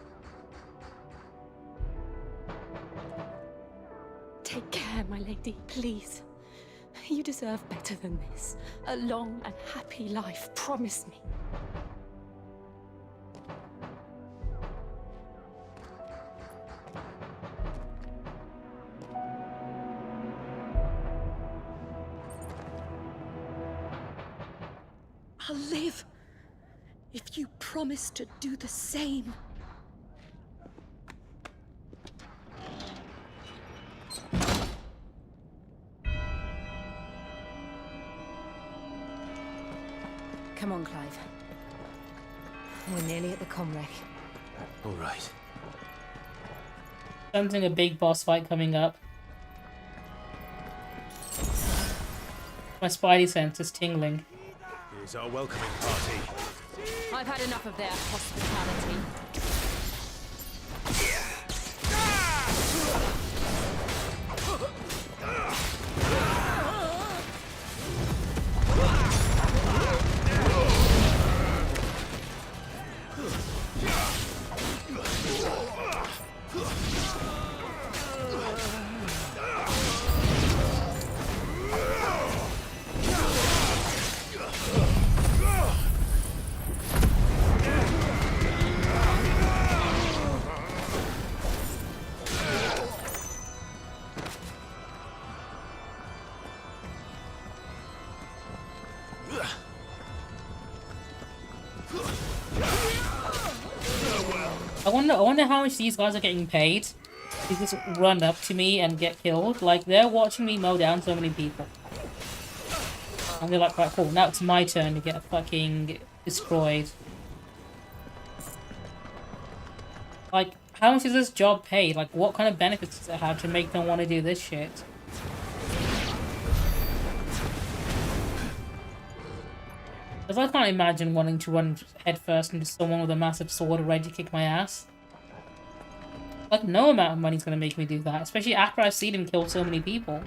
Take care, my lady, please. You deserve better than this. A long and happy life, promise me. I'll live if you promise to do the same. Come on, Clive. We're nearly at the Comrec. All right. Sensing a big boss fight coming up. My spidey sense is tingling. Here's our welcoming party. I've had enough of their hospitality. I wonder how much these guys are getting paid to just run up to me and get killed. Like, they're watching me mow down so many people. And they're like, right, cool, now it's my turn to get fucking destroyed. Like, how much is this job paid? Like, what kind of benefits does it have to make them want to do this shit? Because I can't imagine wanting to run headfirst into someone with a massive sword ready to kick my ass. Like, no amount of money's gonna make me do that, especially after I've seen him kill so many people.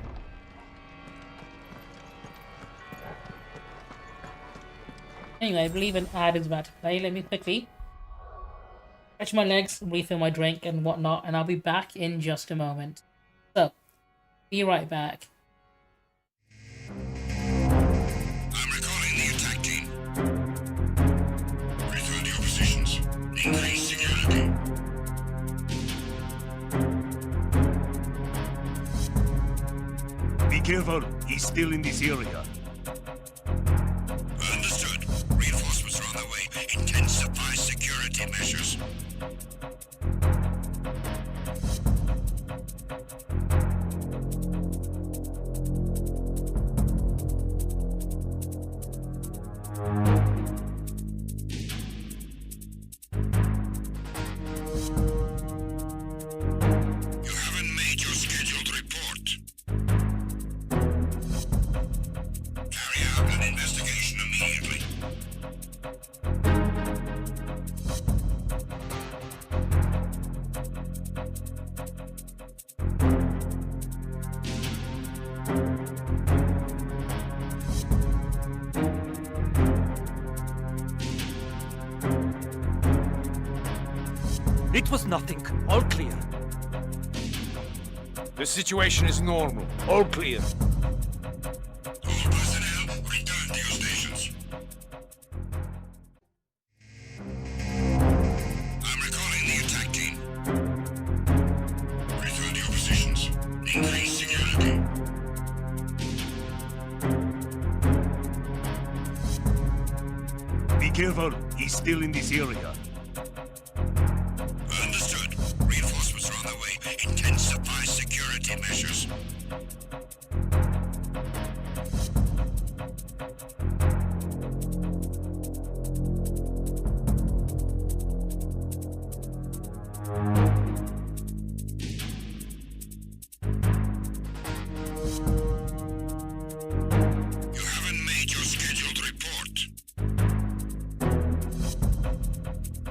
Anyway, I believe an ad is about to play. Let me quickly stretch my legs, refill my drink and whatnot, and I'll be back in just a moment. So, be right back. I'm recalling the attack team. Return to your positions. Increase security. Be careful, he's still in this area. Understood. Reinforcements are on the way. Intensify security measures. You haven't made your scheduled report. Carry out an investigation immediately. It was nothing. All clear. The situation is normal. All clear. All personnel, return to your stations. I'm recalling the attack team. Return to your positions. Increase security. Be careful, he's still in this area. Understood. Reinforcements are on the way. Intensify security measures. You haven't made your scheduled report.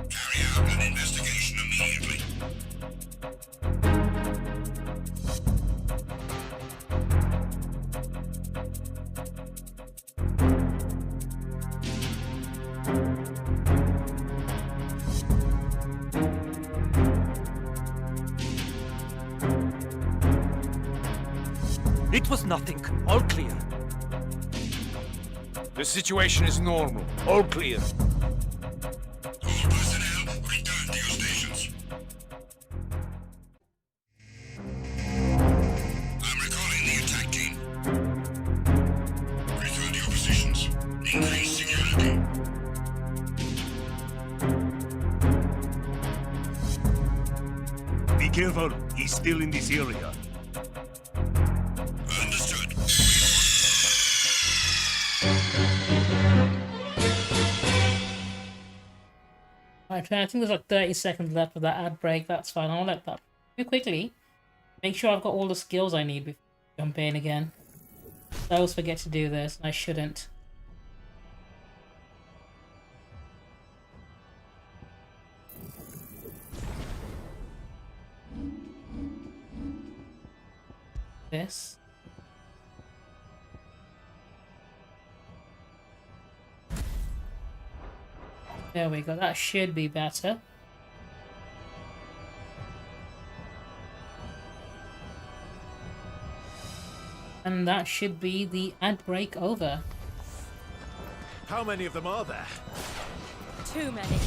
Carry out an investigation immediately. It was nothing. All clear. The situation is normal. All clear. All personnel, return to your stations. I'm recalling the attack team. Return to your positions. Increase security. Be careful, he's still in this area. Understood. Right, I think there's like 30 seconds left of that ad break. That's fine. I'll let that quickly. Make sure I've got all the skills I need before I jump in again. I always forget to do this, and I shouldn't. This. There we go, that should be better. And that should be the ad break over. How many of them are there? Too many.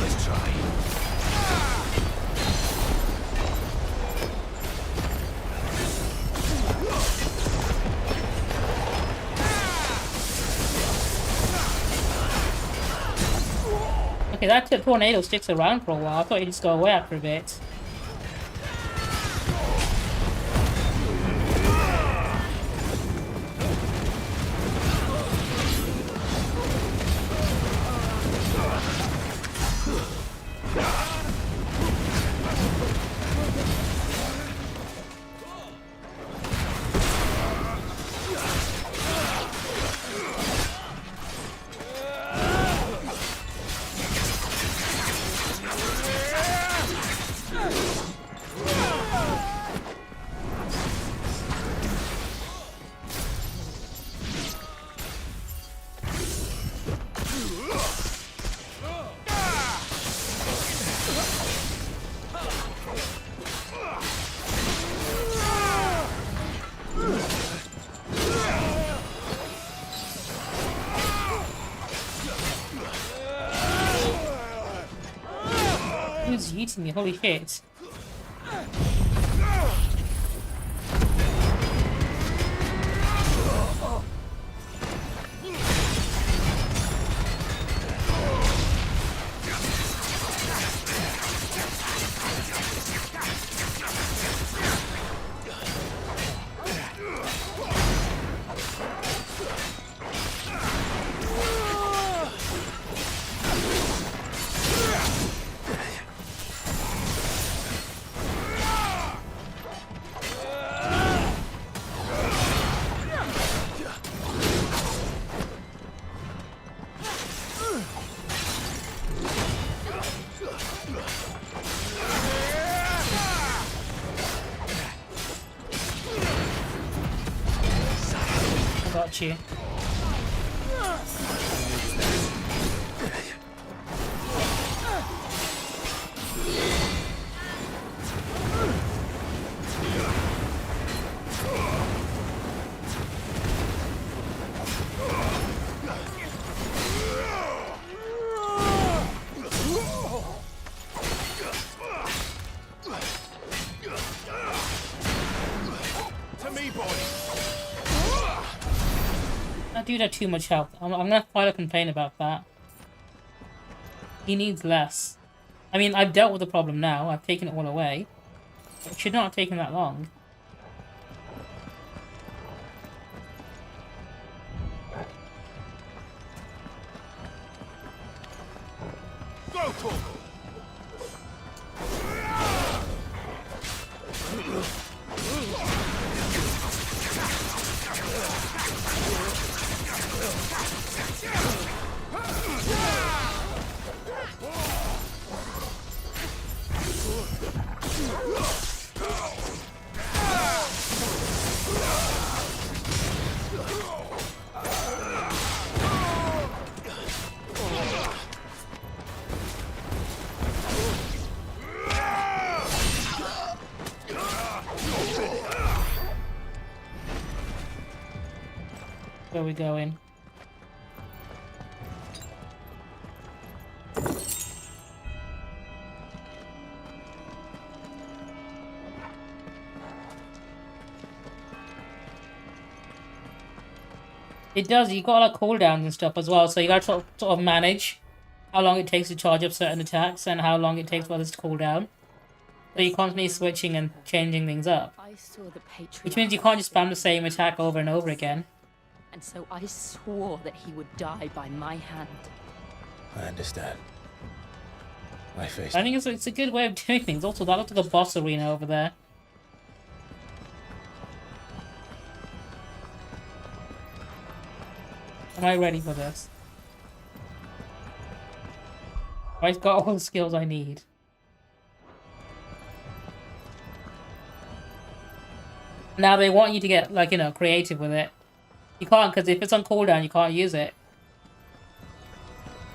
Let's try. Okay, that tornado sticks around for a while. I thought he'd just go away after a bit. Who's eating me? Holy shit. Got you. To me, boy. That dude had too much health. I'm gonna file a complaint about that. He needs less. I mean, I've dealt with the problem now. I've taken it all away. It should not have taken that long. Go, Torgal. Where are we going? It does, you got like cooldowns and stuff as well, so you gotta sort of manage how long it takes to charge up certain attacks and how long it takes for others to cool down. So you're constantly switching and changing things up. Which means you can't just spam the same attack over and over again. And so I swore that he would die by my hand. I understand. My face. I think it's a good way of doing things. Also, that looks like a boss arena over there. Am I ready for this? I've got all the skills I need. Now they want you to get, like, you know, creative with it. You can't, because if it's on cooldown, you can't use it.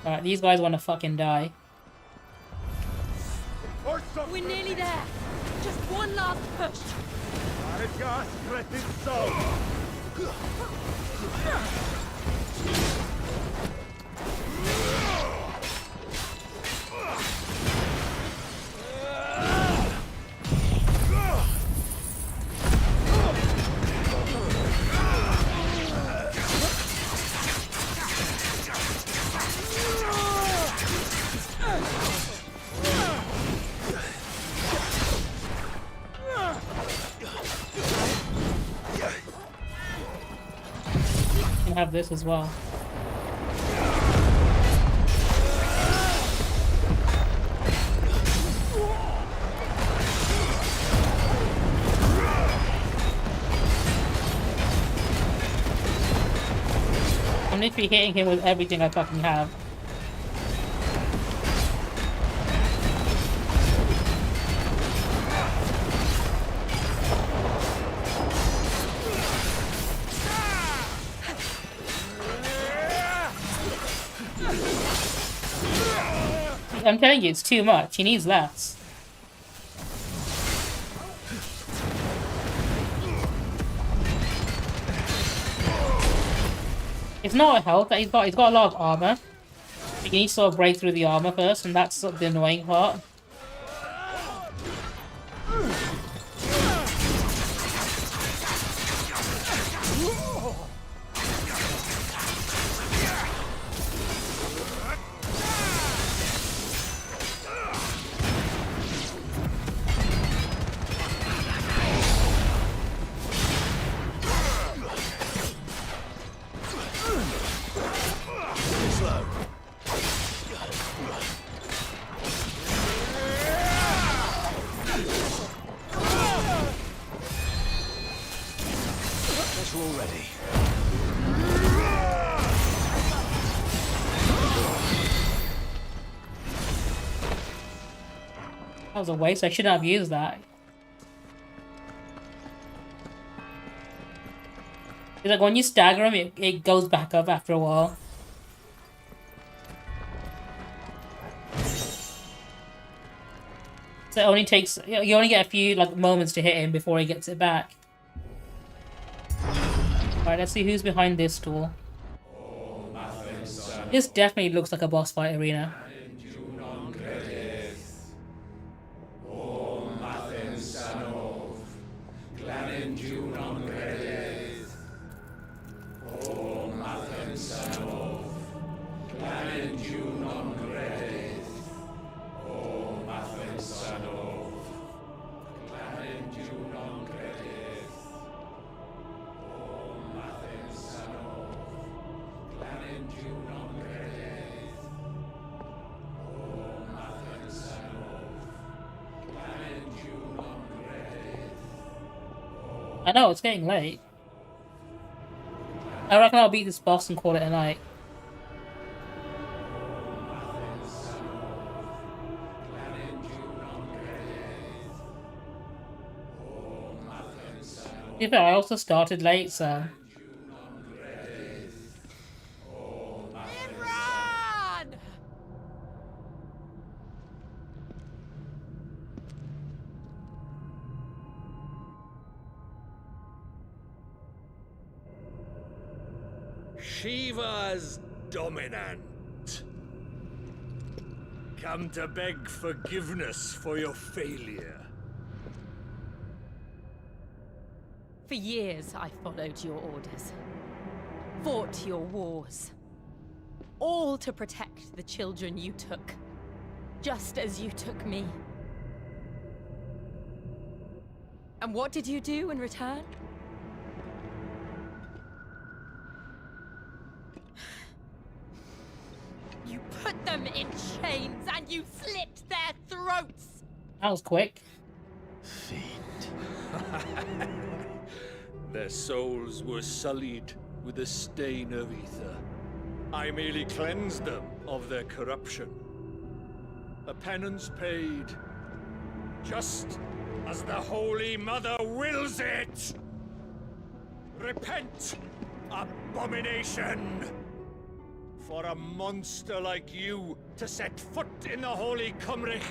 Alright, these guys want to fucking die. We're nearly there. Just one last push. You can have this as well. I'm literally hitting him with everything I fucking have. I'm telling you, it's too much. He needs less. It's not a health. He's got a lot of armor. You need to sort of break through the armor first, and that's sort of the annoying part. That was a waste. I shouldn't have used that. It's like when you stagger him, it goes back up after a while. So it only takes, you only get a few like moments to hit him before he gets it back. Alright, let's see who's behind this door. This definitely looks like a boss fight arena. I know, it's getting late. I reckon I'll beat this boss and call it a night. To be fair, I also started late, so... Shiva's dominant. Come to beg forgiveness for your failure. For years, I followed your orders. Fought your wars. All to protect the children you took. Just as you took me. And what did you do in return? put them in chains and you slit their throats. That was quick. Their souls were sullied with the stain of ether. I merely cleansed them of their corruption. A penance paid, just as the Holy Mother wills it! Repent, abomination! For a monster like you to set foot in the Holy Cymric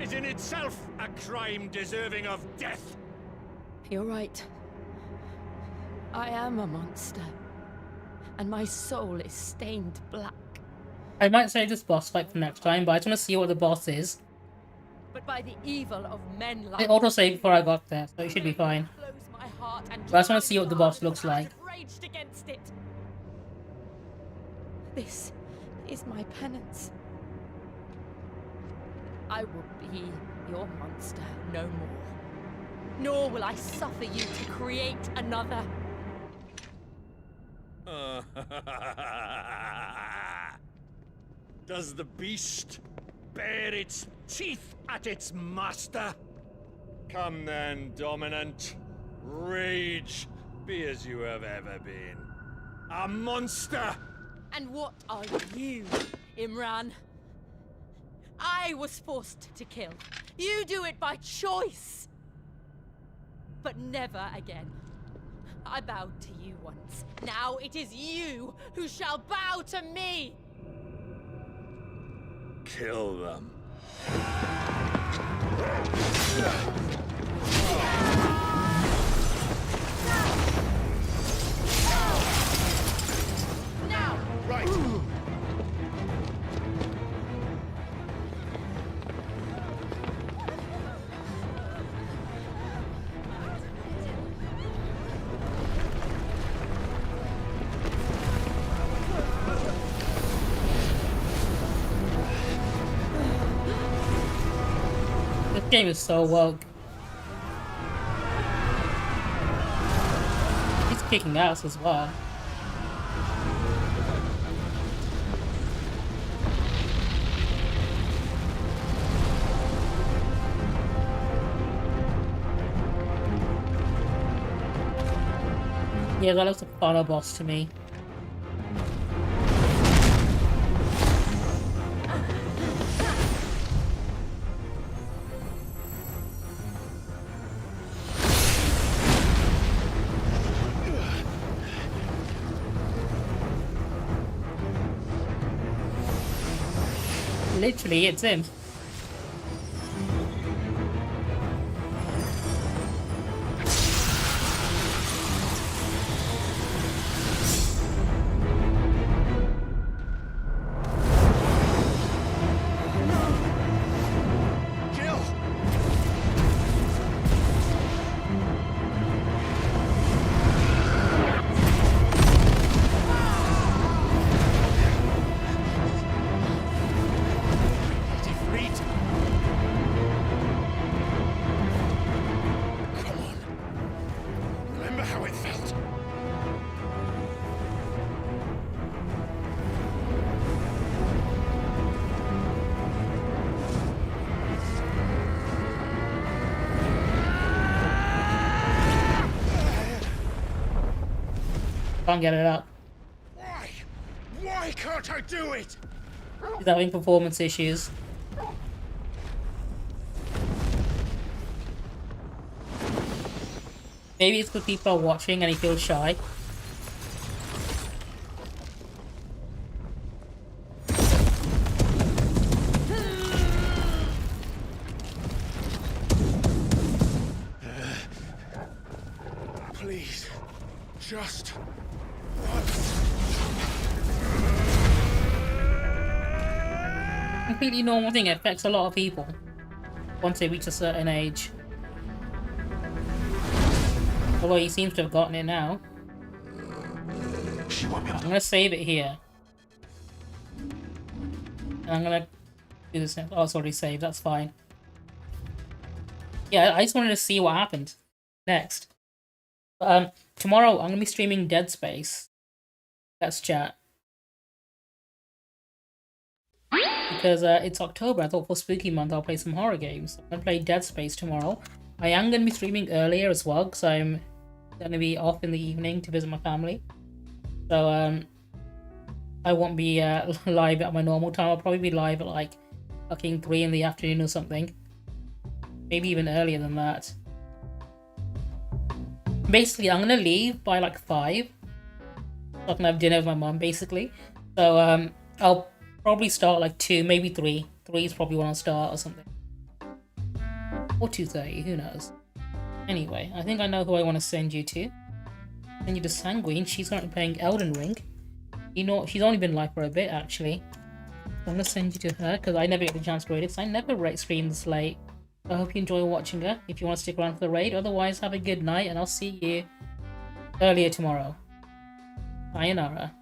is in itself a crime deserving of death. You're right. I am a monster. And my soul is stained black. I might save this boss fight for next time, but I just want to see what the boss is. But by the evil of men like It auto-saved before I got there, so it should be fine. my heart and But I just want to see what the boss looks like. raged against it. This is my penance. I will be your monster no more. Nor will I suffer you to create another. Does the beast bare its teeth at its master? Come then, Dominant. Rage, be as you have ever been. A monster! And what are you, Imran? I was forced to kill. You do it by choice. But never again. I bowed to you once. Now it is you who shall bow to me! Kill them. Now! Right! This game is so woke. He's kicking ass as well. Yeah, that looks like a final boss to me. Literally, it's him. Remember how it felt? Can't get it up. Why? Why can't I do it? He's having performance issues. Maybe it's because people are watching and he feels shy. Please, just Completely normal thing. It affects a lot of people once they reach a certain age. Although he seems to have gotten it now. I'm gonna save it here. And I'm gonna do this. Oh, it's already saved. That's fine. Yeah, I just wanted to see what happened next. Tomorrow I'm gonna be streaming Dead Space. Let's chat. because it's October. I thought for Spooky Month I'll play some horror games. I'm gonna play Dead Space tomorrow. I am gonna be streaming earlier as well, because I'm gonna be off in the evening to visit my family. So I won't be live at my normal time. I'll probably be live at like fucking 3 in the afternoon or something. Maybe even earlier than that. Basically, I'm gonna leave by like 5. So I can have dinner with my mum, basically. So I'll probably start like 2, maybe 3. 3 is probably when I'll start or something. Or 2:30, who knows. Anyway, I think I know who I want to send you to. Send you to Sanguine. She's currently playing Elden Ring. You know, she's only been live for a bit, actually. I'm gonna send you to her, because I never get the chance to raid it, because I never stream this late. I hope you enjoy watching her, if you want to stick around for the raid. Otherwise, have a good night, and I'll see you earlier tomorrow. Sayonara.